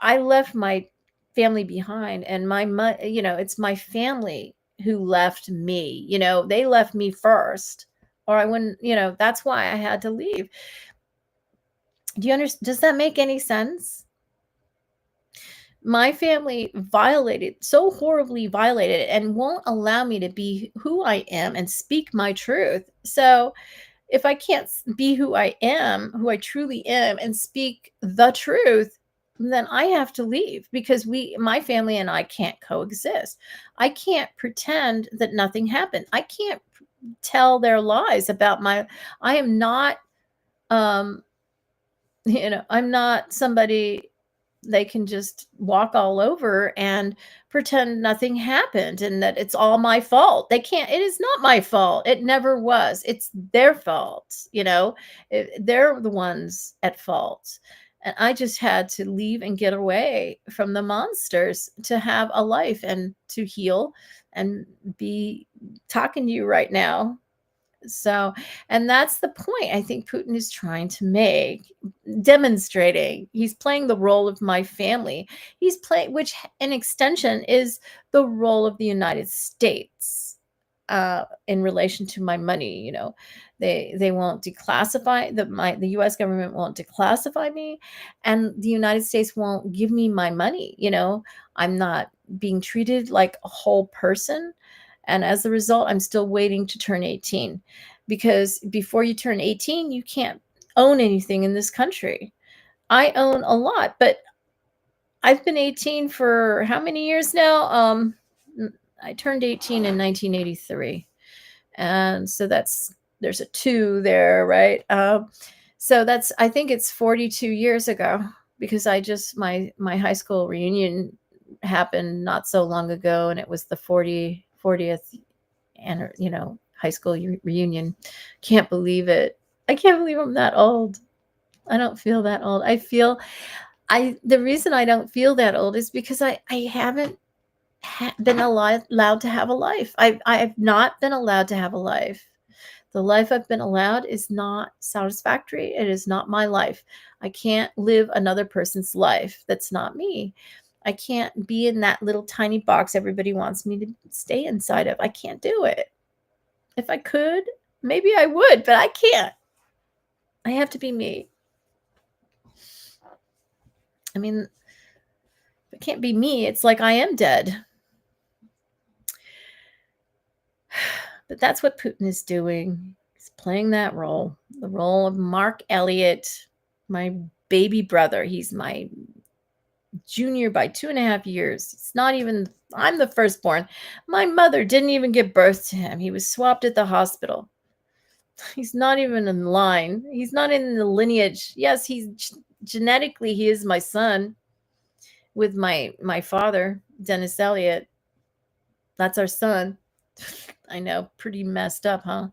I left my family behind, and it's my family who left me. They left me first, or I wouldn't, that's why I had to leave. Do you understand? Does that make any sense? My family so horribly violated, and won't allow me to be who I am and speak my truth. So if I can't be who I am, who I truly am, and speak the truth, then I have to leave, because my family and I can't coexist. I can't pretend that nothing happened. I can't tell their lies about I am not, I'm not somebody they can just walk all over and pretend nothing happened and that it's all my fault. They can't. It is not my fault. It never was. It's their fault. They're the ones at fault. And I just had to leave and get away from the monsters to have a life and to heal and be talking to you right now. So, and that's the point I think Putin is trying to make, demonstrating he's playing the role of my family. He's playing, which an extension is the role of the United States in relation to my money. They won't declassify the U.S. government won't declassify me, and the United States won't give me my money. I'm not being treated like a whole person. And as a result, I'm still waiting to turn 18, because before you turn 18, you can't own anything in this country. I own a lot, but I've been 18 for how many years now? I turned 18 in 1983. And so there's a 2 there, right? So I think it's 42 years ago, because my high school reunion happened not so long ago, and it was the 40th and high school reunion. Can't believe it. I can't believe I'm that old. I don't feel that old. The reason I don't feel that old is because I haven't been allowed to have a life. I've not been allowed to have a life. The life I've been allowed is not satisfactory. It is not my life. I can't live another person's life. That's not me. I can't be in that little tiny box everybody wants me to stay inside of. I can't do it. If I could, maybe I would, but I can't. I have to be me. I mean, if it can't be me, it's like I am dead. But that's what Putin is doing. He's playing that role, the role of Mark Elliott, my baby brother. He's my junior by 2.5 years. It's not even, I'm the firstborn. My mother didn't even give birth to him. He was swapped at the hospital. He's not even in line. He's not in the lineage. Yes, he's genetically, he is my son with my father, Dennis Elliott. That's our son. I know, pretty messed up, huh?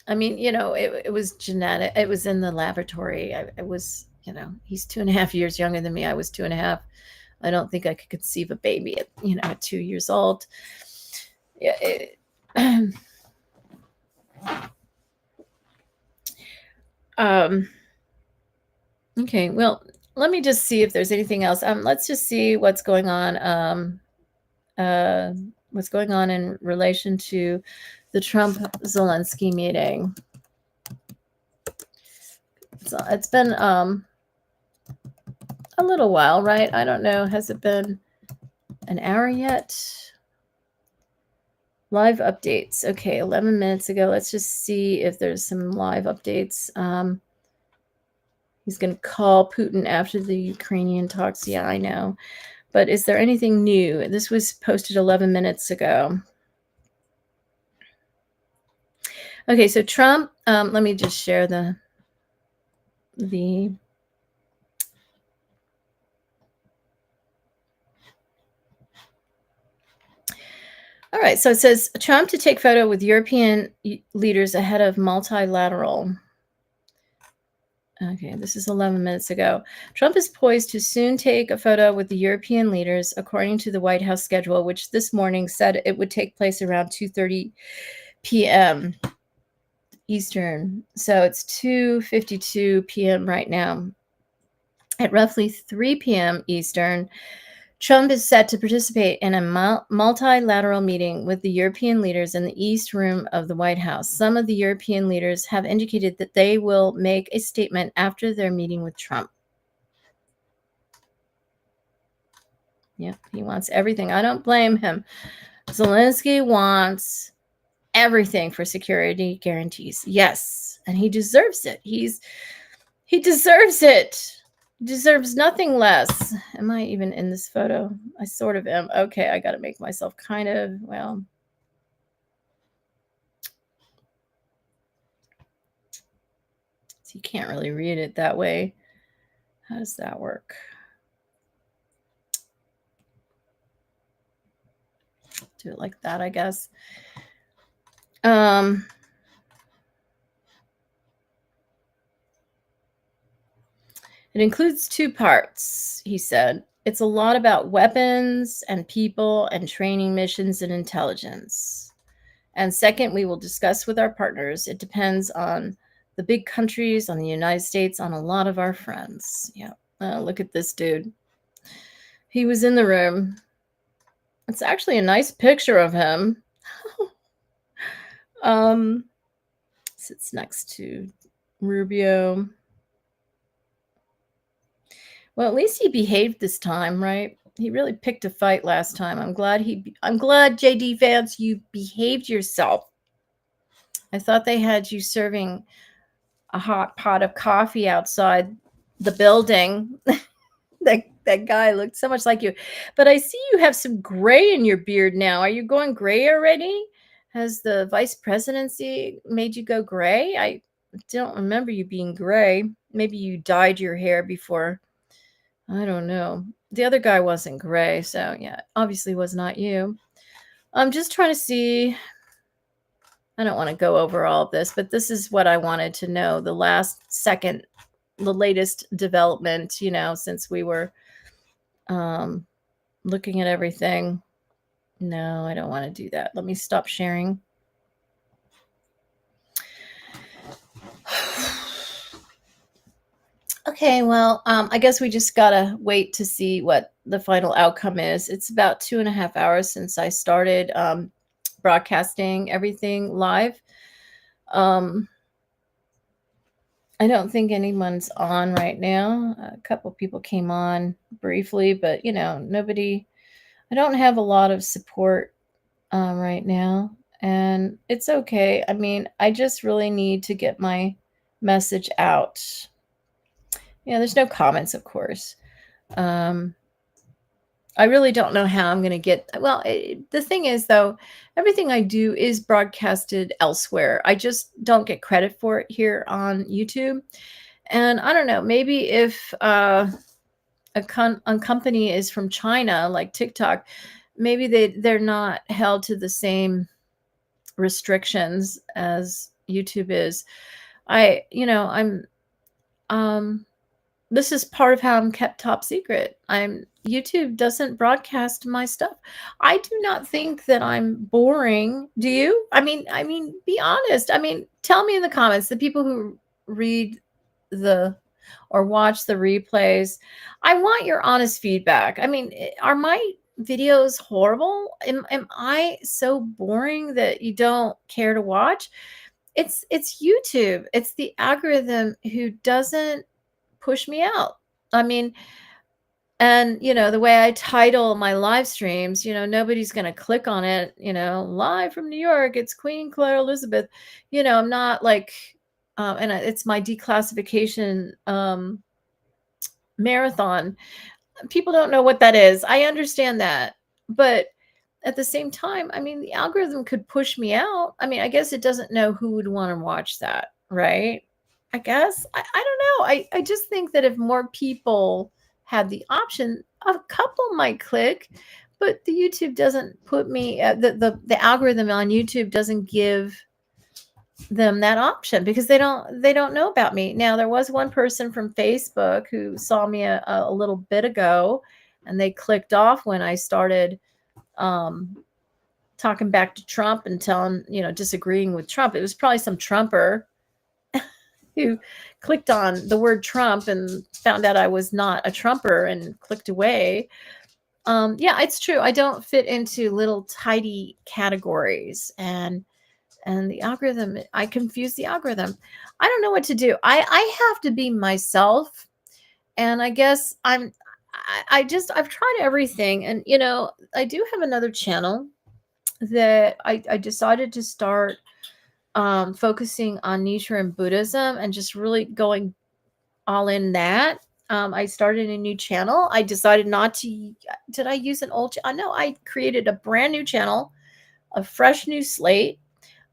I mean, it was genetic. It was in the laboratory. It was, he's 2.5 years younger than me. I was 2.5. I don't think I could conceive a baby at 2 years old. Yeah. Okay, well, let me just see if there's anything else. Let's just see what's going on. What's going on in relation to the Trump-Zelensky meeting. So it's been a little while, right? I don't know. Has it been an hour yet? Live updates. Okay, 11 minutes ago. Let's just see if there's some live updates. He's going to call Putin after the Ukrainian talks. Yeah, I know. But is there anything new? This was posted 11 minutes ago. Okay, so Trump, let me just share the all right, so it says Trump to take photo with European leaders ahead of multilateral. Okay, this is 11 minutes ago. Trump is poised to soon take a photo with the European leaders, according to the White House schedule, which this morning said it would take place around 2:30 p.m. Eastern. So it's 2:52 p.m. right now. At roughly 3 p.m. Eastern, Trump is set to participate in a multilateral meeting with the European leaders in the East Room of the White House. Some of the European leaders have indicated that they will make a statement after their meeting with Trump. Yep, he wants everything. I don't blame him. Zelensky wants everything for security guarantees. Yes, and he deserves it. He deserves it. Deserves nothing less. Am I even in this photo? I sort of am. Okay, I got to make myself kind of, well. So you can't really read it that way. How does that work? Do it like that, I guess. It includes 2 parts, he said. It's a lot about weapons and people and training missions and intelligence. And second, we will discuss with our partners. It depends on the big countries, on the United States, on a lot of our friends. Yeah. Look at this dude. He was in the room. It's actually a nice picture of him. Sits next to Rubio. Well, at least he behaved this time, right? He really picked a fight last time. I'm glad JD Vance, you behaved yourself. I thought they had you serving a hot pot of coffee outside the building. that guy looked so much like you. But I see you have some gray in your beard now. Are you going gray already? Has the vice presidency made you go gray? I don't remember you being gray. Maybe you dyed your hair before. I don't know. The other guy wasn't gray, so yeah, obviously was not you. I'm just trying to see. I don't want to go over all of this, but this is what I wanted to know. The latest development, since we were looking at everything. No, I don't want to do that. Let me stop sharing. Okay, well, I guess we just gotta wait to see what the final outcome is. It's about 2.5 hours since I started broadcasting everything live. I don't think anyone's on right now. A couple people came on briefly, but nobody. I don't have a lot of support right now, and it's okay. I mean, I just really need to get my message out. There's no comments, of course. I really don't know how I'm going to get. Well, the thing is, though, everything I do is broadcasted elsewhere. I just don't get credit for it here on YouTube. And I don't know, maybe if a company is from China, like TikTok, maybe they're not held to the same restrictions as YouTube is. This is part of how I'm kept top secret. YouTube doesn't broadcast my stuff. I do not think that I'm boring. Do you? I mean, be honest. I mean, tell me in the comments, the people who read or watch the replays. I want your honest feedback. I mean, are my videos horrible? Am I so boring that you don't care to watch? It's YouTube. It's the algorithm who doesn't push me out. I mean, and the way I title my live streams, nobody's going to click on it, live from New York, it's Queen Claire Elizabeth. I'm not like and it's my declassification marathon. People don't know what that is. I understand that. But at the same time, I mean, the algorithm could push me out. I mean, I guess it doesn't know who would want to watch that, right? I guess. I don't know. I just think that if more people had the option, a couple might click, but the YouTube doesn't put me the algorithm on YouTube doesn't give them that option because they don't know about me. Now, there was one person from Facebook who saw me a little bit ago, and they clicked off when I started talking back to Trump and telling, disagreeing with Trump. It was probably some Trumper who clicked on the word Trump and found out I was not a Trumper and clicked away. Yeah, it's true. I don't fit into little tidy categories, and the algorithm, I confuse the algorithm. I don't know what to do. I have to be myself, and I guess I've tried everything, and I do have another channel that I decided to start focusing on Nichiren Buddhism and just really going all in that. I started a new channel. I decided not to. Did I use an old channel? No, I created a brand new channel, a fresh new slate.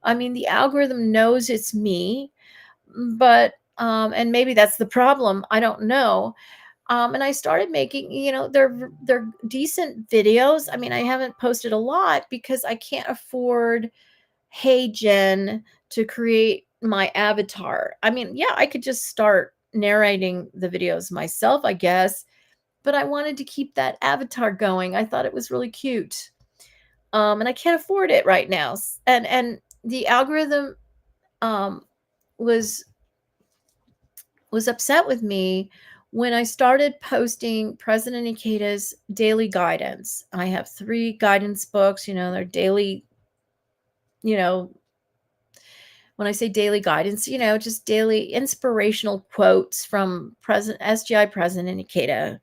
I mean, the algorithm knows it's me, but and maybe that's the problem. I don't know. And I started making, they're decent videos. I mean, I haven't posted a lot because I can't afford Hey Jen to create my avatar. I mean, yeah, I could just start narrating the videos myself, I guess, but I wanted to keep that avatar going. I thought it was really cute. And I can't afford it right now. And the algorithm was upset with me when I started posting President Ikeda's daily guidance. I have 3 guidance books, they're daily, when I say daily guidance, just daily inspirational quotes from SGI President Ikeda.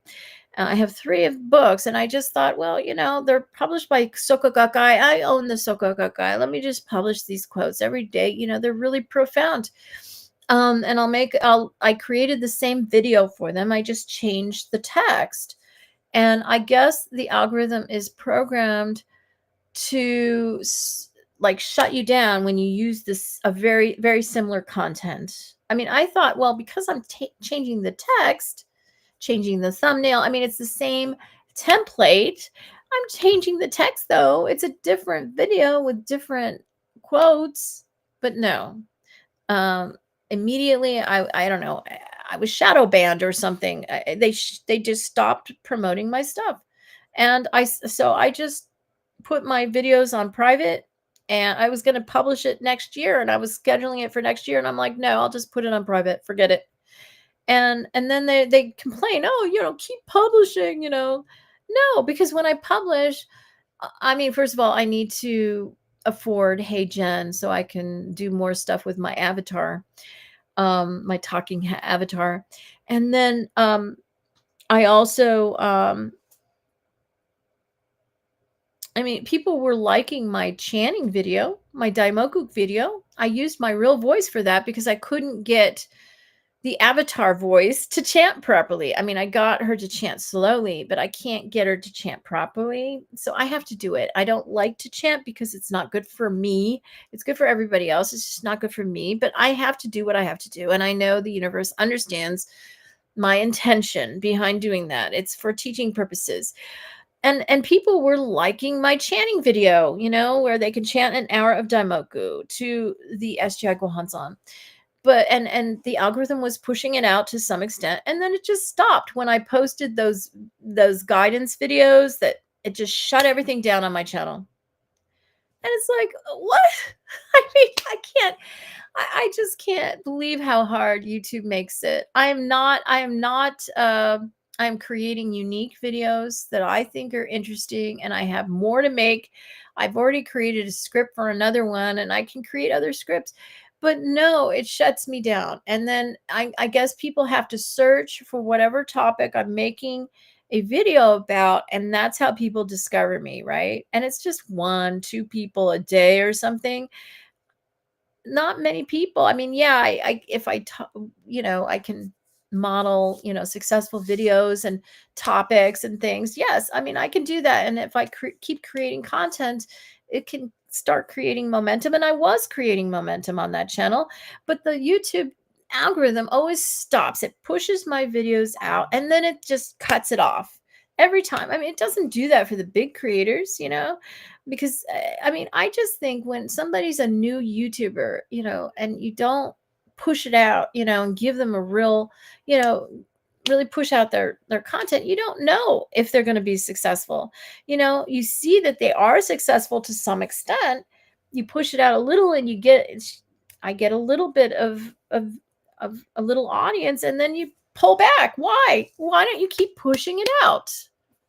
I have 3 of books, and I just thought, well, they're published by Sokogakai. I own the Sokogakai. Let me just publish these quotes every day. They're really profound. And I created the same video for them. I just changed the text. And I guess the algorithm is programmed to shut you down when you use a very, very similar content. I mean, I thought, well, because I'm changing the text, changing the thumbnail, I mean, it's the same template. I'm changing the text, though. It's a different video with different quotes, but no. Immediately, I don't know, I was shadow banned or something. They just stopped promoting my stuff. And so I just put my videos on private, and I was going to publish it next year, and I was scheduling it for next year, and I'm like, no, I'll just put it on private, forget it. And then they complain, oh, keep publishing, no, because when I publish, I mean, first of all, I need to afford Hey Jen so I can do more stuff with my avatar, my talking avatar. And then I also I mean, people were liking my chanting video, my Daimoku video. I used my real voice for that because I couldn't get the avatar voice to chant properly. I mean, I got her to chant slowly, but I can't get her to chant properly. So I have to do it. I don't like to chant because it's not good for me. It's good for everybody else. It's just not good for me. But I have to do what I have to do. And I know the universe understands my intention behind doing that. It's for teaching purposes. And people were liking my chanting video, where they can chant an hour of Daimoku to the SGI Gohansan. But and the algorithm was pushing it out to some extent, and then it just stopped when I posted those guidance videos. That it just shut everything down on my channel. And it's like, what? I mean, I just can't believe how hard YouTube makes it. I'm creating unique videos that I think are interesting, and I have more to make. I've already created a script for another one, and I can create other scripts. But no, it shuts me down. And then I guess people have to search for whatever topic I'm making a video about, and that's how people discover me, right? And it's just 1-2 people a day or something. Not many people. I mean, yeah, if I I can model, successful videos and topics and things. Yes, I mean, I can do that. And if I keep creating content, it can start creating momentum. And I was creating momentum on that channel, but the YouTube algorithm always stops. It pushes my videos out, and then it just cuts it off every time. I mean, it doesn't do that for the big creators, because I mean, I just think when somebody's a new YouTuber, and you don't push it out, and give them a real, really push out their content, you don't know if they're going to be successful. You see that they are successful to some extent. You push it out a little, and I get a little bit of a little audience, and then you pull back. Why don't you keep pushing it out?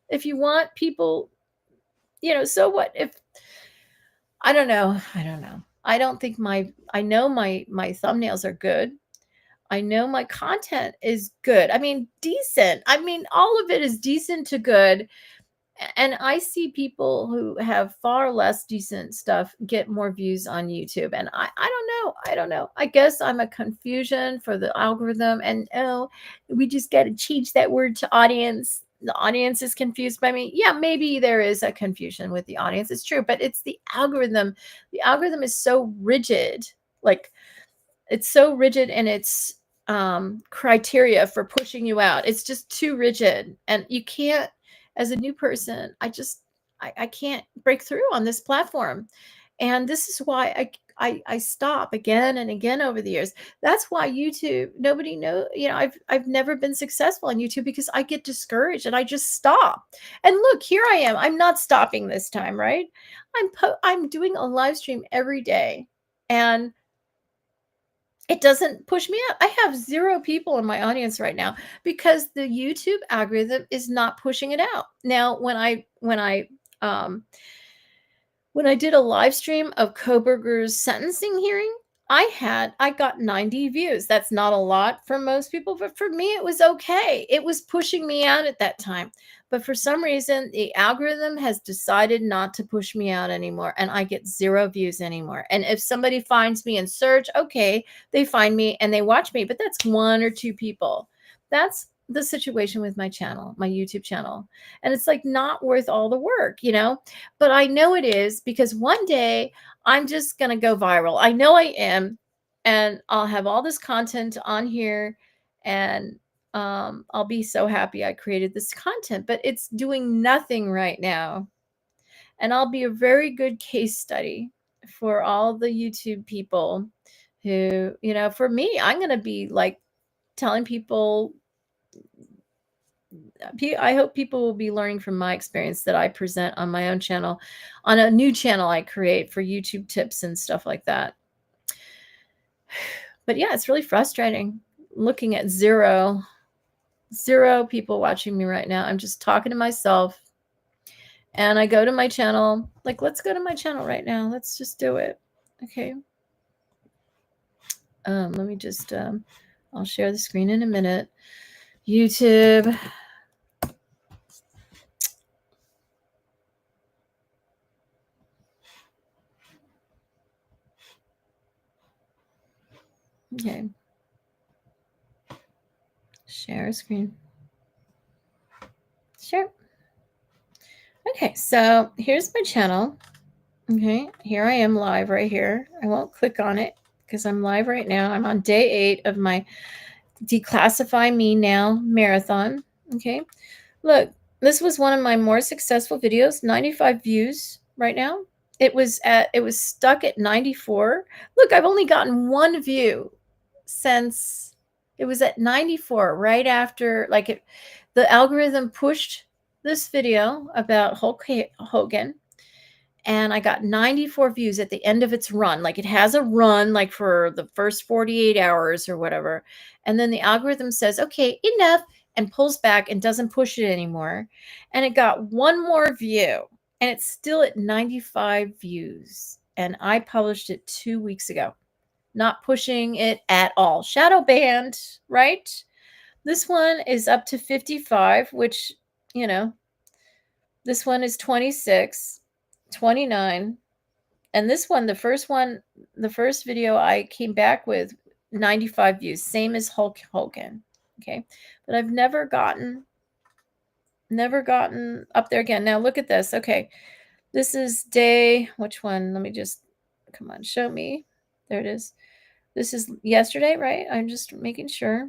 If you want people, so what if I don't know. I don't think I know my thumbnails are good. I know my content is good. I mean, decent. I mean, all of it is decent to good. And I see people who have far less decent stuff get more views on YouTube. And I don't know. I guess I'm a confusion for the algorithm. And we just got to change that word to audience. The audience is confused by me. Yeah, maybe there is a confusion with the audience. It's true, but it's the algorithm. The algorithm is so rigid. Like, it's so rigid in its criteria for pushing you out. It's just too rigid. And you can't, as a new person, I can't break through on this platform. And this is why I stop again and again over the years. That's why YouTube, nobody knows, I've never been successful on YouTube because I get discouraged and I just stop. And look, here I am. I'm not stopping this time, right? I'm doing a live stream every day, and it doesn't push me out. I have 0 people in my audience right now because the YouTube algorithm is not pushing it out. Now, when I did a live stream of Koberger's sentencing hearing, I got 90 views. That's not a lot for most people, but for me, it was okay. It was pushing me out at that time. But for some reason, the algorithm has decided not to push me out anymore, and I get 0 views anymore. And if somebody finds me in search, okay, they find me and they watch me, but that's 1 or 2 people. That's the situation with my channel, my YouTube channel. And it's like not worth all the work, but I know it is, because one day I'm just going to go viral. I know I am, and I'll have all this content on here, and I'll be so happy I created this content, but it's doing nothing right now. And I'll be a very good case study for all the YouTube people who, for me, I'm going to be like telling people, I hope people will be learning from my experience that I present on my own channel, on a new channel I create for YouTube tips and stuff like that. But yeah, it's really frustrating looking at zero people watching me right now. I'm just talking to myself. And I go to my channel, like, let's go to my channel right now. Let's just do it. Okay. Let me just, I'll share the screen in a minute. YouTube. Okay. Share screen. Share. Okay, so here's my channel. Okay, here I am live right here. I won't click on it because I'm live right now. I'm on day 8 of my Declassify Me Now marathon. Okay, look, this was one of my more successful videos. 95 views right now. It was stuck at 94. Look, I've only gotten 1 view since it was at 94. Right after, like, the algorithm pushed this video about Hulk Hogan. And I got 94 views at the end of its run. Like, it has a run, like, for the first 48 hours or whatever. And then the algorithm says, okay, enough, and pulls back and doesn't push it anymore. And it got 1 more view. And it's still at 95 views. And I published it 2 weeks ago. Not pushing it at all. Shadow banned, right? This one is up to 55, which, you know, this one is 26. 29, and this one, the first video I came back with 95 views, same as Hulk Hogan. Okay, but I've never gotten up there again. Now look at this. Okay, this is day, which one? Let me just, come on, show me. There it is. This is yesterday, right? I'm just making sure.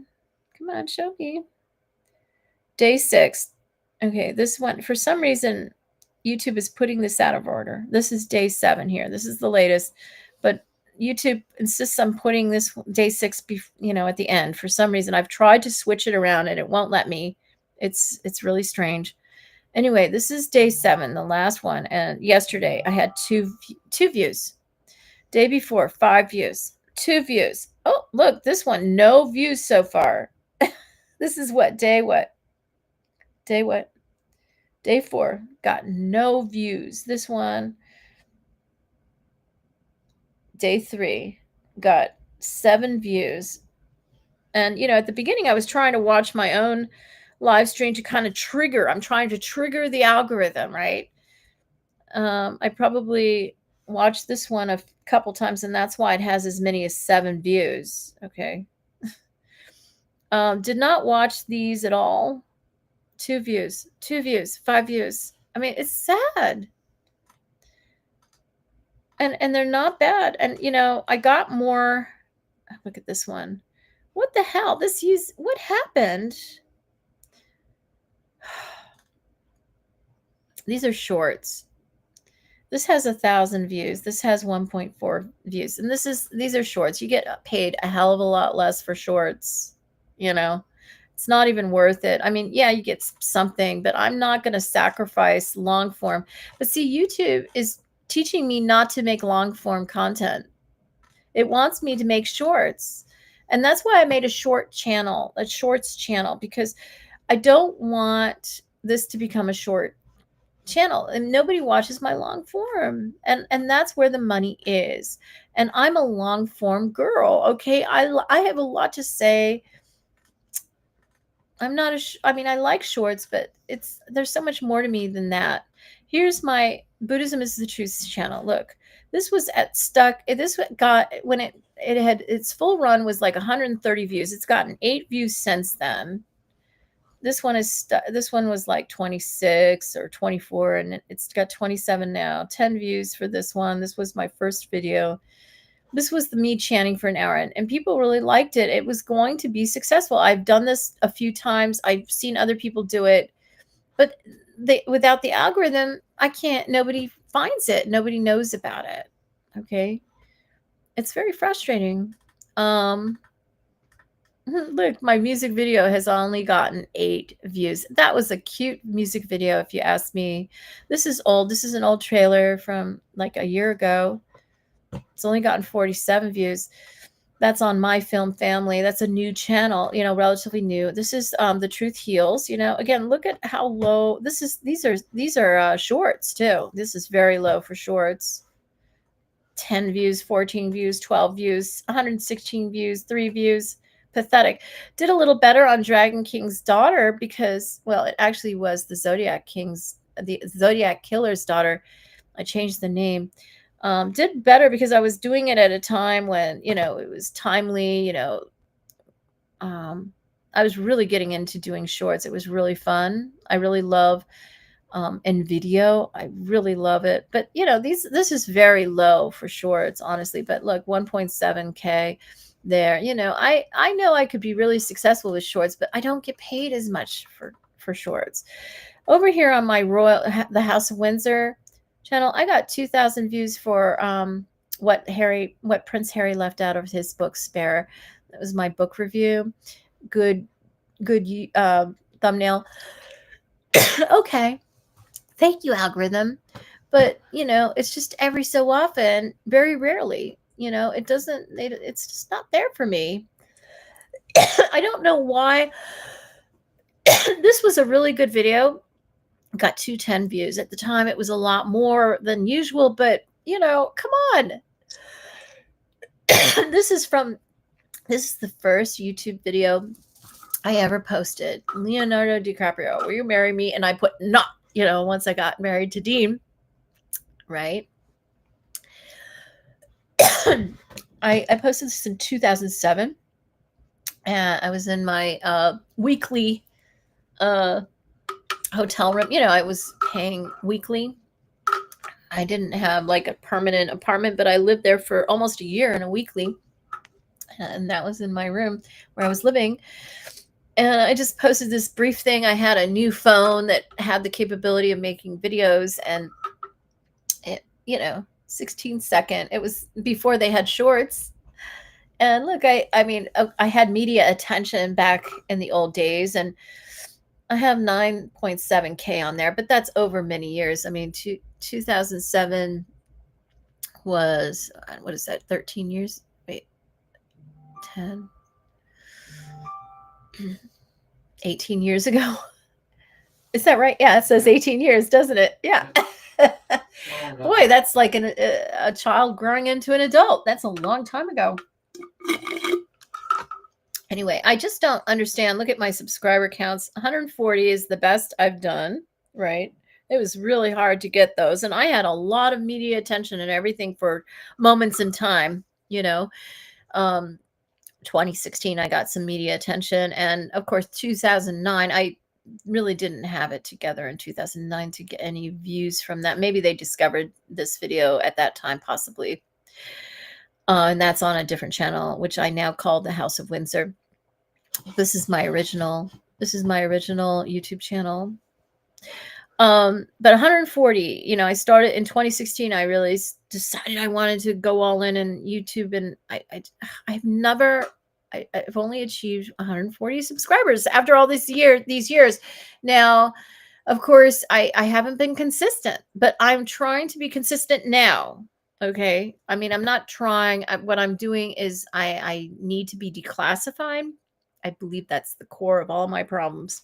Come on, show me. Day 6. Okay, this one, for some reason, YouTube is putting this out of order. This is day 7 here. This is the latest, but YouTube insists on putting this day 6, at the end. For some reason, I've tried to switch it around and it won't let me. It's really strange. Anyway, this is day 7, the last one. And yesterday I had two views. Day before, 5 views, 2 views. Oh, look, this one, no views so far. This is what? Day what? Day 4, got no views. This one, day 3, got 7 views. And, at the beginning, I was trying to watch my own live stream to kind of trigger. I'm trying to trigger the algorithm, right? I probably watched this one a couple times, and that's why it has as many as 7 views. Okay. Did not watch these at all. 2 views, 5 views. I mean, it's sad. And they're not bad. And, I got more. Look at this one. What the hell? What happened? These are shorts. This has 1,000 views. This has 1.4 views. And these are shorts. You get paid a hell of a lot less for shorts, It's not even worth it. I mean, yeah, you get something, but I'm not going to sacrifice long form. But see, YouTube is teaching me not to make long form content. It wants me to make shorts. And that's why I made a shorts channel, because I don't want this to become a short channel, and nobody watches my long form. And that's where the money is. And I'm a long form girl. Okay. I have a lot to say. I'm not I like shorts, but there's so much more to me than that. Here's my Buddhism is the Truth channel. Look, this was when it had its full run was like 130 views. It's gotten 8 views since then. This one was like 26 or 24, and it's got 27 now. 10 views for this one. This was my first video. This was me chanting for an hour, and people really liked it. It was going to be successful. I've done this a few times. I've seen other people do it, but without the algorithm, nobody finds it. Nobody knows about it. Okay. It's very frustrating. Look, my music video has only gotten 8 views. That was a cute music video, if you ask me. This is old. This is an old trailer from like a year ago. It's only gotten 47 views. That's on My Film Family. That's a new channel, you know, relatively new. This is The Truth Heals. You know, again, look at how low this is. These are shorts too. This is very low for shorts. 10 views, 14 views, 12 views, 116 views, 3 views. Pathetic. Did a little better on Dragon King's daughter because, well, it actually was the Zodiac Killer's daughter. I changed the name. Did better because I was doing it at a time when, you know, it was timely, you know. I was really getting into doing shorts. It was really fun. I really love and video. I really love it. But, you know, this is very low for shorts, honestly. But look, 1.7K there. You know, I know I could be really successful with shorts, but I don't get paid as much for shorts. Over here on my the House of Windsor channel, I got 2,000 views for what Prince Harry left out of his book Spare. That was my book review. Good thumbnail. Okay. Thank you, algorithm. But, you know, it's just every so often, very rarely, you know, it's just not there for me. I don't know why. This was a really good video. Got 210 views. At the time, it was a lot more than usual, but, you know, come on. This is the first YouTube video I ever posted. Leonardo DiCaprio, will you marry me? And I put not, you know, once I got married to Dean, right? I posted this in 2007. And I was in my weekly hotel room. You know, I was paying weekly. I didn't have like a permanent apartment, but I lived there for almost a year in a weekly. And that was in my room where I was living. And I just posted this brief thing. I had a new phone that had the capability of making videos, and it, you know, 16-second. It was before they had shorts. And look, I mean, I had media attention back in the old days, and I have 9.7K on there, but that's over many years. I mean, 2007 was, what is that, 13 years? Wait, 10, 18 years ago. Is that right? Yeah, it says 18 years, doesn't it? Yeah. Boy, that's like a child growing into an adult. That's a long time ago. Anyway, I just don't understand. Look at my subscriber counts. 140 is the best I've done, right? It was really hard to get those. And I had a lot of media attention and everything for moments in time, you know. 2016, I got some media attention. And of course, 2009, I really didn't have it together in 2009 to get any views from that. Maybe they discovered this video at that time, possibly. And that's on a different channel, which I now call the House of Windsor. This is my original YouTube channel. But 140, you know, I started in 2016. I really decided I wanted to go all in YouTube, and I've only achieved 140 subscribers after all these years. Now, of course, I haven't been consistent, but I'm trying to be consistent now. Okay. I mean, I'm not trying. What I'm doing is I need to be declassified. I believe that's the core of all my problems.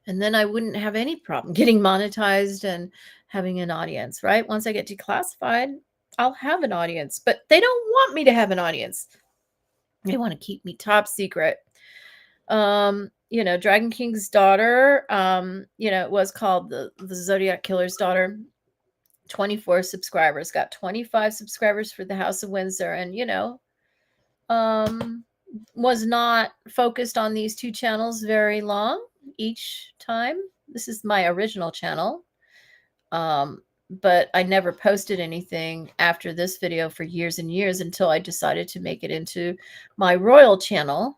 And then I wouldn't have any problem getting monetized and having an audience, right? Once I get declassified, I'll have an audience, but they don't want me to have an audience. They want to keep me top secret. You know, Dragon King's daughter, you know, it was called the Zodiac Killer's daughter. 24 subscribers, got 25 subscribers for the House of Windsor, and, you know, was not focused on these two channels very long each time. This is my original channel. But I never posted anything after this video for years and years until I decided to make it into my royal channel.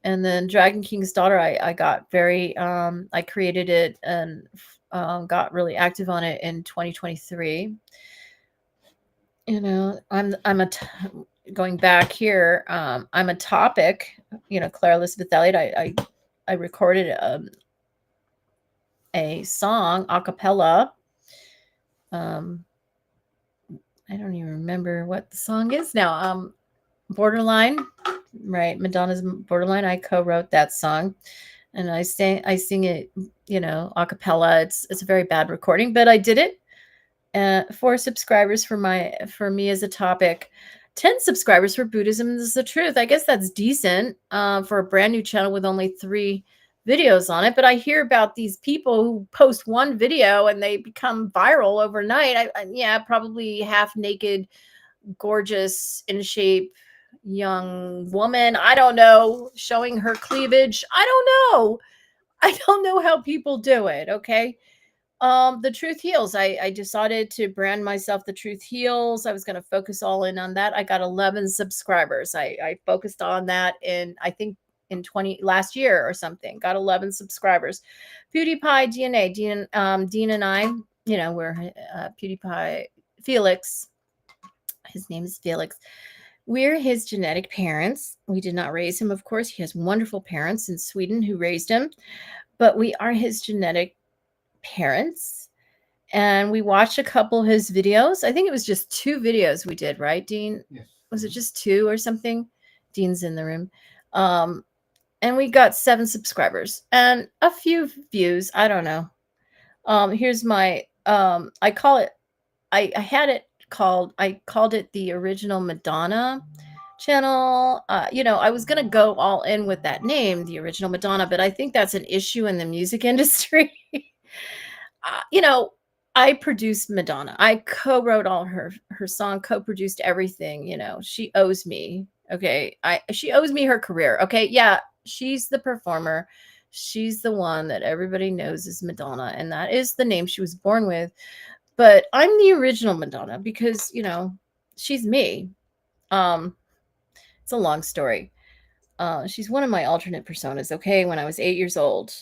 And then Dragon King's daughter, I got very, I created it and got really active on it in 2023. You know, going back here, I'm a topic, Claire Elizabeth Elliott. I recorded a song a cappella. I don't even remember what the song is now. Borderline, right? Madonna's Borderline. I co-wrote that song, and I sing it, a cappella. It's a very bad recording, but I did it. 4 subscribers for me as a topic. 10 subscribers for Buddhism is the Truth. I guess that's decent for a brand new channel with only 3 videos on it. But I hear about these people who post one video and they become viral overnight. Probably half naked, gorgeous, in shape, young woman. I don't know, showing her cleavage. I don't know how people do it. Okay. The Truth Heals. I decided to brand myself The Truth Heals. I was going to focus all in on that. I got 11 subscribers. I focused on that I think in last year or something. Got 11 subscribers. PewDiePie DNA. Dean and I, we're PewDiePie Felix. His name is Felix. We're his genetic parents. We did not raise him, of course. He has wonderful parents in Sweden who raised him, but we are his genetic parents. And we watched a couple of his videos. I think it was just 2 videos we did, right, Dean? Yes. Was it just 2 or something? Dean's in the room. And we got 7 subscribers and a few views. I don't know. Here's my, I call it, I called it the Original Madonna channel. I was going to go all in with that name, the Original Madonna, but I think that's an issue in the music industry. I produced Madonna. I co-wrote all her song, co-produced everything. She owes me. Okay. She owes me her career. Okay. Yeah. She's the performer. She's the one that everybody knows is Madonna. And that is the name she was born with. But I'm the original Madonna because, she's me. It's a long story. She's one of my alternate personas. Okay. When I was 8 years old,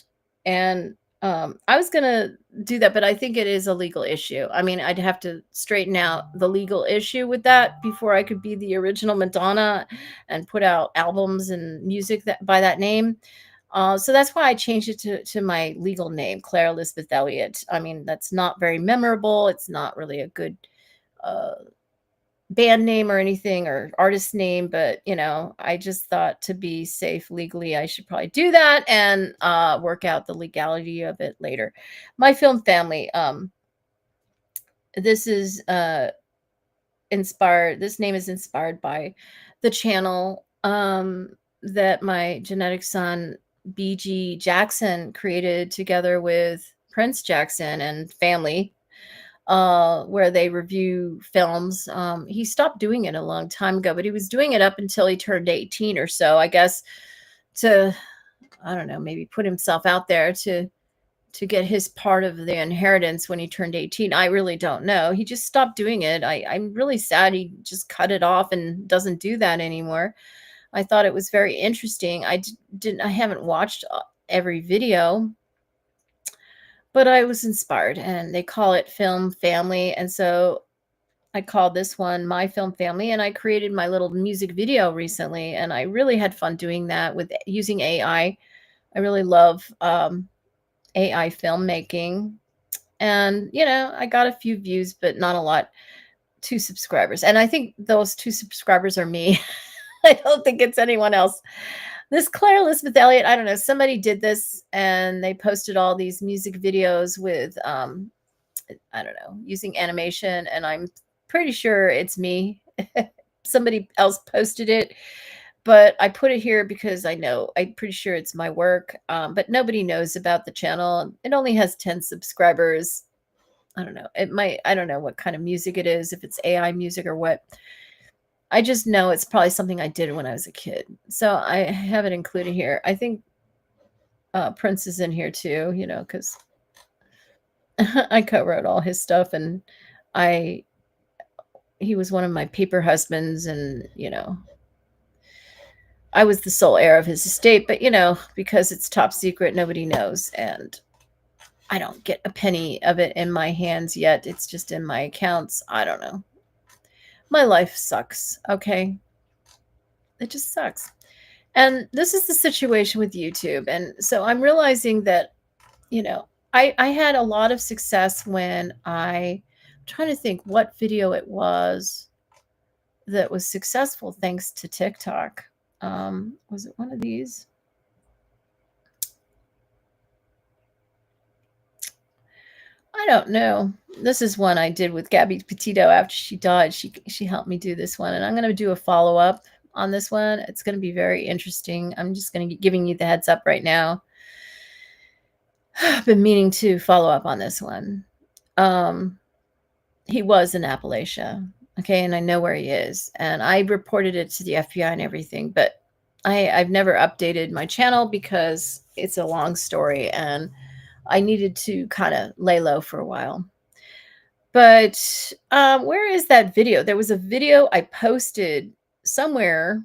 and I was going to do that, but I think it is a legal issue. I mean, I'd have to straighten out the legal issue with that before I could be the original Madonna and put out albums and music by that name. So that's why I changed it to my legal name, Claire Elizabeth Elliott. I mean, that's not very memorable. It's not really a good band name or anything or artist name, but I just thought to be safe legally, I should probably do that and work out the legality of it later. My film family. This is inspired. This name is inspired by the channel that my genetic son BG Jackson created together with Prince Jackson and family. Where they review films. He stopped doing it a long time ago, but he was doing it up until he turned 18 or so, I guess, to, I don't know, maybe put himself out there to get his part of the inheritance when he turned 18. I really don't know. He just stopped doing it. I'm really sad he just cut it off and doesn't do that anymore. I thought it was very interesting. I haven't watched every video, but I was inspired, and they call it Film Family. And so I called this one My Film Family, and I created my little music video recently, and I really had fun doing that with using AI. I really love AI filmmaking. And, I got a few views, but not a lot. 2 subscribers. And I think those 2 subscribers are me. I don't think it's anyone else. This Claire Elizabeth Elliott, I don't know, somebody did this and they posted all these music videos with, I don't know, using animation. And I'm pretty sure it's me. Somebody else posted it, but I put it here because I'm pretty sure it's my work. But nobody knows about the channel. It only has 10 subscribers. I don't know. I don't know what kind of music it is, if it's AI music or what. I just know it's probably something I did when I was a kid. So I have it included here. I think Prince is in here too, because I co-wrote all his stuff, and he was one of my paper husbands, and, I was the sole heir of his estate, but, because it's top secret, nobody knows. And I don't get a penny of it in my hands yet. It's just in my accounts. I don't know. My life sucks. Okay. It just sucks. And this is the situation with YouTube. And so I'm realizing that, I had a lot of success when I'm trying to think what video it was that was successful thanks to TikTok. Was it one of these? I don't know. This is one I did with Gabby Petito after she died. She helped me do this one, and I'm going to do a follow-up on this one. It's going to be very interesting. I'm just going to be giving you the heads up right now. I've been meaning to follow up on this one. He was in Appalachia, okay, and I know where he is, and I reported it to the FBI and everything, but I've never updated my channel because it's a long story, and I needed to kind of lay low for a while. But where is that video? There was a video I posted somewhere.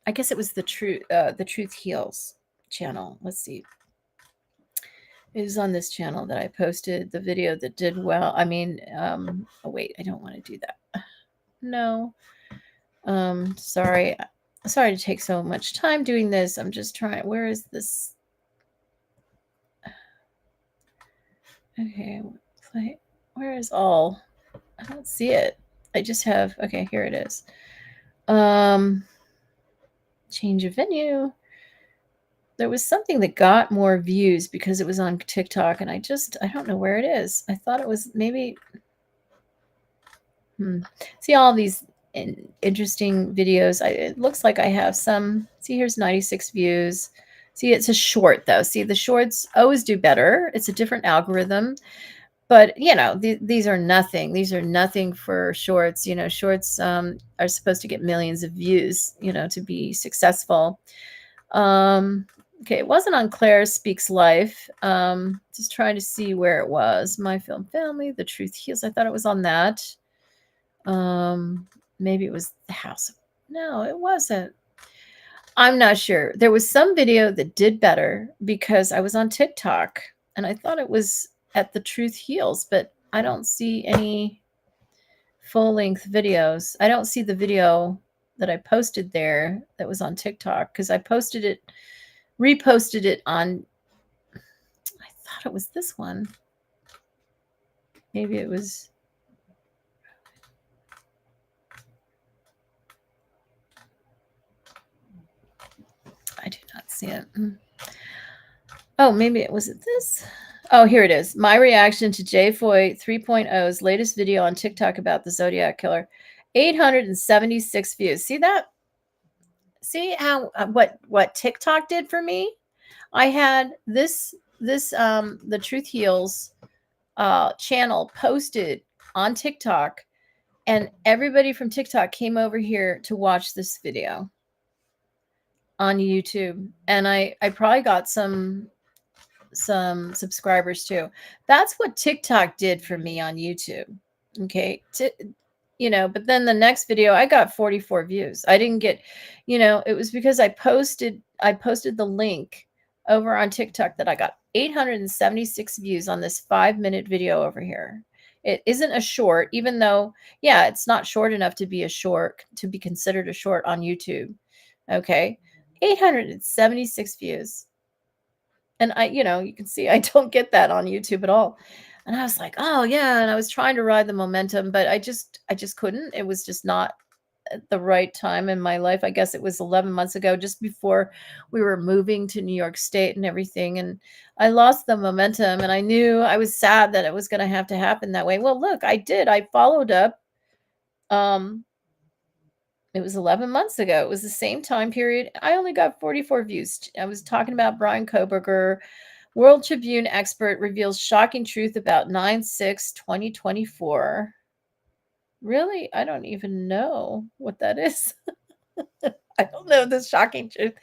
I guess it was the Truth Heals channel. Let's see. It was on this channel that I posted the video that did well. I mean, oh wait, I don't want to do that. No. Sorry to take so much time doing this. I'm just trying. Where is this? Okay, play. Where is all? I don't see it. I just have, okay, here it is. Change of venue. There was something that got more views because it was on TikTok, and I don't know where it is. I thought it was maybe, see all these interesting videos. It looks like I have some, see, here's 96 views. See, it's a short though. See, the shorts always do better. It's a different algorithm. But, these are nothing. These are nothing for shorts. Shorts are supposed to get millions of views, to be successful. Okay, it wasn't on Claire Speaks Life. Just trying to see where it was. My Film Family, The Truth Heals. I thought it was on that. Maybe it was The House. No, it wasn't. I'm not sure. There was some video that did better because I was on TikTok, and I thought it was at The Truth Heals, but I don't see any full-length videos. I don't see the video that I posted there that was on TikTok because I posted it, reposted it on, I thought it was this one. Maybe it was. I do not see it. Oh, maybe it was this. Oh, here it is. My reaction to JFoy 3.0's latest video on TikTok about the Zodiac Killer. 876 views. See that? See how what TikTok did for me? I had this the Truth Heals channel posted on TikTok, and everybody from TikTok came over here to watch this video on YouTube, and I probably got some subscribers too. That's what TikTok did for me on YouTube. Okay. But then the next video I got 44 views. I didn't get, it was because I posted the link over on TikTok that I got 876 views on this 5-minute video over here. It isn't a short, even though, yeah, it's not short enough to be a short, to be considered a short on YouTube. Okay. 876 views. And you can see I don't get that on YouTube at all. And I was like, oh yeah. And I was trying to ride the momentum, but I just couldn't. It was just not at the right time in my life. I guess it was 11 months ago, just before we were moving to New York State and everything. And I lost the momentum, and I knew, I was sad that it was going to happen that way. Well, look, I did. I followed up. It was 11 months ago. It was the same time period. I only got 44 views. I was talking about Brian Koberger. World Tribune expert reveals shocking truth about 9/6/2024. Really? I don't even know what that is. I don't know the shocking truth.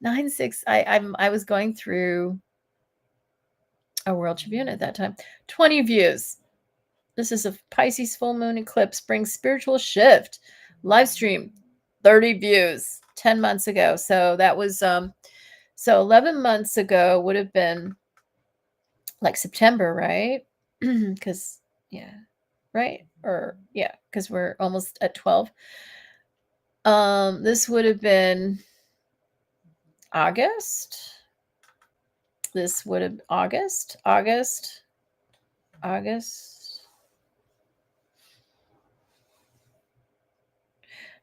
9/6. I was going through a World Tribune at that time. 20 views. This is a Pisces full moon eclipse brings spiritual shift. Live stream, 30 views 10 months ago. So that was so 11 months ago would have been like September, right? Because yeah, right? Or yeah, because we're almost at 12. This would have been August. This would have August.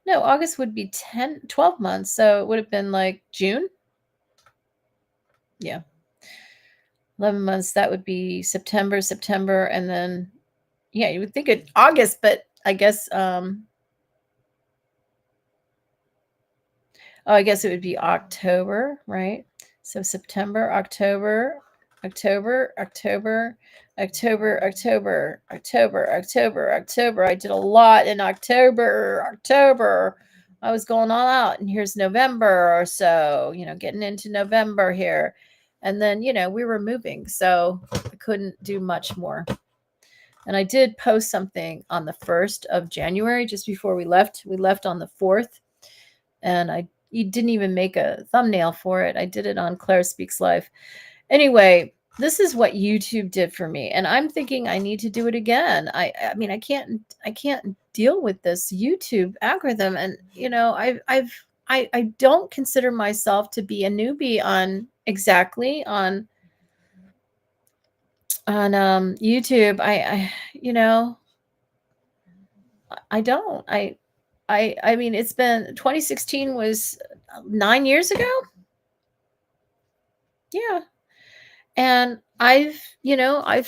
No, August would be 12 months. So it would have been like June. Yeah. 11 months. That would be September. And then, yeah, you would think it August, but I guess, I guess it would be October, right? So September, October. I did a lot in October. I was going all out, and here's November or so, getting into November here. And then, we were moving, so I couldn't do much more. And I did post something on the 1st of January, just before we left. We left on the 4th, and you didn't even make a thumbnail for it. I did it on Claire Speaks Live. Anyway, this is what YouTube did for me, and I'm thinking I need to do it again. I mean, I can't deal with this YouTube algorithm, and I don't consider myself to be a newbie on YouTube. I don't. I mean, it's been 2016 was 9 years ago. Yeah. And I've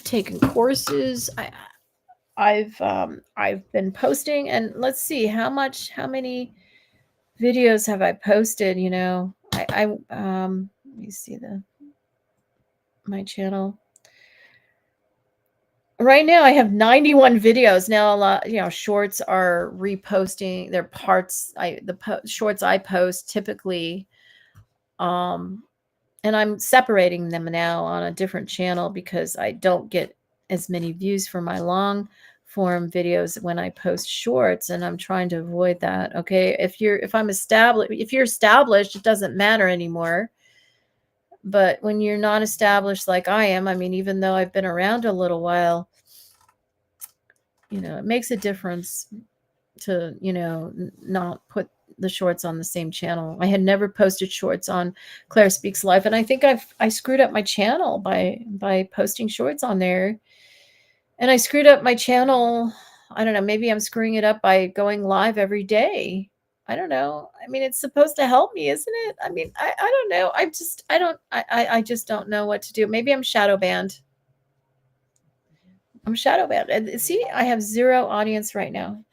taken courses. I've been posting, and let's see how many videos have I posted, let me see my channel. Right now I have 91 videos. Now a lot, shorts are reposting their parts. Shorts I post typically, and I'm separating them now on a different channel because I don't get as many views for my long form videos when I post shorts, and I'm trying to avoid that. Okay. If you're established, it doesn't matter anymore. But when you're not established like I am, I mean, even though I've been around a little while, it makes a difference to, not put the shorts on the same channel. I had never posted shorts on Claire Speaks Live, and I think I screwed up my channel by posting shorts on there. And I screwed up my channel. I don't know, maybe I'm screwing it up by going live every day. I don't know. I mean, it's supposed to help me, isn't it? I mean, I don't know. I just don't know what to do. Maybe I'm shadow banned. I'm shadow banned. And see, I have 0 audience right now.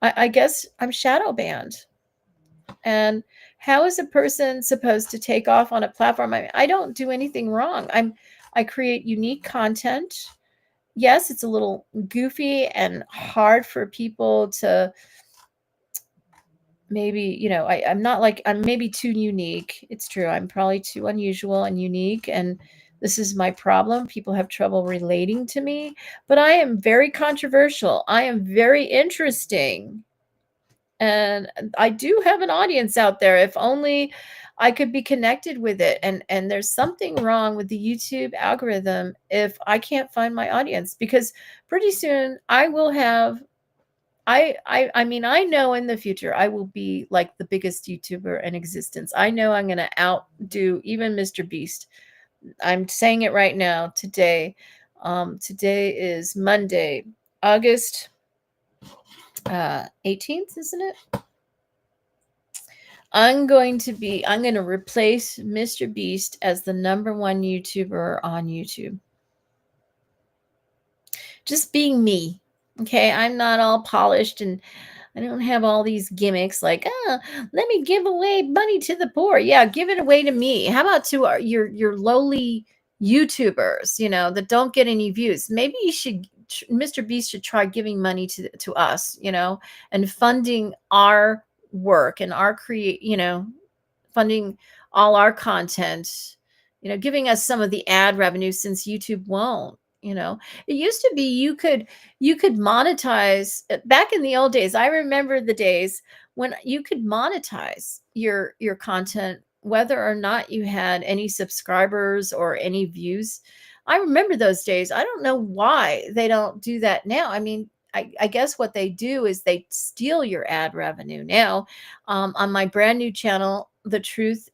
I guess I'm shadow banned. And how is a person supposed to take off on a platform? I mean, I don't do anything wrong. I create unique content. Yes, it's a little goofy and hard for people to maybe, I'm maybe too unique. It's true. I'm probably too unusual and unique. And this is my problem. People have trouble relating to me, but I am very controversial. I am very interesting. And I do have an audience out there. If only I could be connected with it. And there's something wrong with the YouTube algorithm if I can't find my audience, because pretty soon I will have, I mean, I know in the future I will be like the biggest YouTuber in existence. I know I'm going to outdo even Mr. Beast. I'm saying it right now today. Today is Monday, August 18th, isn't it? I'm going to replace Mr. Beast as the #1 YouTuber on YouTube. Just being me. Okay. I'm not all polished, and I don't have all these gimmicks like, let me give away money to the poor. Yeah. Give it away to me. How about to your lowly YouTubers, that don't get any views? Maybe Mr. Beast should try giving money to us, and funding our work and our funding all our content, giving us some of the ad revenue, since YouTube won't. It used to be you could monetize back in the old days. I remember the days when you could monetize your content, whether or not you had any subscribers or any views. I remember those days. I don't know why they don't do that now. I mean, I guess what they do is they steal your ad revenue. Now, on my brand new channel, The Truth,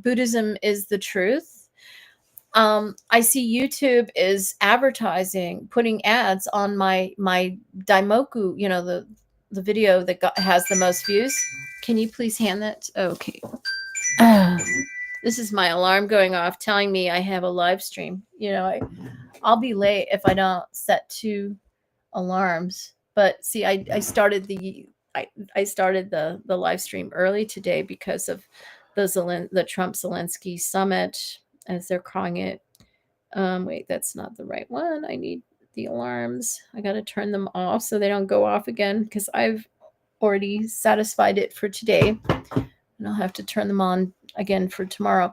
Buddhism is the Truth. I see YouTube is advertising, putting ads on my Daimoku, you know, the video that has the most views. Can you please hand that? Okay. This is my alarm going off telling me I have a live stream. You know, I'll be late if I don't set 2 alarms. But see, I started the live stream early today because of the Trump Zelensky summit, as they're calling it. Wait, that's not the right one. I need the alarms. I got to turn them off so they don't go off again, because I've already satisfied it for today, and I'll have to turn them on again for tomorrow.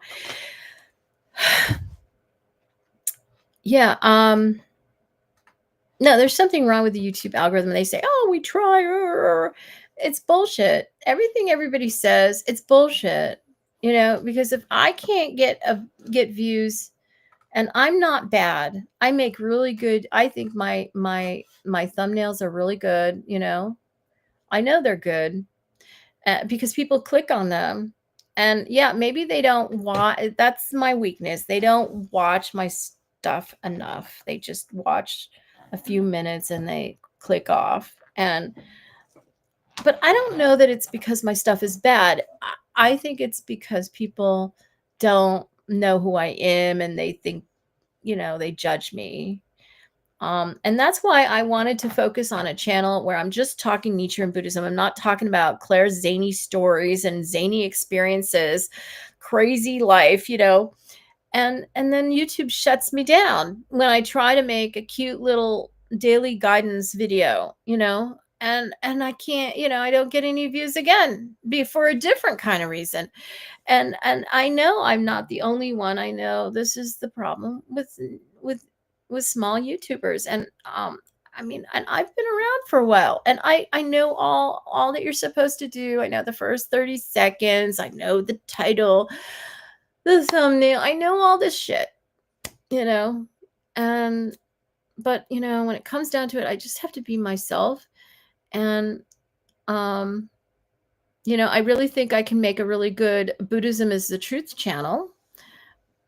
Yeah. No, there's something wrong with the YouTube algorithm. They say, oh, we try. It's bullshit. Everything everybody says, it's bullshit. You know, because if I can't get views, and I'm not bad, I make really good. I think my thumbnails are really good. You know, I know they're good because people click on them. And yeah, maybe they don't watch. That's my weakness. They don't watch my stuff enough. They just watch a few minutes and they click off. But I don't know that it's because my stuff is bad. I think it's because people don't know who I am, and they think, you know, they judge me. And that's why I wanted to focus on a channel where I'm just talking Nichiren Buddhism. I'm not talking about Claire's zany stories and zany experiences, crazy life, you know. And then YouTube shuts me down when I try to make a cute little daily guidance video, you know, and I can't, you know, I don't get any views again for a different kind of reason. And I know I'm not the only one. I know this is the problem with small YouTubers. And I mean, and I've been around for a while, and I know all that you're supposed to do. I know the first 30 seconds. I know the title, the thumbnail. I know all this shit, you know. But you know, when it comes down to it, I just have to be myself. And you know, I really think I can make a really good Buddhism is the Truth channel,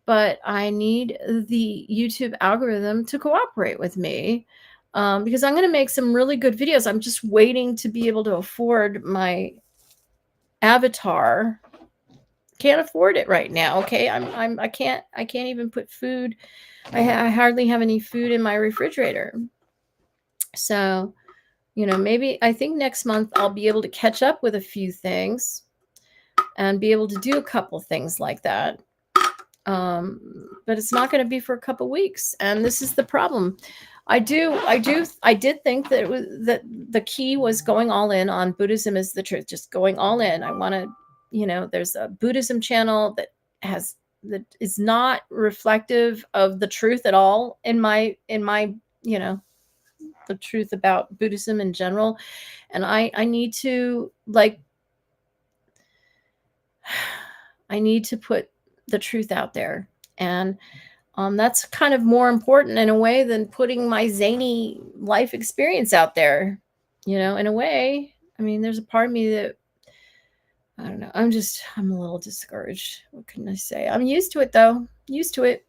but I need the YouTube algorithm to cooperate with me, because I'm going to make some really good videos. I'm just waiting to be able to afford my avatar. Can't afford it right now. Okay. I can't even put food. I hardly have any food in my refrigerator. So, you know, maybe I think next month I'll be able to catch up with a few things and be able to do a couple things like that. But it's not going to be for a couple weeks. And this is the problem. I did think that the key was going all in on Buddhism is the Truth, just going all in. I want to, you know, there's a Buddhism channel that is not reflective of the truth at all in my, you know, the truth about Buddhism in general. And I need to put the truth out there. And that's kind of more important in a way than putting my zany life experience out there, you know, in a way. I mean, there's a part of me that, I don't know. I'm a little discouraged. What can I say? I'm used to it though. Used to it.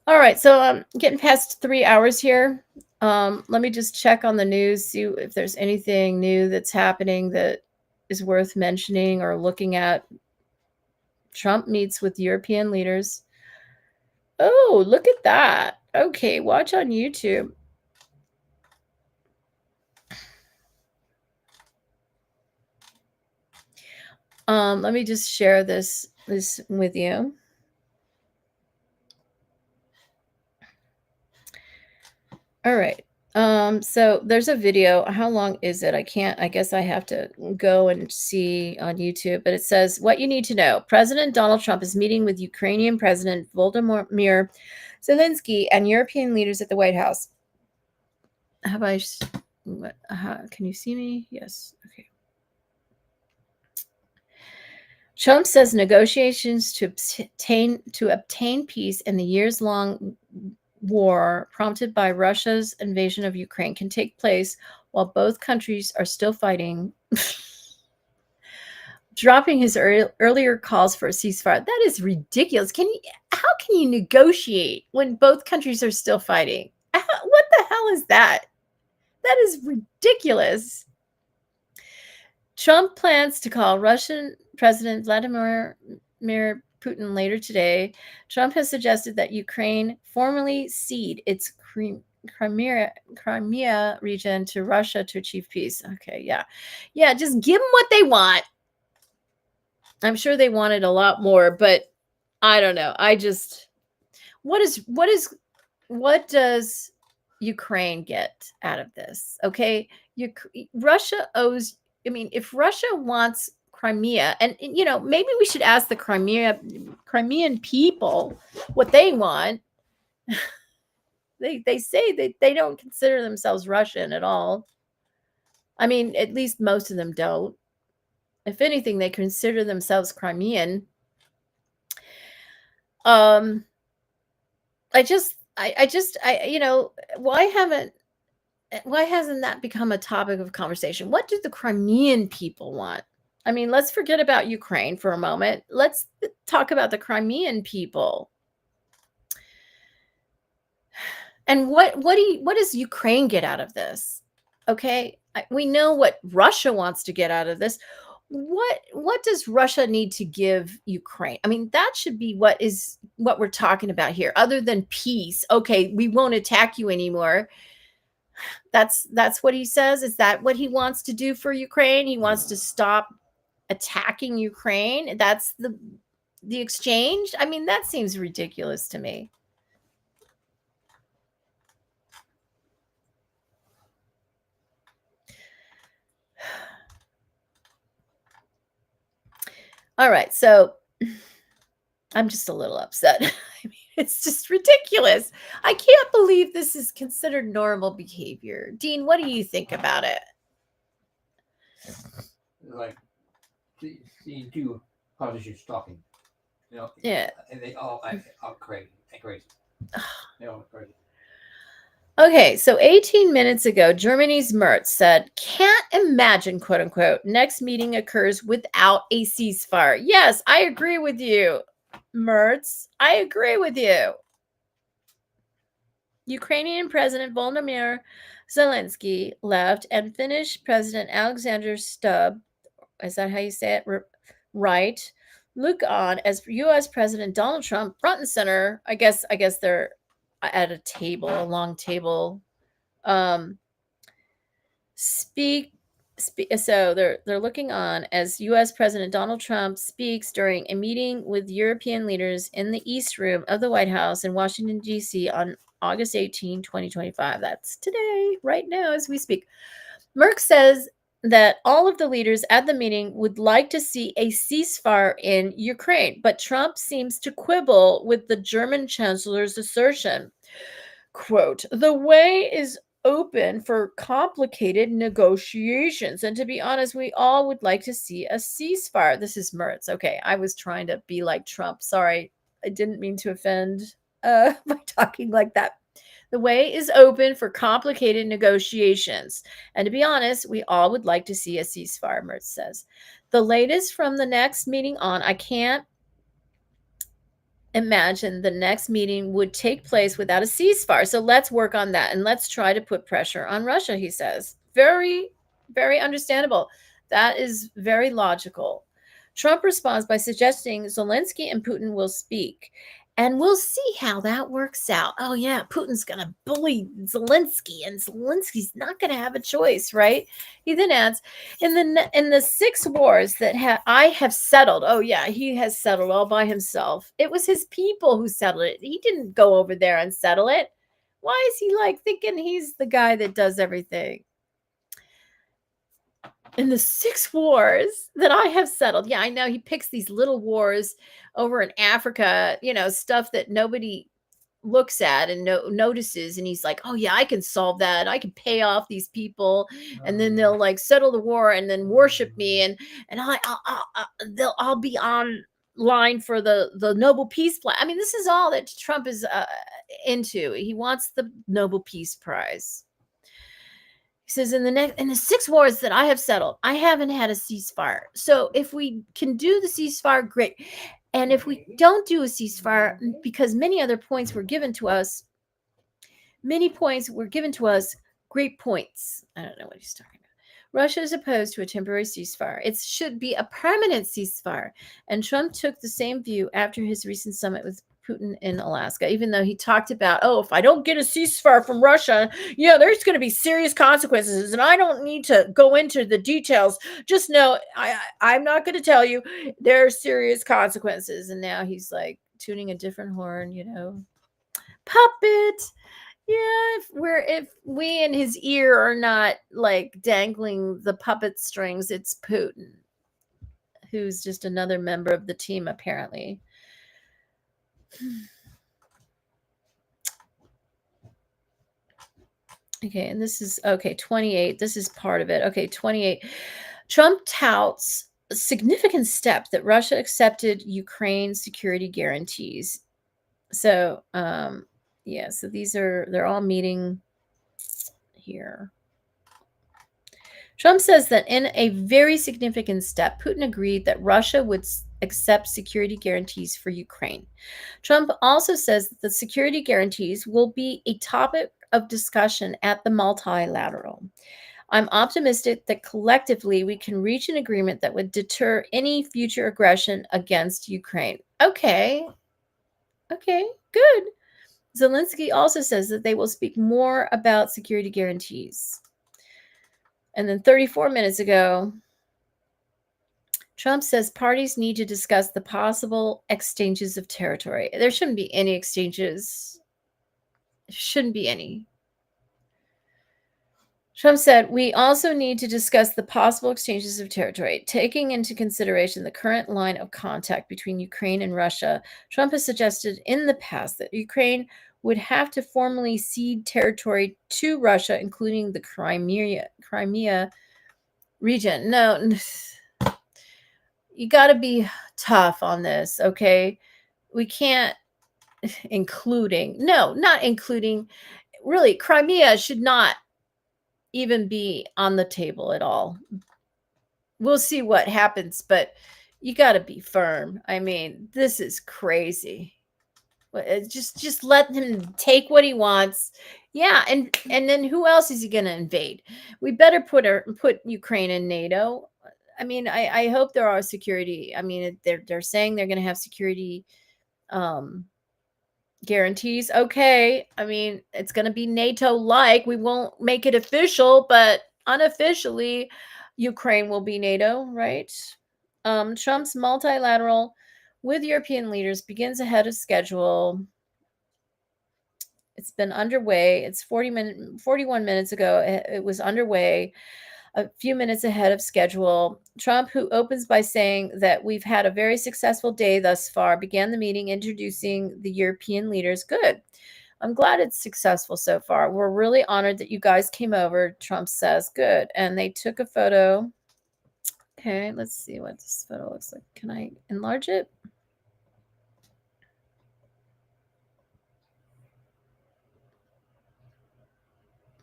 All right. So I'm getting past 3 hours here. Let me just check on the news, see if there's anything new that's happening that is worth mentioning or looking at. Trump meets with European leaders. Oh, look at that. Okay, watch on YouTube. Let me just share this with you. All right. So there's a video. How long is it? I guess I have to go and see on YouTube, but it says what you need to know. President Donald Trump is meeting with Ukrainian President Volodymyr Zelenskyy and European leaders at the White House. Can you see me? Yes. Okay. Trump says negotiations to obtain peace in the years-long war prompted by Russia's invasion of Ukraine can take place while both countries are still fighting, dropping his earlier calls for a ceasefire. That is ridiculous. How can you negotiate when both countries are still fighting? What the hell is that? That is ridiculous. Trump plans to call Russian President Vladimir Putin later today. Trump has suggested that Ukraine formally cede its Crimea region to Russia to achieve peace. Okay, yeah, just give them what they want. I'm sure they wanted a lot more, but I don't know. What does Ukraine get out of this? Okay, Russia owes. I mean, if Russia wants Crimea, and maybe we should ask the Crimean people what they want. They say that they don't consider themselves Russian at all. I mean, at least most of them don't. If anything, they consider themselves Crimean. Why hasn't that become a topic of conversation? What do the Crimean people want? I mean, let's forget about Ukraine for a moment. Let's talk about the Crimean people. And what does Ukraine get out of this? Okay, we know what Russia wants to get out of this. What does Russia need to give Ukraine? I mean, that should be what we're talking about here. Other than peace, okay, we won't attack you anymore. That's what he says. Is that what he wants to do for Ukraine? He wants to stop attacking Ukraine. That's the exchange. I mean, that seems ridiculous to me. All right, so I'm just a little upset. I mean, it's just ridiculous. I can't believe this is considered normal behavior. Dean, what do you think about it? Like seeing two politicians talking, Yeah, and they all act crazy. They all crazy. Okay, so 18 minutes ago, Germany's Merz said, can't imagine, quote unquote, next meeting occurs without a ceasefire. Yes, I agree with you, Merz. I agree with you. Ukrainian President Volodymyr Zelenskyy left, and Finnish President Alexander Stubb, is that how you say it? Right. Look on as U.S. President Donald Trump front and center. I guess they're at a table, a long table. So they're looking on as U.S. President Donald Trump speaks during a meeting with European leaders in the East Room of the White House in Washington, D.C. on August 18, 2025. That's today, right now, as we speak. Merck says that all of the leaders at the meeting would like to see a ceasefire in Ukraine, but Trump seems to quibble with the German chancellor's assertion. Quote, the way is open for complicated negotiations. And to be honest, we all would like to see a ceasefire. This is Merz. Okay, I was trying to be like Trump. Sorry, I didn't mean to offend by talking like that. The way is open for complicated negotiations. And to be honest, we all would like to see a ceasefire, Merz says. The latest from the next meeting on, I can't imagine the next meeting would take place without a ceasefire. So let's work on that and let's try to put pressure on Russia, he says. Very, very understandable. That is very logical. Trump responds by suggesting Zelensky and Putin will speak. And we'll see how that works out. Oh, yeah, Putin's going to bully Zelensky, and Zelensky's not going to have a choice, right? He then adds, in the 6 wars that I have settled, oh, yeah, he has settled all by himself. It was his people who settled it. He didn't go over there and settle it. Why is he thinking he's the guy that does everything? In the 6 wars that I have settled. Yeah, I know he picks these little wars over in Africa, stuff that nobody looks at and notices. And he's like, oh, yeah, I can solve that. I can pay off these people. And then they'll settle the war and then worship me. And I'll be on line for the Nobel Peace Prize. I mean, this is all that Trump is into. He wants the Nobel Peace Prize. He says, in the 6 wars that I have settled, I haven't had a ceasefire. So if we can do the ceasefire, great. And if we don't do a ceasefire, because many other points were given to us, great points. I don't know what he's talking about. Russia is opposed to a temporary ceasefire. It should be a permanent ceasefire. And Trump took the same view after his recent summit with Putin in Alaska, even though he talked about, oh, if I don't get a ceasefire from Russia, yeah, there's going to be serious consequences. And I don't need to go into the details. Just know I'm not going to tell you there are serious consequences. And now he's like tuning a different horn, puppet. Yeah, if we in his ear are not like dangling the puppet strings, it's Putin, who's just another member of the team, apparently. Okay, and this is 28. This is part of it. Okay, 28. Trump touts a significant step that Russia accepted Ukraine security guarantees. So, yeah, so they're all meeting here. Trump says that in a very significant step, Putin agreed that Russia would accept security guarantees for Ukraine. Trump also says that the security guarantees will be a topic of discussion at the multilateral. I'm optimistic that collectively we can reach an agreement that would deter any future aggression against Ukraine. Okay, good. Zelensky also says that they will speak more about security guarantees. And then 34 minutes ago, Trump says parties need to discuss the possible exchanges of territory. There shouldn't be any exchanges. There shouldn't be any. Trump said, we also need to discuss the possible exchanges of territory, taking into consideration the current line of contact between Ukraine and Russia. Trump has suggested in the past that Ukraine would have to formally cede territory to Russia, including the Crimea region. No, you got to be tough on this, okay? We can't, not including, really, Crimea should not even be on the table at all. We'll see what happens, but you got to be firm. I mean, this is crazy. Just let him take what he wants. Yeah, and then who else is he going to invade? We better put Ukraine in NATO. I mean, I hope there are security. I mean, they're saying they're going to have security guarantees. Okay, I mean, it's going to be NATO-like. We won't make it official, but unofficially, Ukraine will be NATO, right? Trump's multilateral with European leaders begins ahead of schedule. It's been underway. It's 41 minutes ago. It was underway, a few minutes ahead of schedule. Trump, who opens by saying that we've had a very successful day thus far, began the meeting introducing the European leaders. Good. I'm glad it's successful so far. We're really honored that you guys came over, Trump says. Good. And they took a photo. Okay, let's see what this photo looks like. Can I enlarge it?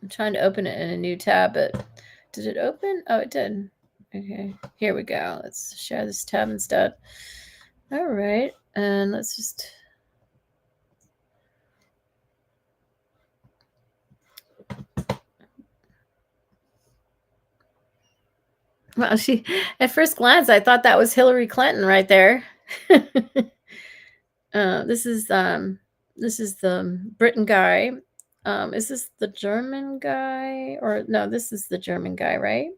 I'm trying to open it in a new tab, but did it open? Oh, it did. Okay, here we go. Let's share this tab instead. All right, and let's just... Well, at first glance, I thought that was Hillary Clinton right there. This is the Britain guy. Is this the German guy? Or no, this is the German guy, right?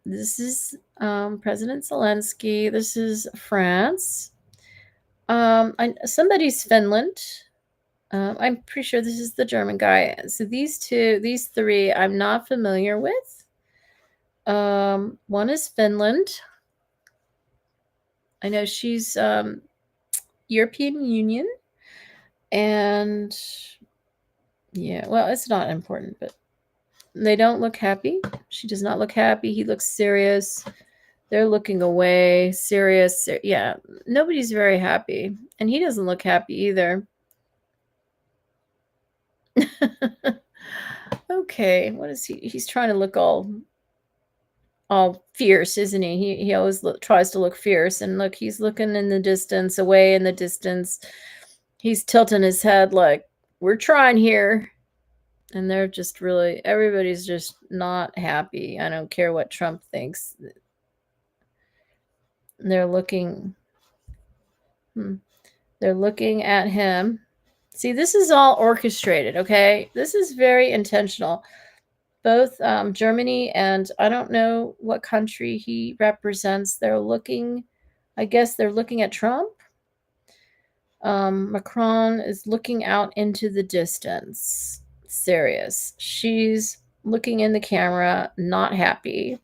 This is President Zelensky. This is France. Somebody's Finland. I'm pretty sure this is the German guy. So these three, I'm not familiar with. One is Finland. I know she's European Union. And yeah, well, it's not important, but they don't look happy. She does not look happy. He looks serious. They're looking away. Serious. Yeah, nobody's very happy. And he doesn't look happy either. Okay, what is he? He's trying to look all fierce, isn't he? He always tries to look fierce, and look, he's looking in the distance, away in the distance. He's tilting his head like, we're trying here. And they're just really, everybody's just not happy. I don't care what Trump thinks. They're looking at him. See, this is all orchestrated, okay? This is very intentional. Both Germany and I don't know what country he represents. They're looking, I guess they're looking at Trump. Macron is looking out into the distance. Serious. She's looking in the camera, not happy.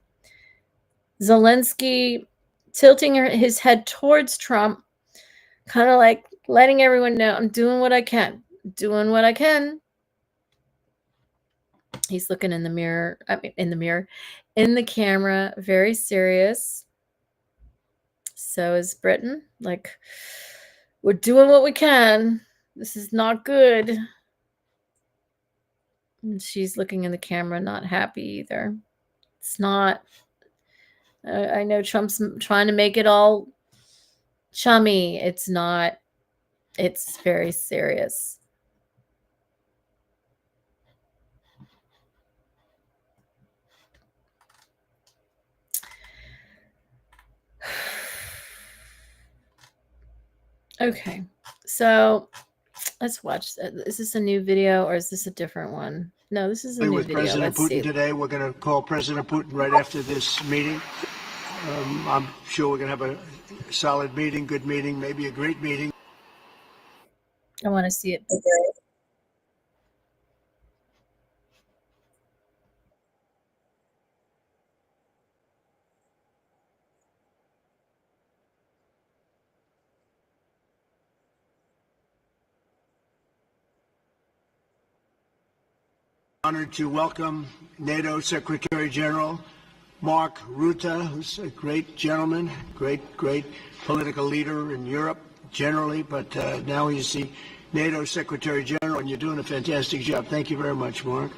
Zelensky tilting his head towards Trump, kind of like letting everyone know, I'm doing what I can. Doing what I can. He's looking in the mirror, in the camera, very serious. So is Britain. Like, we're doing what we can. This is not good. And she's looking in the camera, not happy either. It's not. I know Trump's trying to make it all chummy. It's not. It's very serious. Okay, so let's watch. Is this a new video or is this a different one? No, this is a new with video. President Let's Putin see. today. We're going to call President Putin right after this meeting. I'm sure we're going to have a solid meeting, good meeting, maybe a great meeting. I want to see it bigger. Honored to welcome NATO Secretary General Mark Rutte, who's a great gentleman, great political leader in Europe generally, but now he's the NATO Secretary General, and you're doing a fantastic job. Thank you very much, Mark.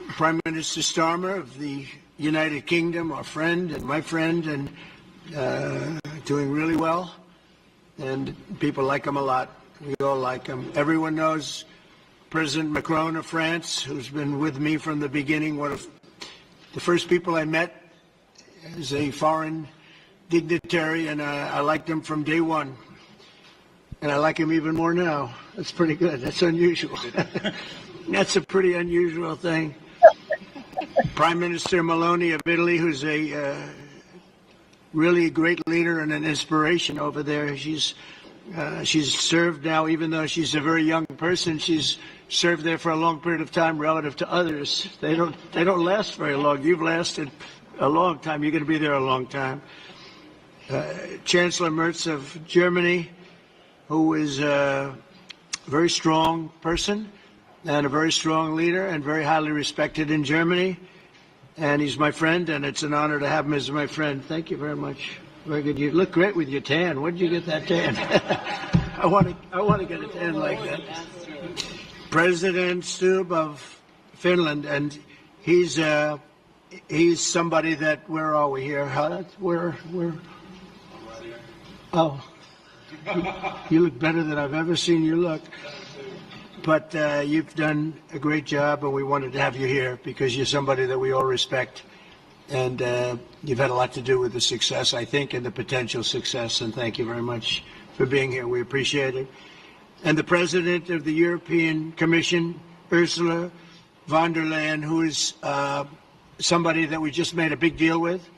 Prime Minister Starmer of the United Kingdom, our friend and my friend, and doing really well, and people like him a lot. We all like him. Everyone knows President Macron of France, who's been with me from the beginning, one of the first people I met as a foreign dignitary, and I liked him from day one. And I like him even more now. That's pretty good. That's unusual. That's a pretty unusual thing. Prime Minister Meloni of Italy, who's a really great leader and an inspiration over there. She's served now, even though she's a very young person, she's served there for a long period of time relative to others. They don't last very long. You've lasted a long time. You're going to be there a long time. Chancellor Merz of Germany, who is a very strong person and a very strong leader and very highly respected in Germany. And he's my friend, and it's an honor to have him as my friend. Thank you very much. Very good. You look great with your tan. Where did you get that tan? I want to get a tan like that. President Stubb of Finland, and he's somebody that, where are we here? Oh, you look better than I've ever seen you look. But you've done a great job, and we wanted to have you here because you're somebody that we all respect. And you've had a lot to do with the success, I think, and the potential success. And thank you very much for being here. We appreciate it. And the President of the European Commission, Ursula von der Leyen, who is somebody that we just made a big deal with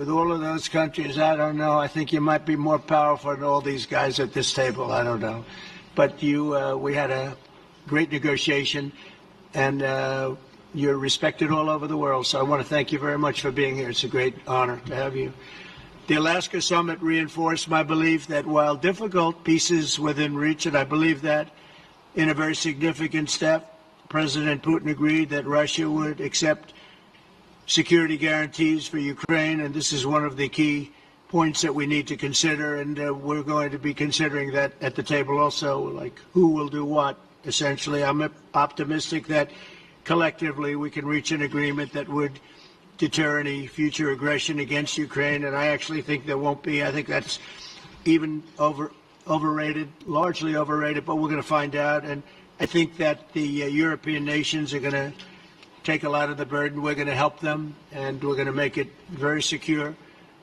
all of those countries. I don't know. I think you might be more powerful than all these guys at this table. I don't know. But we had a great negotiation, and you're respected all over the world. So I want to thank you very much for being here. It's a great honor to have you. The Alaska Summit reinforced my belief that while difficult, peace is within reach, and I believe that in a very significant step, President Putin agreed that Russia would accept security guarantees for Ukraine, and this is one of the key points that we need to consider, and we're going to be considering that at the table also, like who will do what, essentially. I'm optimistic that collectively we can reach an agreement that would deter any future aggression against Ukraine. And I actually think there won't be. I think that's even overrated, largely overrated, but we're going to find out. And I think that the European nations are going to take a lot of the burden. We're going to help them, and we're going to make it very secure.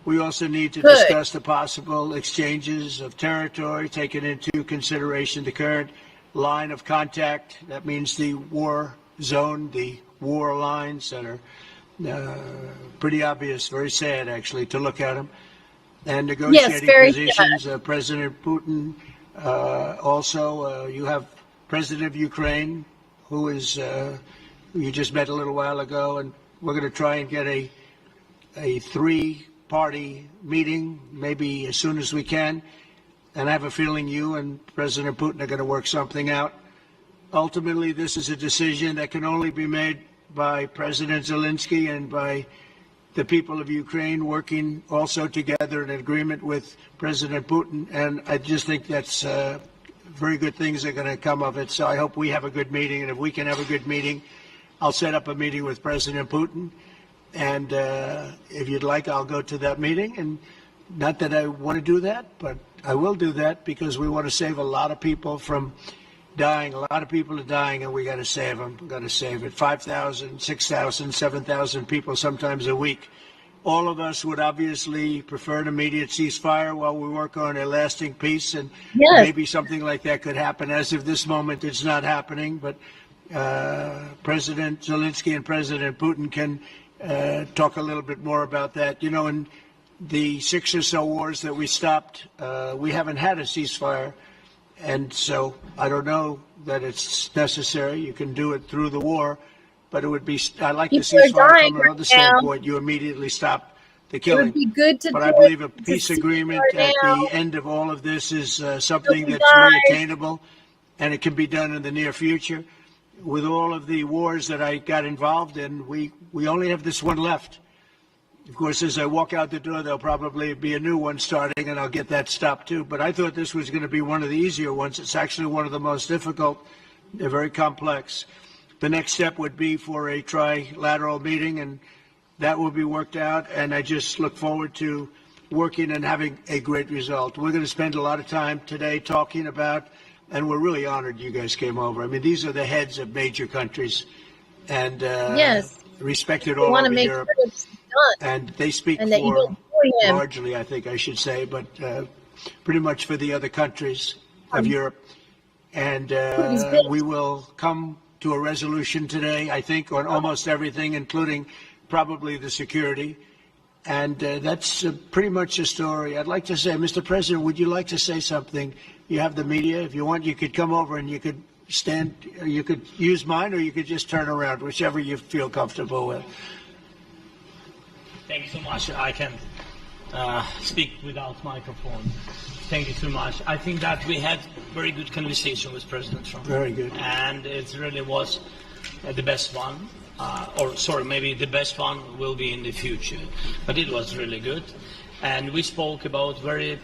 We also need to discuss the possible exchanges of territory, taking into consideration the current line of contact. That means the war zone, the war lines that are pretty obvious, very sad actually to look at them. And negotiating positions. President Putin, also you have President of Ukraine, who is you just met a little while ago, and we're going to try and get a three-party meeting, maybe as soon as we can. And I have a feeling you and President Putin are going to work something out. Ultimately, this is a decision that can only be made by President Zelensky and by the people of Ukraine working also together in agreement with President Putin. And I just think that's very good things are going to come of it. So I hope we have a good meeting. And if we can have a good meeting, I'll set up a meeting with President Putin. And if you'd like, I'll go to that meeting. And not that I want to do that, but I will do that because we want to save a lot of people from dying. A lot of people are dying, and we got to save them. We got to save it. 5,000, 6,000, 7,000 people sometimes a week. All of us would obviously prefer an immediate ceasefire while we work on a lasting peace, and maybe something like that could happen. As of this moment, it's not happening, but President Zelensky and President Putin can talk a little bit more about that. You know, in the 6 or so wars that we stopped, we haven't had a ceasefire. And so I don't know that it's necessary. You can do it through the war, but it would be, I like to see ceasefire from another standpoint. You immediately stop the killing. It would be good to but I believe a peace agreement at the end of all of this is something that's very attainable, and it can be done in the near future. With all of the wars that I got involved in, we only have this one left. Of course, as I walk out the door, there'll probably be a new one starting, and I'll get that stopped too. But I thought this was going to be one of the easier ones. It's actually one of the most difficult. They're very complex. The next step would be for a trilateral meeting, and that will be worked out. And I just look forward to working and having a great result. We're going to spend a lot of time today talking about, and we're really honored you guys came over. I mean, these are the heads of major countries, and respected all over Europe. And they speak for largely, I think I should say, but pretty much for the other countries of Europe. And we will come to a resolution today, I think, on almost everything, including probably the security. And that's pretty much the story. I'd like to say, Mr. President, would you like to say something? You have the media. If you want, you could come over and you could stand, you could use mine, or you could just turn around, whichever you feel comfortable with. Thank you so much. I can speak without microphone. Thank you so much. I think that we had very good conversation with President Trump. Very good. And it really was the best one. Or sorry, maybe the best one will be in the future. But it was really good. And we spoke about very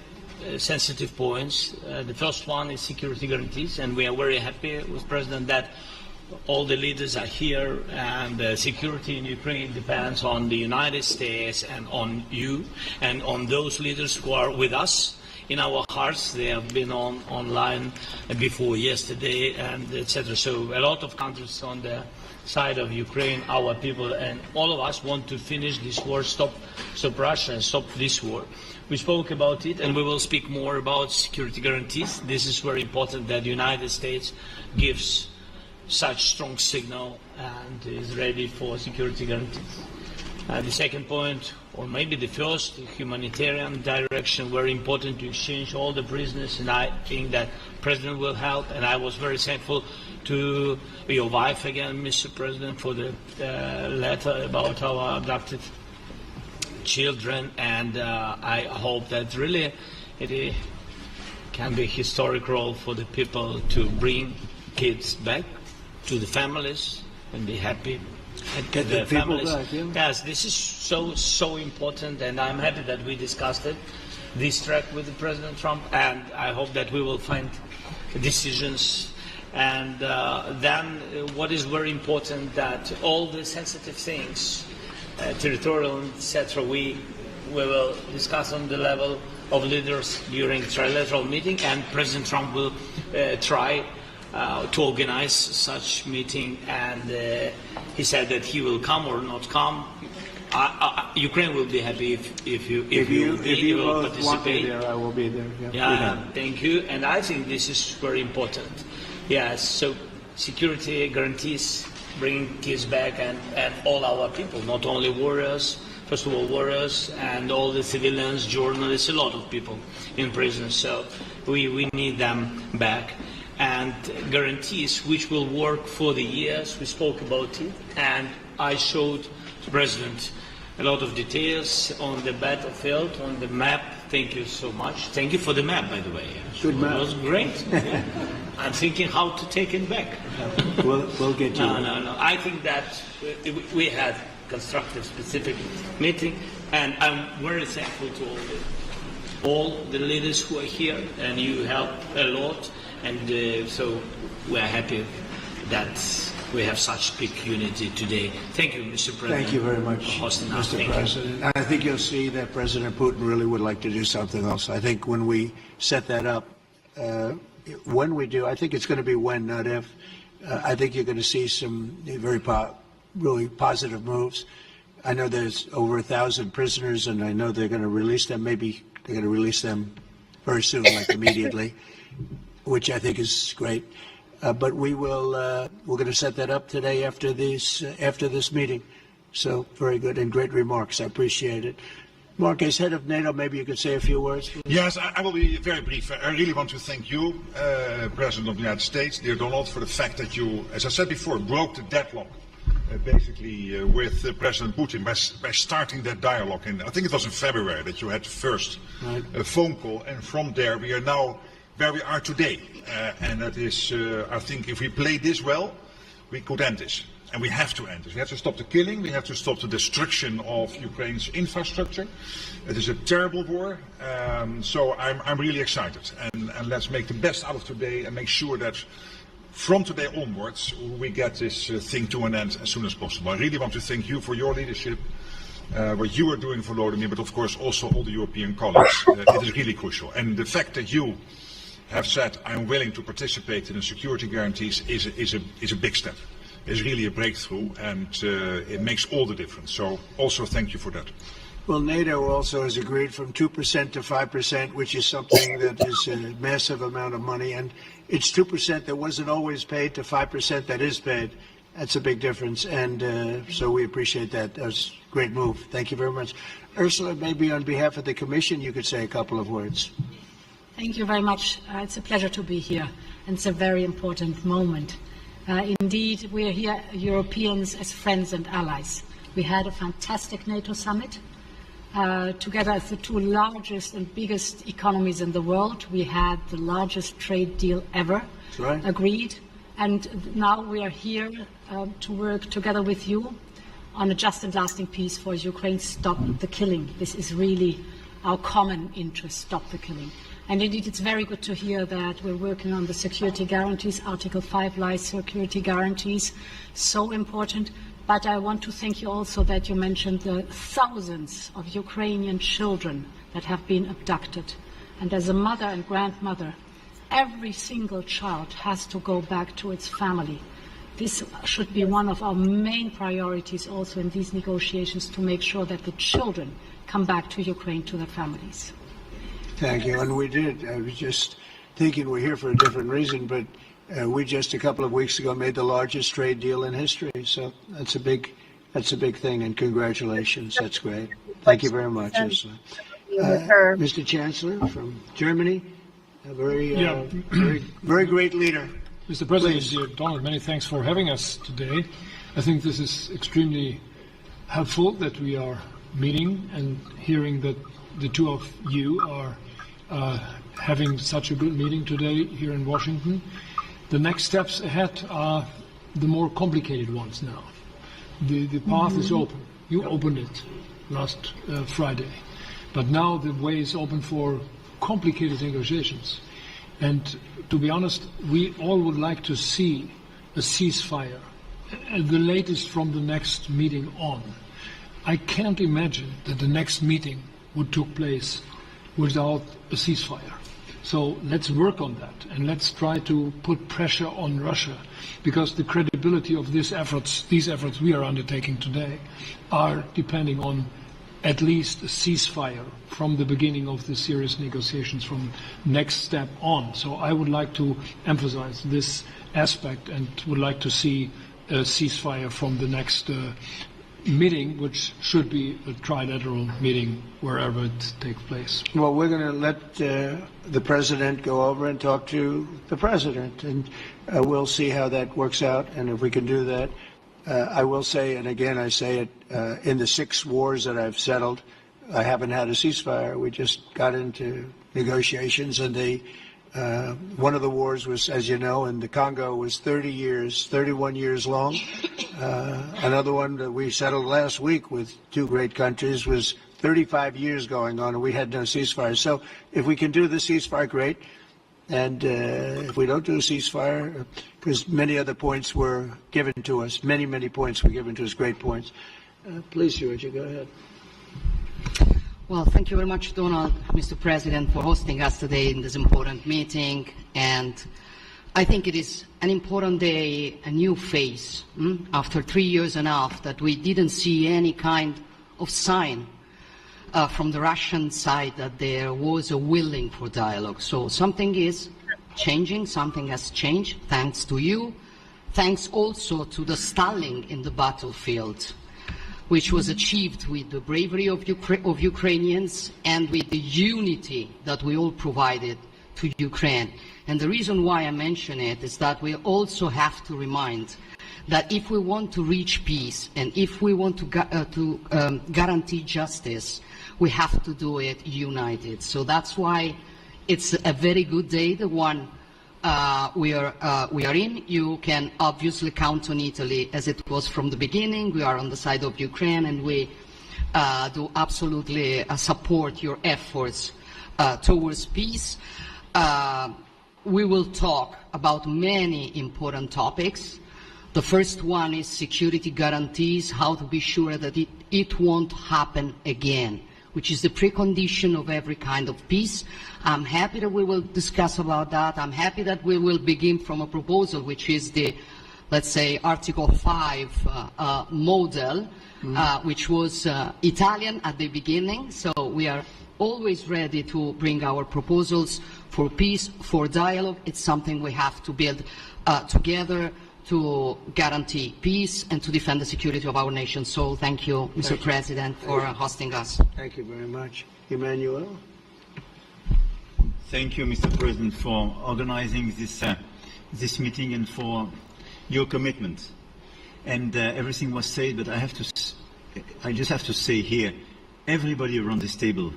sensitive points. The first one is security guarantees. And we are very happy with President that all the leaders are here, and the security in Ukraine depends on the United States and on you and on those leaders who are with us in our hearts. They have been online before yesterday, and etc. So a lot of countries on the side of Ukraine, our people, and all of us want to finish this war, stop Russia and stop this war. We spoke about it, and we will speak more about security guarantees. This is very important that the United States gives such strong signal and is ready for security guarantees. The second point, or maybe the first, humanitarian direction, very important to exchange all the prisoners, and I think that President will help. And I was very thankful to your wife again, Mr. President, for the letter about our abducted children, and I hope that really it can be a historic role for the people to bring kids back to the families and be happy and get the families back. Yes, this is so important, and I'm happy that we discussed it, this track with the President Trump, and I hope that we will find decisions And then what is very important that all the sensitive things, territorial, etc., we will discuss on the level of leaders during trilateral meeting, and President Trump will try to organize such meeting, and he said that he will come or not come. Ukraine will be happy if you will both want me participate. there, I will be there. Yeah, thank you. And I think this is very important. Yes, so security guarantees, bringing kids back, and all our people, not only warriors, first of all warriors, and all the civilians, journalists, a lot of people in prison. So we need them back. And guarantees which will work for the years, we spoke about it, and I showed the President a lot of details on the battlefield, on the map. Thank you so much. Thank you for the map, by the way. Good map. It was great. I'm thinking how to take it back. We'll get you. No. I think that we had constructive, specific meeting, and I'm very thankful to all the leaders who are here, and you helped a lot, and so we are happy that we have such big unity today. Thank you, Mr. President. Thank you very much, for hosting us. Mr. Thank President. you. I think you'll see that President Putin really would like to do something else. I think when we set that up, when we do, I think it's going to be when, not if. I think you're going to see some really positive moves. I know there's over 1,000 prisoners, and I know they're going to release them. Maybe they're going to release them very soon, like immediately, which I think is great. But we're going to set that up today after this meeting. So very good and great remarks. I appreciate it. Mark, as head of NATO, maybe you could say a few words, please. Yes, I will be very brief. I really want to thank you, President of the United States, dear Donald, for the fact that you, as I said before, broke the deadlock, basically with President Putin by starting that dialogue. And I think it was in February that you had the first phone call, and from there we are now where we are today. And that is, I think, if we play this well, we could end this. And we have to end this. We have to stop the killing. We have to stop the destruction of Ukraine's infrastructure. It is a terrible war. So I'm really excited. And let's make the best out of today and make sure that from today onwards we get this thing to an end as soon as possible. I really want to thank you for your leadership, what you are doing for Volodymyr, but of course also all the European colleagues. It is really crucial. And the fact that you have said I'm willing to participate in the security guarantees is a big step. It's really a breakthrough, and it makes all the difference. So also thank you for that. Well, NATO also has agreed from 2% to 5%, which is something that is a massive amount of money. And it's 2% that wasn't always paid to 5% that is paid. That's a big difference. And so we appreciate that. That was a great move. Thank you very much. Ursula, maybe on behalf of the Commission, you could say a couple of words. Thank you very much. It's a pleasure to be here, and it's a very important moment. Indeed, we are here, Europeans, as friends and allies. We had a fantastic NATO summit. Together as the two largest and biggest economies in the world, we had the largest trade deal ever agreed. And now we are here to work together with you on a just and lasting peace for Ukraine. Stop the killing. This is really our common interest, stop the killing. And indeed, it's very good to hear that we're working on the security guarantees, Article 5 life security guarantees, so important. But I want to thank you also that you mentioned the thousands of Ukrainian children that have been abducted. And as a mother and grandmother, every single child has to go back to its family. This should be one of our main priorities also in these negotiations, to make sure that the children come back to Ukraine, to their families. Thank you. And we did. I was just thinking we're here for a different reason, but we just a couple of weeks ago made the largest trade deal in history. So that's a big thing, and congratulations. That's great. Thank you very much, Ursula. Mr. Chancellor from Germany, a very great leader. Mr. President, dear Donald, many thanks for having us today. I think this is extremely helpful that we are meeting and hearing that the two of you are having such a good meeting today here in Washington. The next steps ahead are the more complicated ones now. The path is open. You opened it last Friday. But now the way is open for complicated negotiations. And to be honest, we all would like to see a ceasefire, at the latest from the next meeting on. I can't imagine that the next meeting would take place without a ceasefire. So let's work on that, and let's try to put pressure on Russia, because the credibility of these efforts we are undertaking today, are depending on at least a ceasefire from the beginning of the serious negotiations from next step on. So I would like to emphasize this aspect and would like to see a ceasefire from the next meeting, which should be a trilateral meeting wherever it takes place. Well, we're going to let the president go over and talk to the president, and we'll see how that works out, and if we can do that. I will say, and again I say it, in the 6 wars that I've settled, I haven't had a ceasefire. We just got into negotiations, and one of the wars was, as you know, in the Congo was 31 years long. Another one that we settled last week with 2 great countries was 35 years going on, and we had no ceasefire. So if we can do the ceasefire, great. And if we don't do a ceasefire, because many other points were given to us, many points were given to us, great points. Please, Georgia, go ahead. Well, thank you very much, Donald, Mr. President, for hosting us today in this important meeting. And I think it is an important day, a new phase, after 3 years and a half that we didn't see any kind of sign from the Russian side that there was a willing for dialogue. So something is changing, something has changed, thanks to you. Thanks also to the stalling in the battlefield, which was achieved with the bravery of Ukrainians and with the unity that we all provided to Ukraine. And the reason why I mention it is that we also have to remind that if we want to reach peace and if we want to guarantee justice, we have to do it united. So that's why it's a very good day, the one we are in. You can obviously count on Italy as it was from the beginning. We are on the side of Ukraine, and we do absolutely support your efforts towards peace. We will talk about many important topics. The first one is security guarantees, how to be sure that it won't happen again, which is the precondition of every kind of peace. I'm happy that we will discuss about that. I'm happy that we will begin from a proposal, which is the, let's say, Article 5 model, which was Italian at the beginning. So we are always ready to bring our proposals for peace, for dialogue. It's something we have to build together to guarantee peace and to defend the security of our nation. So thank you, Mr. President, for hosting us. Thank you very much. Emmanuel? Thank you, Mr. President, for organizing this meeting and for your commitment. And everything was said, but I just have to say here, everybody around this table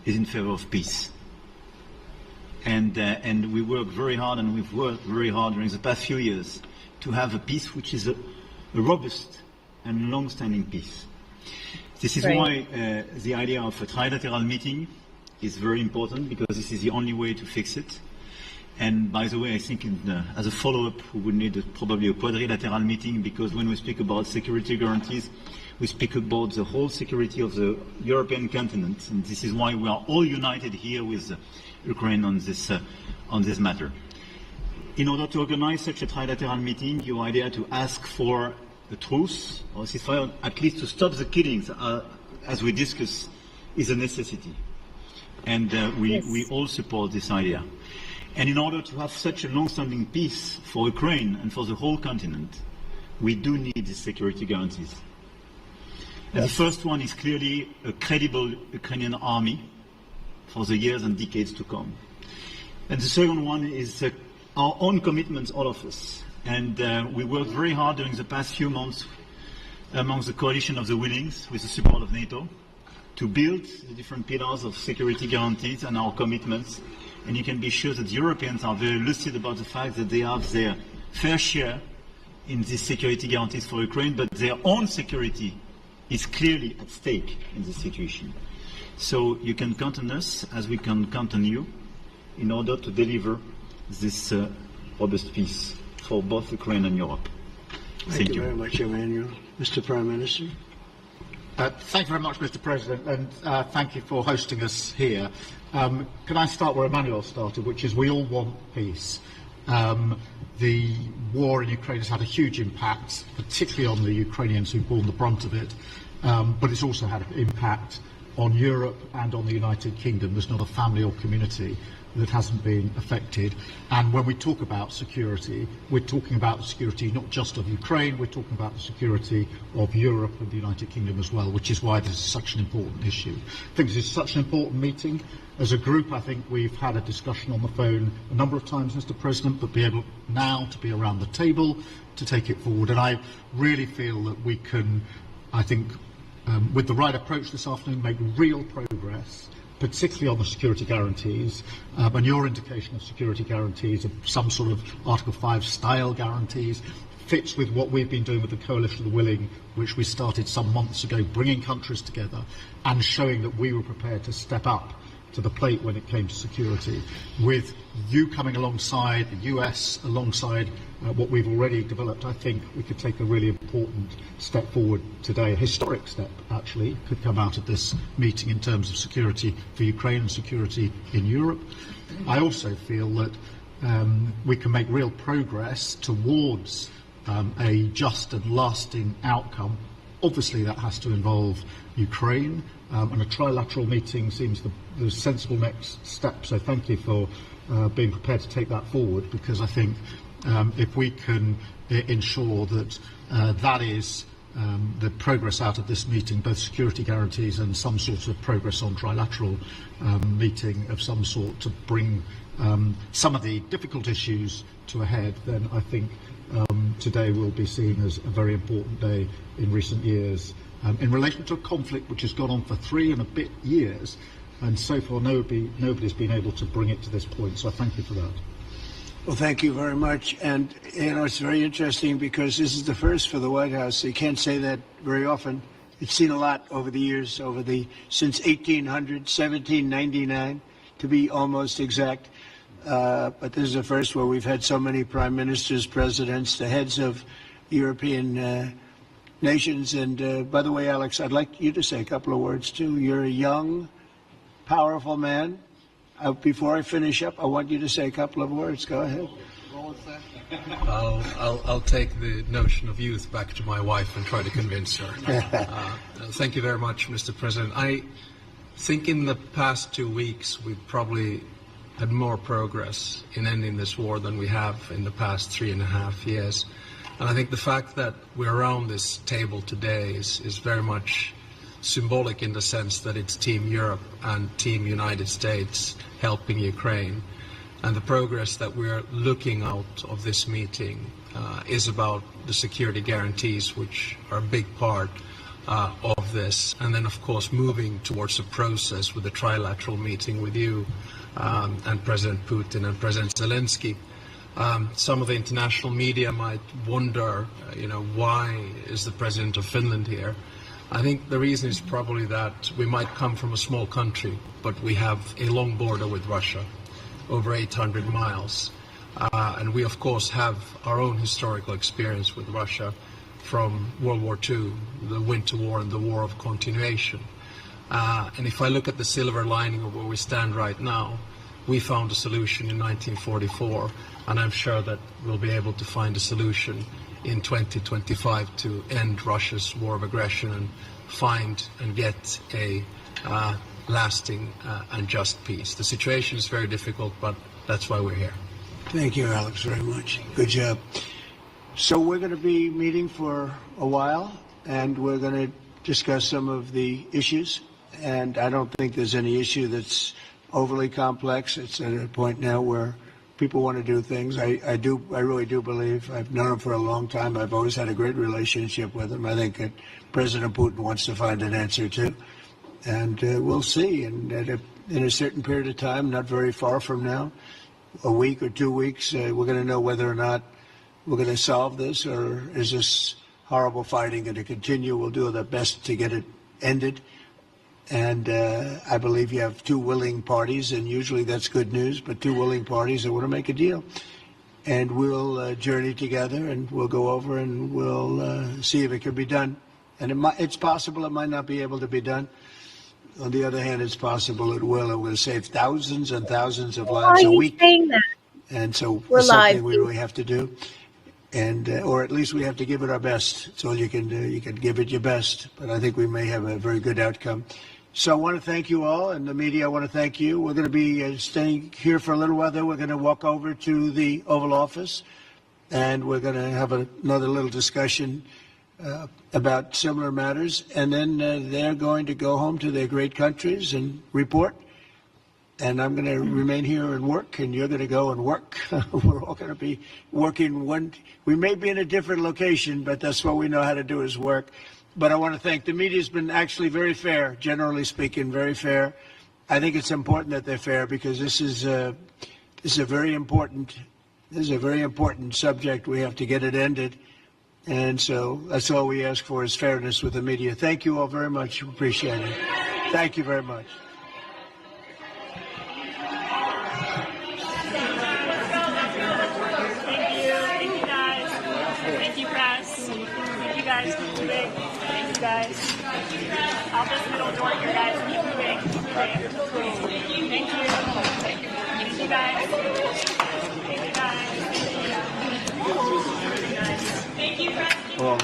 is in favor of peace. And we work very hard, and we've worked very hard during the past few years to have a peace which is a robust and long-standing peace. This is why the idea of a trilateral meeting is very important, because this is the only way to fix it. And by the way, I think as a follow-up, we would need probably a quadrilateral meeting, because when we speak about security guarantees, we speak about the whole security of the European continent. And this is why we are all united here with Ukraine on this matter. In order to organize such a trilateral meeting, your idea to ask for a truce or ceasefire, at least to stop the killings, as we discussed, is a necessity. And we all support this idea. And in order to have such a long-standing peace for Ukraine and for the whole continent, we do need these security guarantees. And the first one is clearly a credible Ukrainian army for the years and decades to come. And the second one is our own commitments, all of us. And we worked very hard during the past few months amongst the coalition of the willings, with the support of NATO, to build the different pillars of security guarantees and our commitments. And you can be sure that the Europeans are very lucid about the fact that they have their fair share in these security guarantees for Ukraine, but their own security is clearly at stake in this situation. So you can count on us, as we can count on you, in order to deliver this robust peace for both Ukraine and Europe. Thank you very much, Emmanuel. Mr. Prime Minister. Thank you very much, Mr. President, and thank you for hosting us here. Can I start where Emmanuel started, which is we all want peace. The war in Ukraine has had a huge impact, particularly on the Ukrainians who've borne the brunt of it, but it's also had an impact on Europe and on the United Kingdom. There's not a family or community that hasn't been affected. And when we talk about security, we're talking about the security not just of Ukraine, we're talking about the security of Europe and the United Kingdom as well, which is why this is such an important issue. I think this is such an important meeting. As a group, I think we've had a discussion on the phone a number of times, Mr. President, but be able now to be around the table to take it forward. And I really feel that we can, I think, with the right approach this afternoon, make real progress, particularly on the security guarantees, and your indication of security guarantees of some sort of Article 5 style guarantees fits with what we've been doing with the Coalition of the Willing, which we started some months ago, bringing countries together and showing that we were prepared to step up to the plate when it came to security. With you coming alongside, the US alongside what we've already developed, I think we could take a really important step forward today. A historic step, actually, could come out of this meeting in terms of security for Ukraine and security in Europe. I also feel that we can make real progress towards a just and lasting outcome. Obviously, that has to involve Ukraine, and a trilateral meeting seems the sensible next step. So thank you for being prepared to take that forward, because I think if we can ensure that that is the progress out of this meeting, both security guarantees and some sort of progress on trilateral meeting of some sort to bring some of the difficult issues to a head, then I think today will be seen as a very important day in recent years in relation to a conflict which has gone on for 3 and a bit years, and so far nobody's been able to bring it to this point. So I thank you for that. Well, thank you very much. And, you know, it's very interesting because this is the first for the White House. You can't say that very often. It's seen a lot over the years, since 1800, 1799, to be almost exact. But this is the first where we've had so many prime ministers, presidents, the heads of European nations. And by the way, Alex, I'd like you to say a couple of words, too. You're a young, powerful man. Before I finish up, I want you to say a couple of words. Go ahead. I'll take the notion of youth back to my wife and try to convince her. Thank you very much, Mr. President. I think in the past 2 weeks we've probably had more progress in ending this war than we have in the past 3.5 years. And I think the fact that we're around this table today is very much symbolic in the sense that it's Team Europe and Team United States helping Ukraine. And the progress that we're looking out of this meeting is about the security guarantees, which are a big part of this. And then, of course, moving towards a process with a trilateral meeting with you and President Putin and President Zelensky. Some of the international media might wonder, why is the President of Finland here? I think the reason is probably that we might come from a small country, but we have a long border with Russia, over 800 miles. And we, of course, have our own historical experience with Russia from World War II, the Winter War and the War of Continuation. And if I look at the silver lining of where we stand right now, we found a solution in 1944, and I'm sure that we'll be able to find a solution in 2025 to end Russia's war of aggression and find and get a lasting and just peace. The situation is very difficult, but that's why we're here. Thank you, Alex, very much. Good job. So we're going to be meeting for a while, and we're going to discuss some of the issues. And I don't think there's any issue that's overly complex. It's at a point now where people want to do things. I really do believe. I've known him for a long time. I've always had a great relationship with him. I think that President Putin wants to find an answer too. And we'll see. And in a certain period of time, not very far from now, a week or 2 weeks, we're going to know whether or not we're going to solve this, or is this horrible fighting going to continue? We'll do the best to get it ended. And I believe you have two willing parties, and usually that's good news, but two willing parties that want to make a deal. And we'll journey together, and we'll go over, and we'll see if it can be done. And it's possible it might not be able to be done. On the other hand, it's possible it will. It will save thousands and thousands of lives a week. Saying that? And so We're it's something live. we really have to do. And or at least we have to give it our best. It's all you can do. You can give it your best. But I think we may have a very good outcome. So I want to thank you all, and the media, I want to thank you. We're going to be staying here for a little while, then we're going to walk over to the Oval Office, and we're going to have another little discussion about similar matters, and then they're going to go home to their great countries and report, and I'm going to remain here and work, and you're going to go and work. We're all going to be working we may be in a different location, but that's what we know how to do is work. But I want to thank the media. Has been actually very fair, generally speaking, very fair. I think it's important that they're fair because this is a very important subject. We have to get it ended, and so that's all we ask for is fairness with the media. Thank you all very much. Appreciate it. Thank you very much. Thank you guys. Thank you, press. Thank you guys. Keep moving. Thank you guys. Out this middle door here, guys. Keep moving. Thank you. Thank you. Thank you guys. Thank you guys. Thank you, press. Well,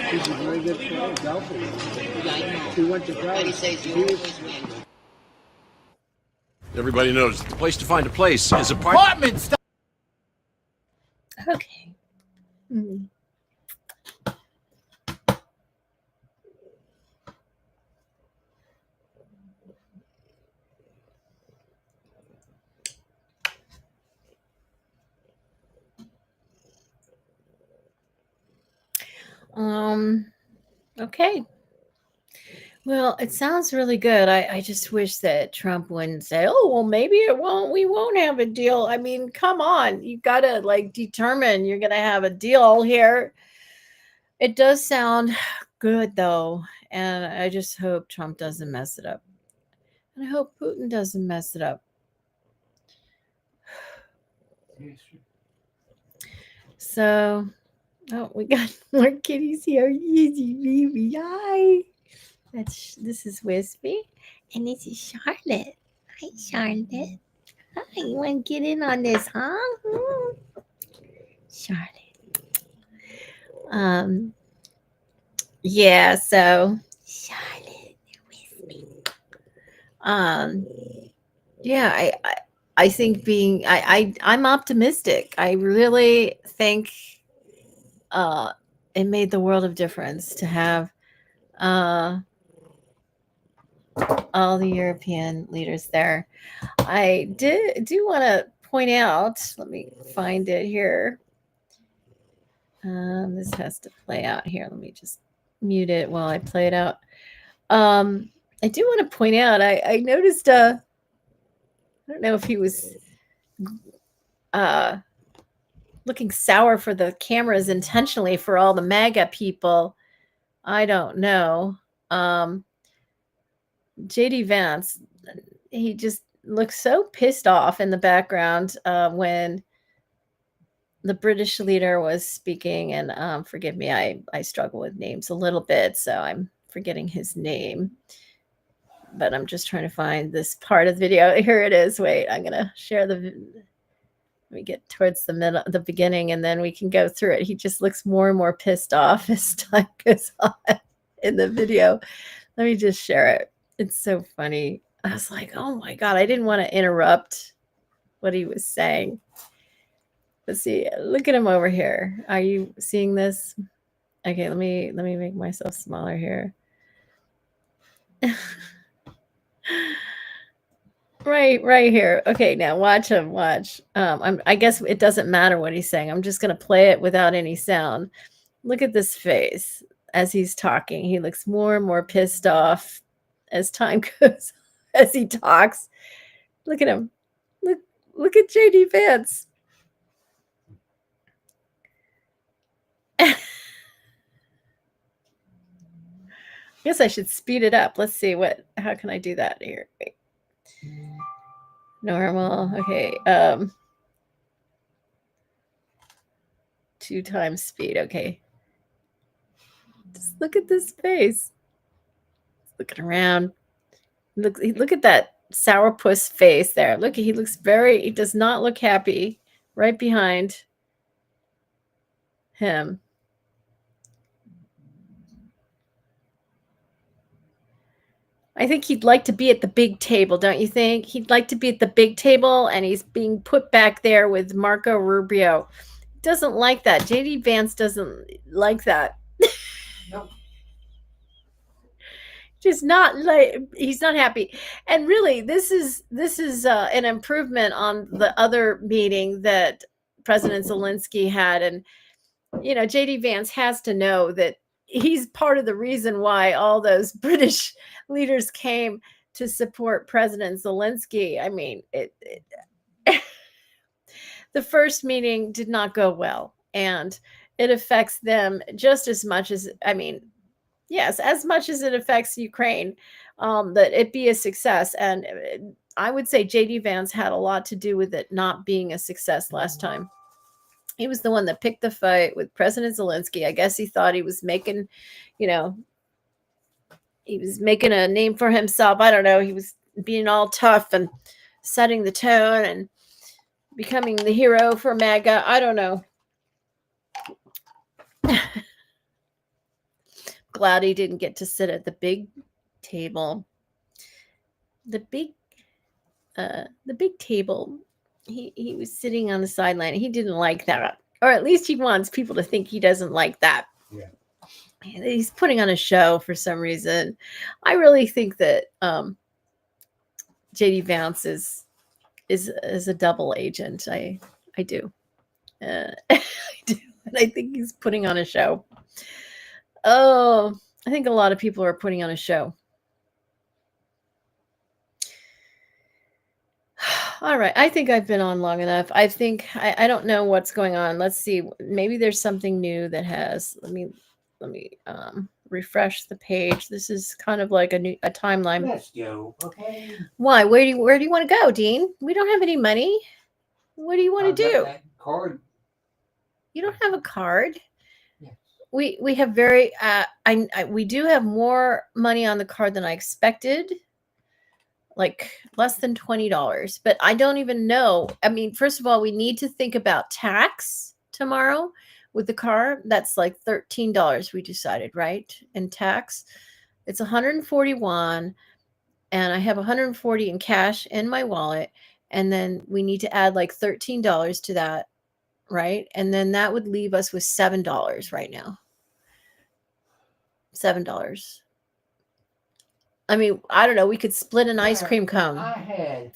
he's a very good player, golfer. He went to college. Everybody knows the place to find a place is apartments. Okay. Okay. Well, it sounds really good. I just wish that Trump wouldn't say, "Oh, well, maybe it won't. We won't have a deal." I mean, come on. You got to determine you're going to have a deal here. It does sound good though, and I just hope Trump doesn't mess it up. And I hope Putin doesn't mess it up. So, oh, we got more kitties here. Easy, baby. Hi. This is Wispy, and this is Charlotte. Hi, Charlotte. Hi, you want to get in on this, huh? Charlotte. Yeah. So, Charlotte, Wispy. Yeah. I think I'm optimistic. I really think it made the world of difference to have all the European leaders there. I do want to point out, let me find it here. This has to play out here. Let me just mute it while I play it out. I do want to point out, I noticed, I don't know if he was looking sour for the cameras intentionally for all the MAGA people. I don't know. JD Vance, he just looks so pissed off in the background when the British leader was speaking. And forgive me, I struggle with names a little bit, so I'm forgetting his name. But I'm just trying to find this part of the video. Here it is. Wait, I'm going to share let me get towards the beginning, and then we can go through it. He just looks more and more pissed off as time goes on in the video. Let me just share it. It's so funny. I was like, oh my God, I didn't want to interrupt what he was saying. Let's see. Look at him over here. Are you seeing this? Okay, let me make myself smaller here. Right here. Okay, now watch him. Watch. I guess it doesn't matter what he's saying. I'm just going to play it without any sound. Look at this face as he's talking. He looks more and more pissed off as time goes, as he talks. Look at him. Look at JD Vance. guess I should speed it up. Let's see how can I do that here? Wait. Normal. Okay. 2 times speed. Okay. Just look at this face. Looking around. Look at that sourpuss face there. Look, he does not look happy. Right behind him. I think he'd like to be at the big table, don't you think? He'd like to be at the big table, and he's being put back there with Marco Rubio. Doesn't like that. JD Vance doesn't like that. Nope. Just not like, he's not happy. And really, this is an improvement on the other meeting that President Zelensky had. And JD Vance has to know that he's part of the reason why all those British leaders came to support President Zelensky. I mean, the first meeting did not go well, and it affects them just as much as, yes, as much as it affects Ukraine, that it be a success. And I would say JD Vance had a lot to do with it not being a success last time. He was the one that picked the fight with President Zelensky. I guess he thought he was making, he was making a name for himself. I don't know. He was being all tough and setting the tone and becoming the hero for MAGA. I don't know. Glad he didn't get to sit at the big table. The big table. He was sitting on the sideline. He didn't like that, or at least he wants people to think he doesn't like that. Yeah. He's putting on a show for some reason. I really think that JD Vance is a double agent. I do. I do, and I think he's putting on a show. Oh, I think a lot of people are putting on a show. All right. I think I've been on long enough. I think I don't know what's going on. Let's see. Maybe there's something new that has. Let me refresh the page. This is kind of like a timeline. Let's go. Okay. Why? Where do you want to go, Dean? We don't have any money. What do you want to do? That card. You don't have a card. Yes. We have very. We do have more money on the card than I expected. Like less than $20, but I don't even know. I mean, first of all, we need to think about tax tomorrow with the car. That's like $13 we decided, right? In tax, it's 141, and I have 140 in cash in my wallet, and then we need to add like $13 to that, right? And then that would leave us with $7 right now. $7. I mean, I don't know. We could split an ice cream cone.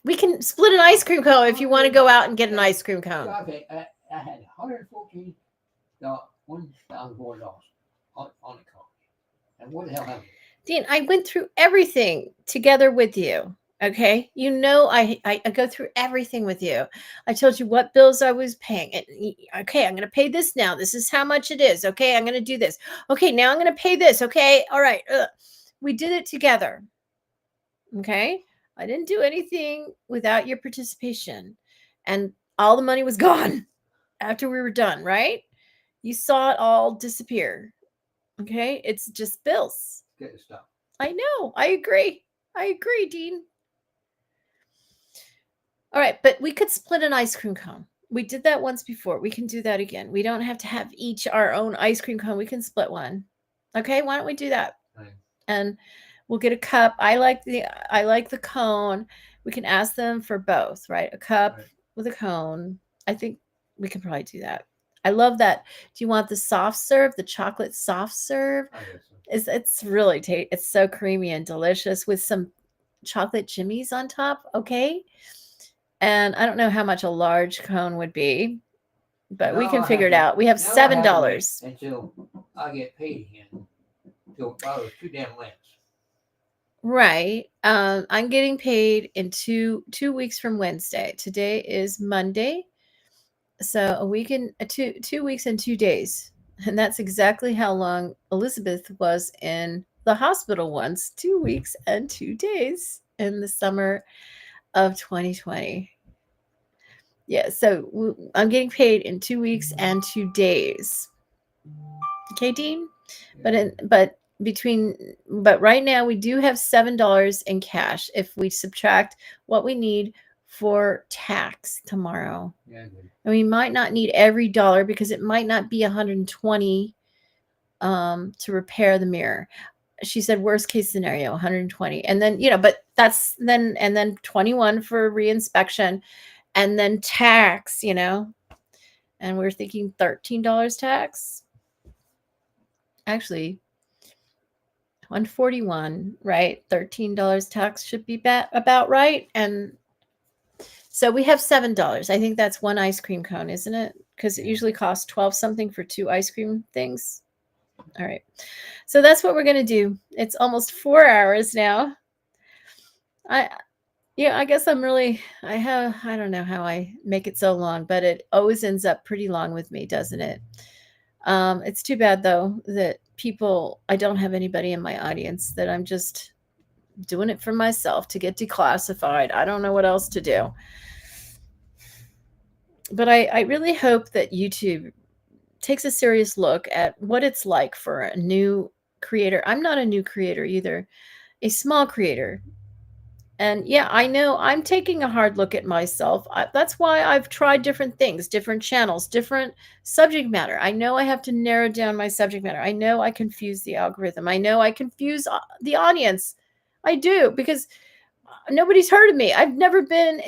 We can split an ice cream cone if you want to go out and get an ice cream cone. Okay, I had $114, $1,004 on the card. And what the hell happened? Dean, I went through everything together with you. Okay. I go through everything with you. I told you what bills I was paying. Okay. I'm going to pay this now. This is how much it is. Okay. I'm going to do this. Okay. Now I'm going to pay this. Okay. All right. We did it together. Okay. I didn't do anything without your participation. And all the money was gone after we were done, right? You saw it all disappear. Okay. It's just bills. Get the stuff. I know. I agree, Dean. All right. But we could split an ice cream cone. We did that once before. We can do that again. We don't have to have each our own ice cream cone. We can split one. Okay. Why don't we do that? Right. And we'll get a cup. I like the cone. We can ask them for both, right? A cup with a cone. I think we can probably do that. I love that. Do you want the soft serve, the chocolate soft serve? It's really it's so creamy and delicious with some chocolate jimmies on top. Okay. And I don't know how much a large cone would be, but we can figure it out. We have $7 until I get paid again. So I was too damn late. Right. I'm getting paid in two weeks from Wednesday. Today is Monday. So a week and 2 weeks and 2 days. And that's exactly how long Elisabeth was in the hospital ones, 2 weeks and 2 days in the summer of 2020. Yeah, so I'm getting paid in 2 weeks and 2 days. Okay, Dean? But right now we do have $7 in cash if we subtract what we need for tax tomorrow. Yeah, good. And we might not need every dollar because it might not be 120 to repair the mirror. She said worst case scenario 120, and then but that's then 21 for reinspection, and then tax, and we're thinking $13 tax. Actually, 141, right? $13 tax should be about right. And so we have $7. I think that's one ice cream cone, isn't it? Because it usually costs 12 something for 2 ice cream things. All right. So that's what we're going to do. It's almost 4 hours now. I guess I don't know how I make it so long, but it always ends up pretty long with me, doesn't it? It's too bad though that I don't have anybody in my audience, that I'm just doing it for myself to get declassified. I don't know what else to do. But I really hope that YouTube takes a serious look at what it's like for a new creator. I'm not a new creator either, a small creator. And yeah, I know I'm taking a hard look at myself. That's why I've tried different things, different channels, different subject matter. I know I have to narrow down my subject matter. I know I confuse the algorithm. I know I confuse the audience. I do, because nobody's heard of me. I've never been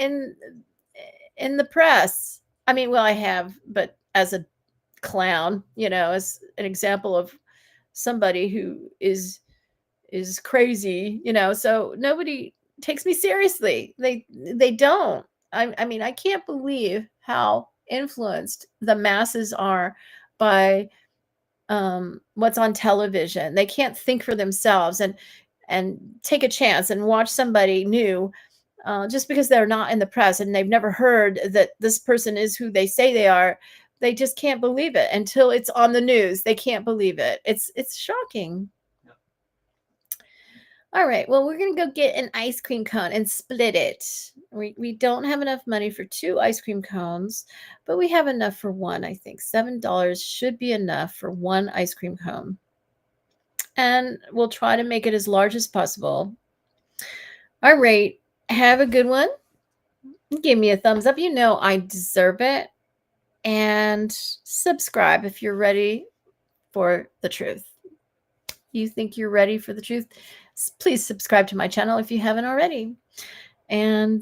in the press. I mean, well, I have, but as a clown, as an example of somebody who is crazy, so nobody takes me seriously. They don't. I mean, I can't believe how influenced the masses are by what's on television. They can't think for themselves and take a chance and watch somebody new just because they're not in the press and they've never heard that this person is who they say they are. They just can't believe it until it's on the news. They can't believe it. It's shocking. All right, well, we're going to go get an ice cream cone and split it. We don't have enough money for 2 ice cream cones, but we have enough for one, I think. $7 should be enough for 1 ice cream cone. And we'll try to make it as large as possible. All right, have a good one. Give me a thumbs up. You know I deserve it. And subscribe if you're ready for the truth. You think you're ready for the truth? Please subscribe to my channel if you haven't already. And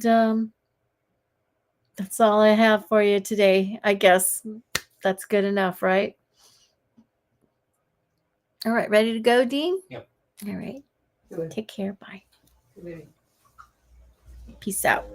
that's all I have for you today. I guess that's good enough, right? All right, ready to go, Dean? Yep. All right. Take care. Bye. Peace out.